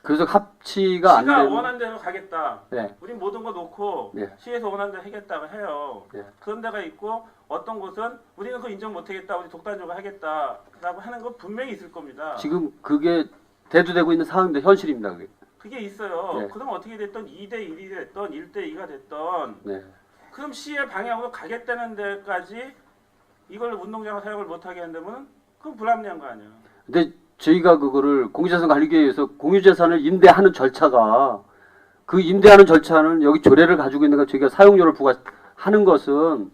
그래서 합치가 안 시가 되면 원하는 대로 가겠다. 네. 우린 모든 거 놓고 네. 시에서 원하는 대로 하겠다고 해요. 네. 그런 데가 있고 어떤 곳은 우리는 그거 인정 못하겠다. 우리 독단적으로 하겠다라고 하는 거 분명히 있을 겁니다. 지금 그게 대두되고 있는 상황인데 현실입니다. 그게. 그게 있어요. 네. 그럼 어떻게 됐던 2대 1이 됐던 1대 2가 됐던 네. 그럼 시의 방향으로 가겠다는 데까지 이걸 운동장을 사용을 못하게 한다면 그건 불합리한 거 아니야. 근데 저희가 그거를 공유재산 관리계획에서 공유재산을 임대하는 절차가 그 임대하는 절차는 여기 조례를 가지고 있는 거 저희가 사용료를 부과하는 것은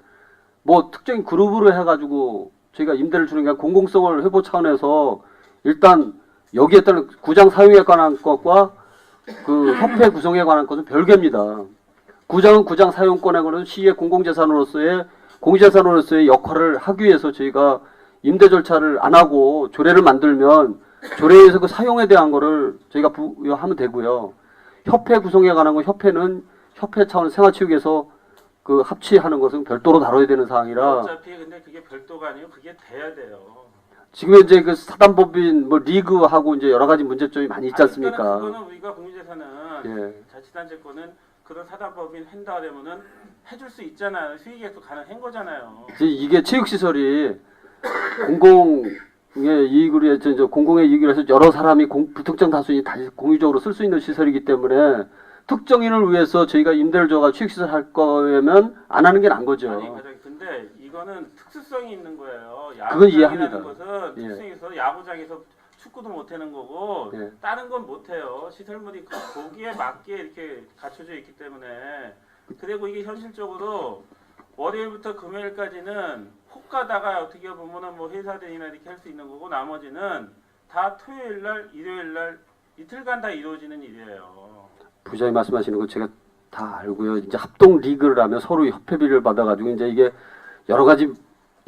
뭐 특정인 그룹으로 해가지고 저희가 임대를 주는 게 아니라 공공성을 회복 차원에서 일단 여기에 따른 구장 사용에 관한 것과 그 협회 구성에 관한 것은 별개입니다. 구장은 구장 사용권에 관한 시의 공공재산으로서의 공유재산으로서의 역할을 하기 위해서 저희가 임대 절차를 안 하고 조례를 만들면 조례에서 그 사용에 대한 거를 저희가 부여하면 되고요. 협회 구성에 관한 건 협회는 협회 차원 생활체육에서 그 합치하는 것은 별도로 다뤄야 되는 사항이라 어차피 근데 그게 별도가 아니고 그게 돼야 돼요. 지금 이제 그 사단법인 뭐 리그하고 이제 여러 가지 문제점이 많이 있지 않습니까? 일단은 그거는 우리가 공유재산은 예. 자치단체 거는 그런 사단법인 한다 그러면은 해줄 수 있잖아요. 수익액도 가능한 거잖아요. 이게 체육시설이 공공의 이익으로 해서 공공의 이익으로 해서 여러 사람이 불특정 다수인이 다 공유적으로 쓸 수 있는 시설이기 때문에 특정인을 위해서 저희가 임대를 줘가 체육시설 할 거면 안 하는 게 나은 거죠. 아니 과장님 근데 이거는 특수성이 있는 거예요. 그건 야구장이라는 이해합니다. 것은 예. 특성이 있어서 야구장에서 축구도 못 하는 거고 예. 다른 건 못 해요. 시설물이 거기에 맞게 이렇게 갖춰져 있기 때문에 그리고 이게 현실적으로 월요일부터 금요일까지는 혹 가다가 어떻게 보면은 뭐 회사들이나 이렇게 할 수 있는 거고 나머지는 다 토요일 날, 일요일 날 이틀간 다 이루어지는 일이에요. 부장님 말씀하시는 거 제가 다 알고요. 이제 합동 리그를 하면 서로 협회비를 받아가지고 이제 이게 여러 가지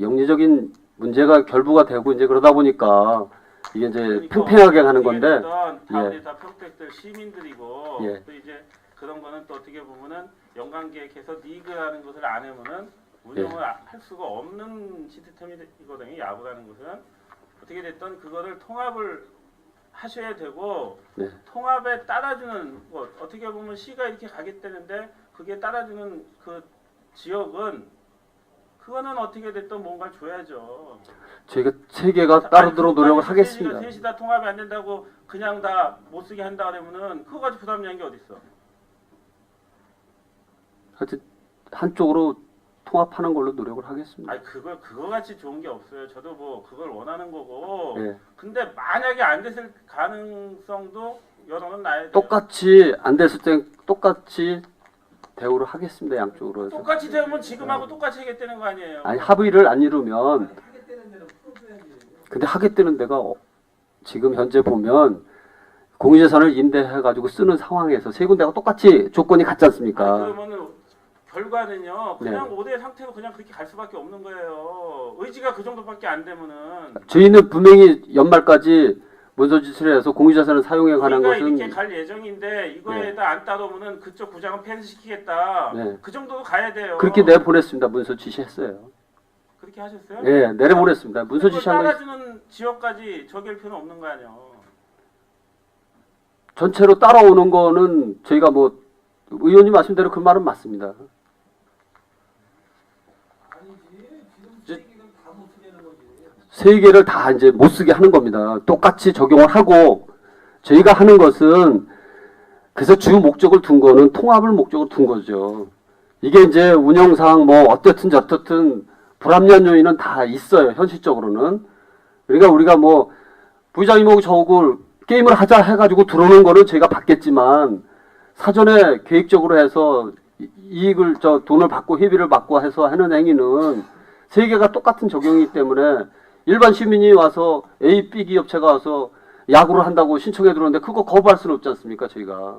영리적인 문제가 결부가 되고 이제 그러다 보니까 이게 이제 그러니까 팽팽하게 가는 건데 다 예. 우리 다 평택들 시민들이고 예. 또 이제 그런 거는 또 어떻게 보면은 연관계획해서 리그라는 것을 안 하면은 운영을 예. 할 수가 없는 시스템이거든요. 야구라는 것은 어떻게 됐든 그거를 통합을 하셔야 되고 네. 통합에 따라주는 것 어떻게 보면 시가 이렇게 가겠다는데 그게 따라주는 그 지역은 그거는 어떻게 됐든 뭔가를 줘야죠. 저희가 체계가 따르도록 노력을 하겠습니다. 셋이 다 통합이 안 된다고 그냥 다 못 쓰게 한다 그러면은 그거 가지고 부담되는 게 어디 있어? 하여튼 한쪽으로 통합하는 걸로 노력을 하겠습니다. 아니 그거 같이 좋은 게 없어요. 저도 뭐 그걸 원하는 거고. 예. 근데 만약에 안 됐을 가능성도 여론은 나야 돼요. 똑같이 안 됐을 때 똑같이 대우를 하겠습니다. 양쪽으로 해서. 똑같이 되면 지금하고 똑같이 하겠다는 거 아니에요. 아니 합의를 안 이루면 근데 하겠다는 데가 지금 현재 보면 공유재산을 임대해가지고 쓰는 상황에서 세 군데가 똑같이 조건이 같지 않습니까? 아니, 그러면은 결과는요. 그냥 네. 5대 상태로 그냥 그렇게 갈 수밖에 없는 거예요. 의지가 그 정도밖에 안 되면은 저희는 분명히 연말까지 문서 지시를 해서 공유재산을 사용해 가는 우리가 것은 이렇게 갈 예정인데 이거에다 안 따르면은 그쪽 구장은 폐쇄시키겠다. 네. 그 정도로 가야 돼요. 그렇게 내보냈습니다. 문서 지시했어요. 그렇게 하셨어요? 예, 내려보냈습니다. 문서 그걸 지시한 거 따라주는 지역까지 저기할 필요는 없는 거 아니에요. 전체로 따라오는 거는 저희가 뭐 의원님 말씀대로 그 말은 맞습니다. 세 개를 다 이제 못 쓰게 하는 겁니다. 똑같이 적용을 하고 저희가 하는 것은 그래서 주 목적을 둔 거는 통합을 목적으로 둔 거죠. 이게 이제 운영상 뭐 어떻든 저떻든 불합리한 요인은 다 있어요. 현실적으로는. 그러니까 우리가 뭐 부의장님하고 저하고 게임을 하자 해가지고 들어오는 거는 저희가 받겠지만 사전에 계획적으로 해서 이익을 돈을 받고 회비를 받고 해서 하는 행위는 세 개가 똑같은 적용이기 때문에 일반 시민이 와서 A, B 기업체가 와서 야구를 한다고 신청해 들어오는데 그거 거부할 수는 없지 않습니까 저희가.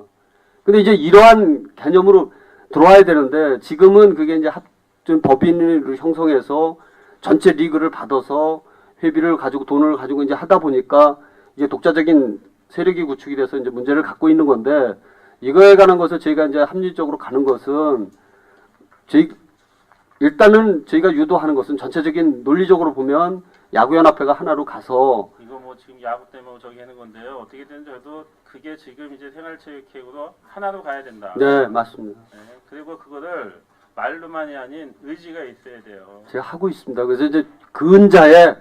근데 이제 이러한 개념으로 들어와야 되는데 지금은 그게 이제 합준 법인을 형성해서 전체 리그를 받아서 회비를 가지고 돈을 가지고 이제 하다 보니까 이게 독자적인 세력이 구축이 돼서 이제 문제를 갖고 있는 건데 이거에 관한 것을 저희가 이제 합리적으로 가는 것은 일단은 저희가 유도하는 것은 전체적인 논리적으로 보면 야구연합회가 하나로 가서 이거 뭐 지금 야구 때문에 저기 하는 건데요. 어떻게든 저도 그게 지금 이제 생활체육회로 하나로 가야 된다. 네 맞습니다. 네, 그리고 그거를 말로만이 아닌 의지가 있어야 돼요. 제가 하고 있습니다. 그래서 이제 근자에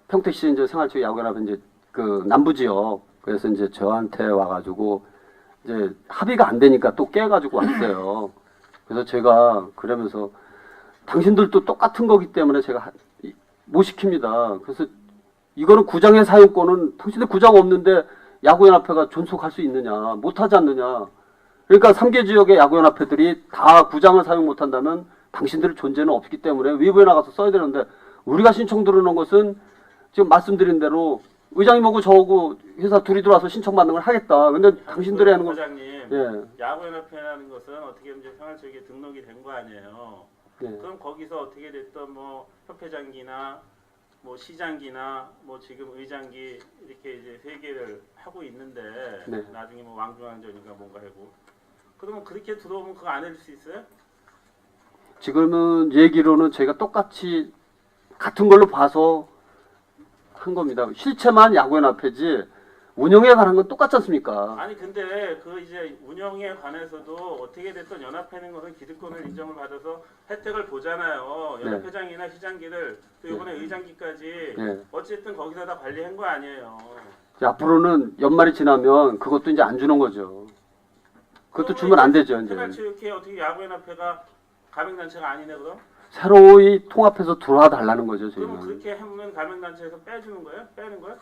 평택시 이제 생활체육 야구연합회 이제 그 남부지역 그래서 이제 저한테 와가지고 이제 합의가 안 되니까 또 깨가지고 왔어요. 그래서 제가 그러면서 당신들도 똑같은 거기 때문에 제가 못 시킵니다. 그래서 이거는 구장의 사용권은 당신들 구장 없는데 야구연합회가 존속할 수 있느냐 못하지 않느냐. 그러니까 3개 지역의 야구연합회들이 다 구장을 사용 못한다면 당신들 존재는 없기 때문에 외부에 나가서 써야 되는데 우리가 신청 들어놓은 것은 지금 말씀드린 대로 의장님하고 저하고 회사 둘이 들어와서 신청받는 걸 하겠다. 근데 당신들이 하는 건 부장님, 예. 야구연합회라는 것은 어떻게 보면 생활체육에 등록이 된 거 아니에요. 예. 그럼 거기서 어떻게 됐던 뭐 협회장기나 뭐 시장기나 뭐 지금 의장기 이렇게 이제 세 개를 하고 있는데 네. 나중에 뭐 왕중왕전인가 뭔가 하고 그러면 그렇게 들어오면 그거 안 해줄 수 있어요? 지금은 얘기로는 저희가 똑같이 같은 걸로 봐서 한 겁니다. 실체만 야구연합회지 운영에 관한 건 똑같지 않습니까? 아니 근데 그 이제 운영에 관해서도 어떻게 됐든 연합회는 것은 기득권을 인정을 받아서 혜택을 보잖아요. 연합회장이나 시장기를 또 이번에 의장기까지 네. 어쨌든 거기서 다 관리한 거 아니에요. 이제 앞으로는 연말이 지나면 그것도 이제 안 주는 거죠. 그것도 주면 안 되죠. 이제 생활체육회 어떻게 야구연합회가 가맹단체가 아니네 그럼? 새로이 통합해서 들어와 달라는 거죠. 그러면 저희는. 그렇게 하면 가맹단체에서 빼주는 거예요? 빼는 거예요?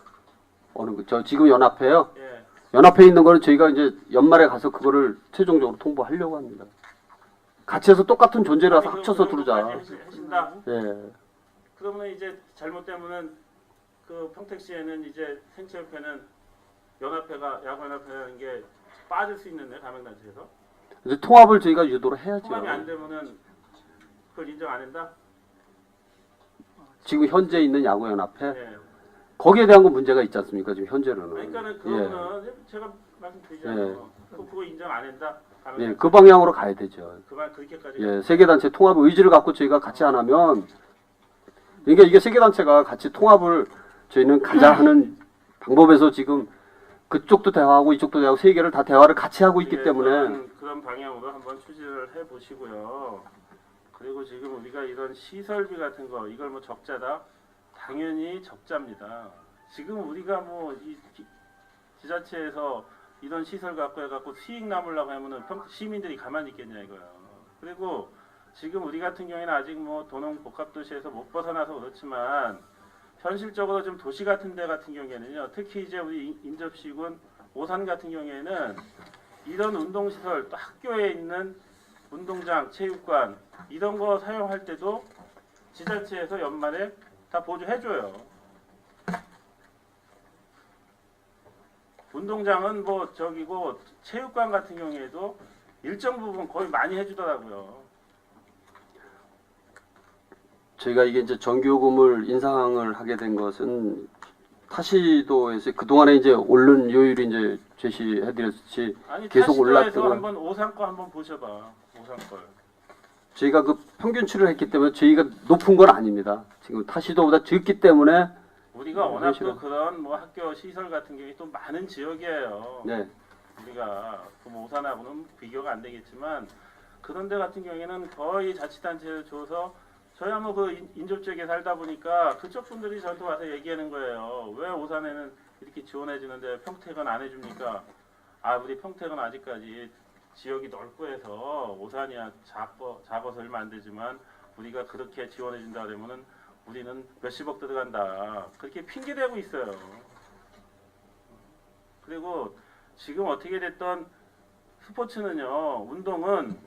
어느 저 지금 연합회요. 예. 연합회 있는 거는 저희가 이제 연말에 가서 그거를 최종적으로 통보하려고 합니다. 같이 해서 똑같은 존재라서 아니, 합쳐서 그럼 들어자. 그것까지 하신다. 예. 그러면 이제 잘못되면은 그 평택시에는 이제 생체협회는 연합회가 야구연합회라는 게 빠질 수 있는데 가맹단체에서 이제 통합을 저희가 유도를 해야죠. 통합이 안 되면은 그걸 인정 안 한다? 지금 현재 있는 야구연합회 예. 거기에 대한 건 문제가 있지 않습니까? 지금 현재로는. 그러니까는 그거는 제가 말씀드리잖아요. 그거 인정 안 한다? 예, 그 방향으로 가야 되죠. 그만 그렇게까지. 예, 세계단체 통합 의지를 갖고 저희가 같이 안 하면, 그러니까 이게 세계단체가 같이 통합을 저희는 가자 하는 방법에서 지금 그쪽도 대화하고 이쪽도 대화하고 세 개를 다 대화를 같이 하고 있기 때문에 그런 방향으로 한번 추진을 해 보시고요. 그리고 지금 우리가 이런 시설비 같은 거 이걸 뭐 적자다? 당연히 적자입니다. 지금 우리가 뭐 이 지자체에서 이런 시설 갖고 해갖고 수익 남으려고 하면은 시민들이 가만히 있겠냐 이거요. 그리고 지금 우리 같은 경우에는 아직 뭐 도농 복합도시에서 못 벗어나서 그렇지만 현실적으로 좀 도시 같은 데 같은 경우에는요. 특히 이제 우리 인접시군 오산 같은 경우에는 이런 운동시설 또 학교에 있는 운동장, 체육관 이런 거 사용할 때도 지자체에서 연말에 다 보조해줘요. 운동장은 뭐 저기고 체육관 같은 경우에도 일정 부분 거의 많이 해주더라고요. 저희가 이게 이제 전기요금을 인상을 하게 된 것은 타시도에서 그동안에 이제 오른 요율이 이제 제시해드렸듯이 아니 계속 올랐던 타시도에서 건 한번 오산 거 한번 보셔봐. 오산 걸. 저희가 그 평균치를 했기 때문에 저희가 높은 건 아닙니다. 지금 타시도보다 적기 때문에 우리가 워낙 또 현실은. 그런 뭐 학교 시설 같은 경우에 또 많은 지역이에요. 네. 우리가 뭐 오산하고는 비교가 안 되겠지만 그런 데 같은 경우에는 거의 자치단체를 줘서 저야 뭐 그 인접 지역에 살다 보니까 그쪽 분들이 저한테 와서 얘기하는 거예요. 왜 오산에는 이렇게 지원해 주는데 평택은 안 해줍니까? 아, 우리 평택은 아직까지 지역이 넓고 해서 오산이야 작아서 얼마 안 되지만 우리가 그렇게 지원해 준다 그러면은 우리는 몇십억 들어간다. 그렇게 핑계대고 있어요. 그리고 지금 어떻게 됐던 스포츠는요, 운동은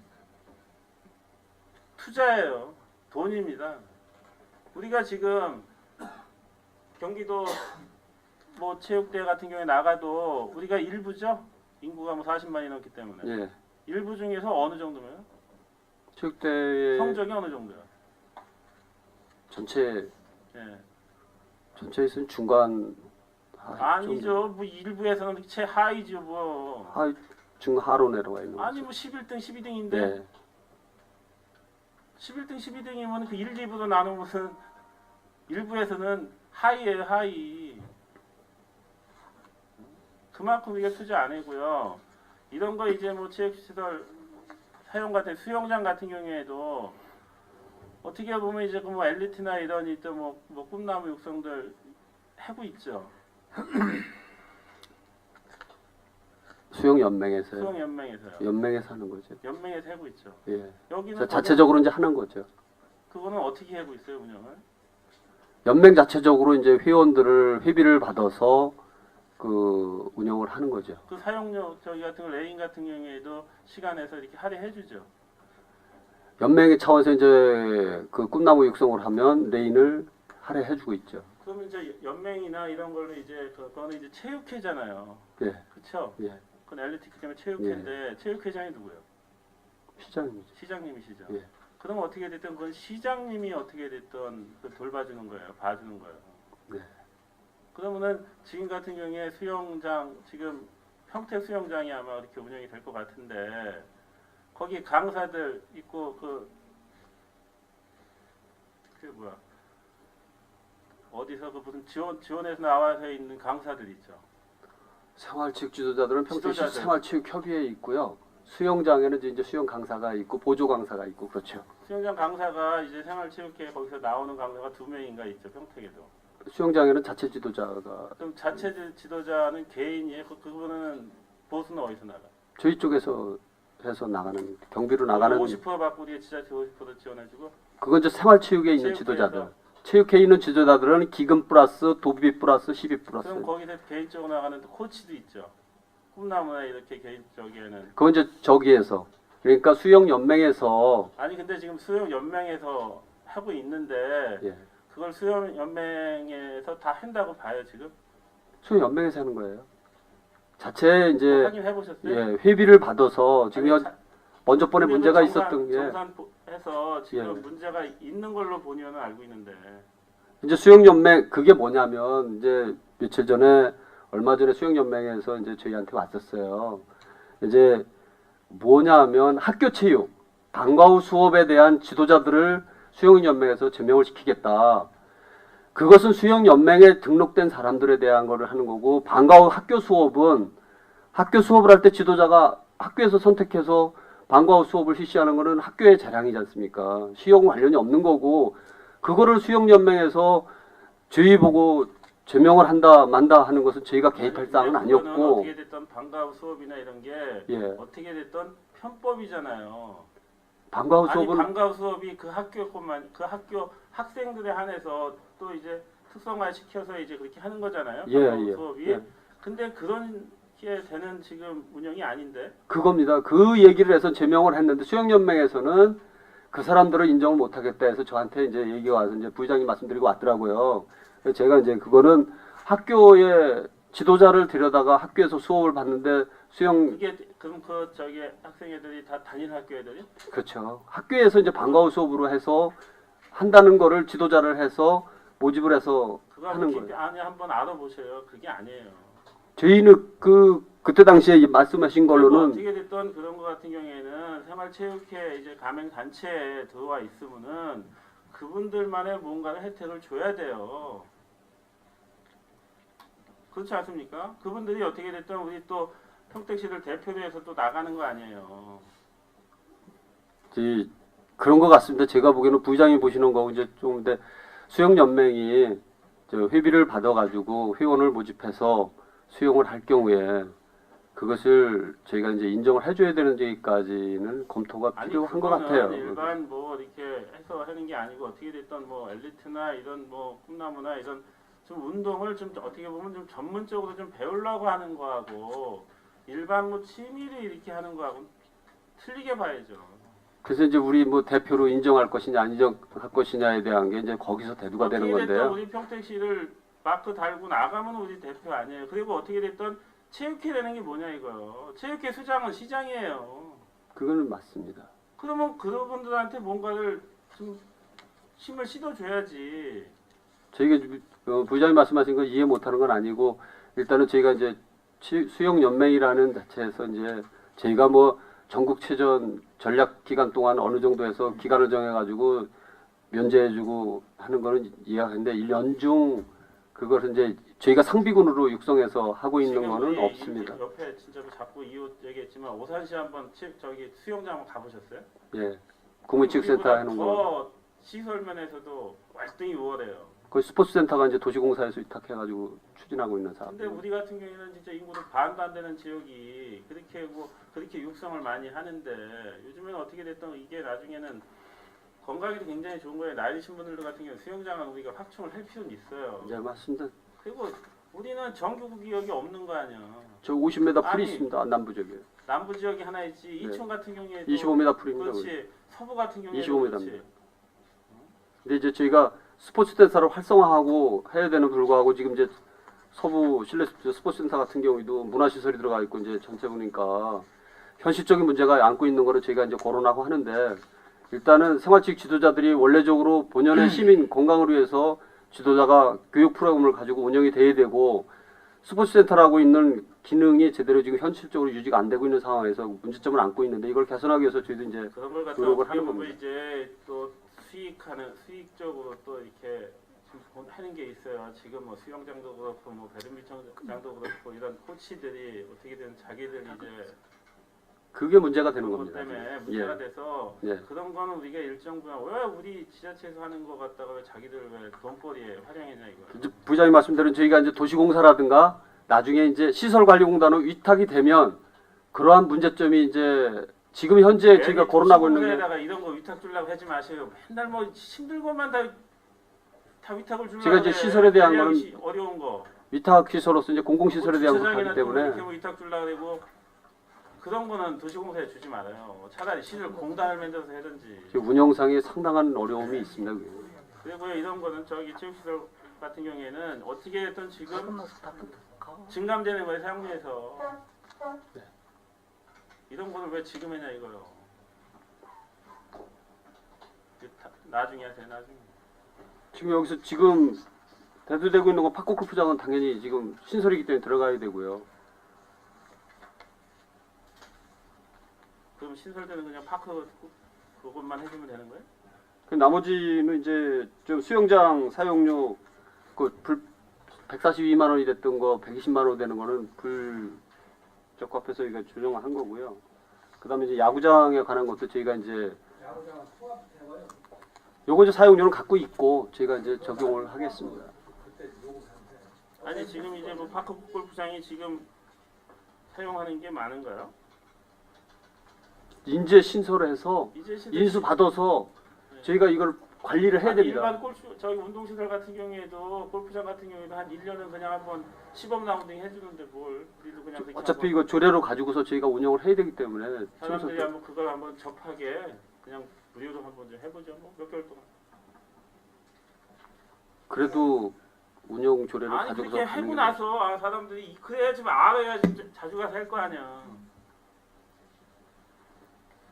투자예요. 돈입니다. 우리가 지금 경기도 뭐 체육대회 같은 경우에 나가도 우리가 일부죠. 인구가 뭐 40만이 넘기 때문에. 예. 일부 중에서 어느 정도면? 체육대회 성적이 어느 정도야? 전체 예. 전체에서는 중간 아니죠. 뭐 일부에서는 최하위죠 뭐. 중하로 내려와 있는 아니 거죠. 뭐 11등, 12등인데 예. 11등, 12등이면 그 1, 2부로 나누면 일부에서는 하위예요, 하위. 그만큼 이게 투자 안 하고요. 이런 거 이제 뭐 체육시설 사용 같은 수영장 같은 경우에도 어떻게 보면 이제 그 뭐 엘리트나 이런 이또 뭐 꿈나무 육성들 하고 있죠. 수영연맹에서요. 수영연맹에서요. 연맹에서 하는 거죠. 연맹에서 하고 있죠. 예. 여기는 자체적으로 이제 하는 거죠. 그거는 어떻게 하고 있어요, 운영을? 연맹 자체적으로 이제 회원들을 회비를 받아서 그 운영을 하는 거죠. 그 사용료 저기 같은 거 레인 같은 경우에도 시간에서 이렇게 할애해 주죠. 연맹의 차원에서 이제 그 꿈나무 육성을 하면 레인을 할애해주고 있죠. 그러면 이제 연맹이나 이런 걸로 이제 그거는 이제 체육회잖아요. 예. 그렇죠? 예. 그건 엘리트 때문에 체육회인데 체육회장이 누구예요? 시장이죠. 시장님이시죠. 예. 그럼 어떻게 됐든 그건 시장님이 어떻게 됐든 그 돌봐주는 거예요. 봐주는 거예요. 네. 그러면은 지금 같은 경우에 수영장 지금 평택 수영장이 아마 이렇게 운영이 될 것 같은데 거기 강사들 있고 그게 뭐야? 어디서 그 무슨 지원에서 나와서 있는 강사들 있죠. 생활체육 지도자들은 평택시 지도자들. 생활체육협의회에 있고요. 수영장에는 이제 수영 강사가 있고 보조 강사가 있고 그렇죠. 수영장 강사가 이제 생활체육회 거기서 나오는 강사가 2명인가 있죠. 평택에도. 수영장에는 자체 지도자가 그럼 자체 지도자는 개인이에요. 그분은 보수는 어디서 나가? 저희 쪽에서 해서 나가는 경비로 나가는 50% 받고 우리가 지자체 50% 지원해주고. 그건 이제 생활체육에 있는 체육회에서. 지도자들. 체육회에 있는 지도자들은 기금 플러스 도비 플러스 시비 플러스. 그럼 거기서 개인적으로 나가는 코치도 있죠. 꿈나무나 이렇게 개인적에는. 그건 이제 저기에서 그러니까 수영연맹에서 아니 근데 지금 수영연맹에서 하고 있는데 예. 그걸 수영연맹에서 다 한다고 봐요 지금? 수영연맹에서 하는 거예요. 자체 이제 확인해 보셨어요? 예, 회비를 받아서 지금 먼저 번에 문제가 있었던 게 정산해서 지금 예. 문제가 있는 걸로 보니는 알고 있는데 이제 수영연맹 그게 뭐냐면 이제 며칠 전에 얼마 전에 수영연맹에서 이제 저희한테 왔었어요. 이제 뭐냐면 학교 체육 방과 후 수업에 대한 지도자들을 수영연맹에서 제명을 시키겠다. 그것은 수영연맹에 등록된 사람들에 대한 거를 하는 거고 방과 후 학교 수업은 학교 수업을 할 때 지도자가 학교에서 선택해서 방과 후 수업을 실시하는 거는 학교의 자량이지 않습니까? 수영 관련이 없는 거고 그거를 수영연맹에서 저희 보고 제명을 한다 만다 하는 것은 저희가 개입할 사항은 아니었고 어떻게 됐던 방과 후 수업이나 이런 게 예. 어떻게 됐던 편법이잖아요. 방과 후 아니 수업은 방과 후 수업이 그 학교뿐만 그 학교 학생들에 한해서 또 이제 특성화 시켜서 이제 그렇게 하는 거잖아요. 예, 방과 후 예, 수업이. 예. 근데 그런 게 되는 지금 운영이 아닌데. 그겁니다. 그 얘기를 해서 제명을 했는데 수영연맹에서는 그 사람들을 인정을 못하겠다 해서 저한테 이제 얘기가 와서 이제 부의장님 말씀드리고 왔더라고요. 그래서 제가 이제 그거는 학교의 지도자를 데려다가 학교에서 수업을 받는데 수영 이게 그럼 그 저기 학생 애들이 다 다니는 학교 애들이? 그렇죠. 학교에서 이제 방과 후 수업으로 해서 한다는 거를 지도자를 해서 모집을 해서 그거 하는 한번 거예요. 아니 한번 알아보세요. 그게 아니에요. 저희는 그때 당시에 말씀하신 그리고 걸로는 어떻게 됐던 그런 거 같은 경우에는 생활체육회 이제 가맹 단체에 들어와 있으면은 그분들만의 뭔가를 혜택을 줘야 돼요. 그렇지 않습니까? 그분들이 어떻게 됐든 우리 또 평택시를 대표로 해서 또 나가는 거 아니에요. 그런 것 같습니다. 제가 보기에는 부의장이 보시는 거고 이제 좀 근데 수영연맹이 저 회비를 받아가지고 회원을 모집해서 수용을 할 경우에 그것을 저희가 이제 인정을 해줘야 되는 데까지는 검토가 필요한 것 같아요. 일반 뭐 이렇게 해서 하는 게 아니고 어떻게 됐든 뭐 엘리트나 이런 뭐 꿈나무나 이런 좀 운동을 좀 어떻게 보면 좀 전문적으로 좀 배우려고 하는 거하고 일반 뭐 취미를 이렇게 하는 거하고 틀리게 봐야죠. 그래서 이제 우리 뭐 대표로 인정할 것이냐 안 인정할 것이냐에 대한 게 이제 거기서 대두가 되는 어떻게 됐든 건데요. 우리 평택시를 마크 달고 나가면 우리 대표 아니에요. 그리고 어떻게 됐든 체육회라는 게 뭐냐 이거요. 체육회 수장은 시장이에요. 그거는 맞습니다. 그러면 그분들한테 뭔가를 좀 힘을 씻어줘야지. 저희가 부장님 말씀하신 거 이해 못하는 건 아니고 일단은 저희가 이제 수영연맹이라는 자체에서 이제 저희가 뭐 전국체전 전략 기간 동안 어느 정도 해서 기간을 정해가지고 면제해주고 하는 거는 이해하는데 1년 중 그것은 이제 저희가 상비군으로 육성해서 하고 있는 지금 거는 우리 없습니다. 옆에 진짜 자꾸 이웃 얘기했지만 오산시 한번 저기 수영장 한번 가보셨어요? 예, 국민체육센터 하는 거. 더 시설 면에서도 월등히 우월해요. 그 스포츠센터가 이제 도시공사에서 위탁해가지고 추진하고 있는 사업. 근데 우리 같은 경우에는 진짜 인구도 반도 안 되는 지역이 그렇게 육성을 많이 하는데 요즘에는 어떻게 됐든 이게 나중에는 건강에도 굉장히 좋은 거예요. 나이 드신 분들 같은 경우 수영장은 우리가 확충을 할 필요는 있어요. 네, 맞습니다. 그리고 우리는 정규 구역이 없는 거 아니야. 저 50m 풀이 아니, 있습니다. 남부 지역에. 남부 지역이 하나 있지. 네. 이촌 같은 경우에도 25m 풀입니다. 그렇지. 서부 같은 경우에도 25m 그렇지. 입니다. 근데 이제 저희가 스포츠센터를 활성화하고 해야 되는 불구하고 지금 이제 서부 실내 스포츠센터 같은 경우에도 문화시설이 들어가 있고 이제 전체 보니까 현실적인 문제가 안고 있는 거를 저희가 이제 거론하고 하는데 일단은 생활체육 지도자들이 원래적으로 본연의 시민 건강을 위해서 지도자가 교육 프로그램을 가지고 운영이 돼야 되고 스포츠센터라고 있는 기능이 제대로 지금 현실적으로 유지가 안 되고 있는 상황에서 문제점을 안고 있는데 이걸 개선하기 위해서 저희도 이제 그런 걸 갖다 노력을 어떻게 하는 보면 겁니다. 이제 또 수익적으로 또 이렇게 좀 하는 게 있어요. 지금 뭐 수영장도 그렇고 뭐 배드민턴장도 그렇고 이런 코치들이 어떻게든 자기들 이제 그게 문제가 되는 그런 것 겁니다. 때문에 문제가 예. 돼서 예. 그런 거는 우리가 일정 부분 왜 우리 지자체에서 하는 거 갖다가 왜 자기들 왜 돈벌이에 활용했냐 이거. 이제 부장님 말씀대로 저희가 이제 도시공사라든가 나중에 이제 시설관리공단으로 위탁이 되면 그러한 문제점이 이제 지금 현재 저희가 거론하고 있는 게 에다가 이런 거 위탁 주려고 하지 마세요. 맨날 뭐 힘들고만 다 위탁을 주려고 제가 이제 해. 시설에 대한 관리하기 거는 어려운 거. 위탁 시설로서 이제 공공시설에 대한 주차장이나 것이기 때문에 이렇게 뭐 위탁 주려고 그러고 그런 거는 도시공사에 주지 말아요. 차라리 시설 공단을 만들어서 하든지. 지금 운영상에 상당한 어려움이 있습니다. 그게. 그리고 이런 거는 저기 체육시설 같은 경우에는 어떻게 됐든 지금 증감되는 거에 사용해서 이런 거를 왜 지금 했냐 이거요. 나중에 하세요. 나중에. 지금 여기서 지금 대두되고 있는 건 파크 골프장은 당연히 지금 신설이기 때문에 들어가야 되고요. 그럼 신설되는 그냥 파크 그것만 해주면 되는 거예요? 그 나머지는 이제 좀 수영장 사용료 그 142만 원이 됐던 거 120만 원 되는 거는 불적합해서 저희가 조정한 거고요. 그다음에 이제 야구장에 관한 것도 저희가 이제 요거 이제 사용료는 갖고 있고 저희가 이제 적용을 하겠습니다. 아니 지금 이제 뭐 파크 골프장이 지금 사용하는 게 많은가요? 인재 신설해서 이제 인수 받아서 저희가 이걸 관리를 해야 됩니다. 일반 저기 운동시설 같은 경우에도 골프장 같은 경우에도 한 1년은 그냥 한번 시범 라운딩 해주는데 뭘 우리도 그냥 그렇게 어차피 한번 이거 조례로 가지고서 저희가 운영을 해야 되기 때문에 사람들이 신설- 한번 그걸 한번 접하게 그냥 무료로 한번 좀 해보죠. 뭐 몇 개월 동안. 그래도 운영 조례를 아니 가지고서 그렇게 가는 하고 게 나서 사람들이 그래야지 알아야지 자주 가서 할 거 아니야.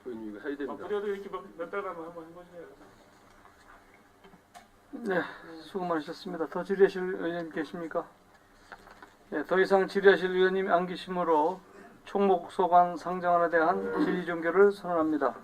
이거 해야 됩니다. 무료도 이렇게 몇 달간 한번 해보세요. 네, 수고 많으셨습니다. 더 질의하실 의원님 계십니까? 네, 더 이상 질의하실 의원님이 안 계시므로 총목 소관 상정안에 대한 질의 종결을 선언합니다.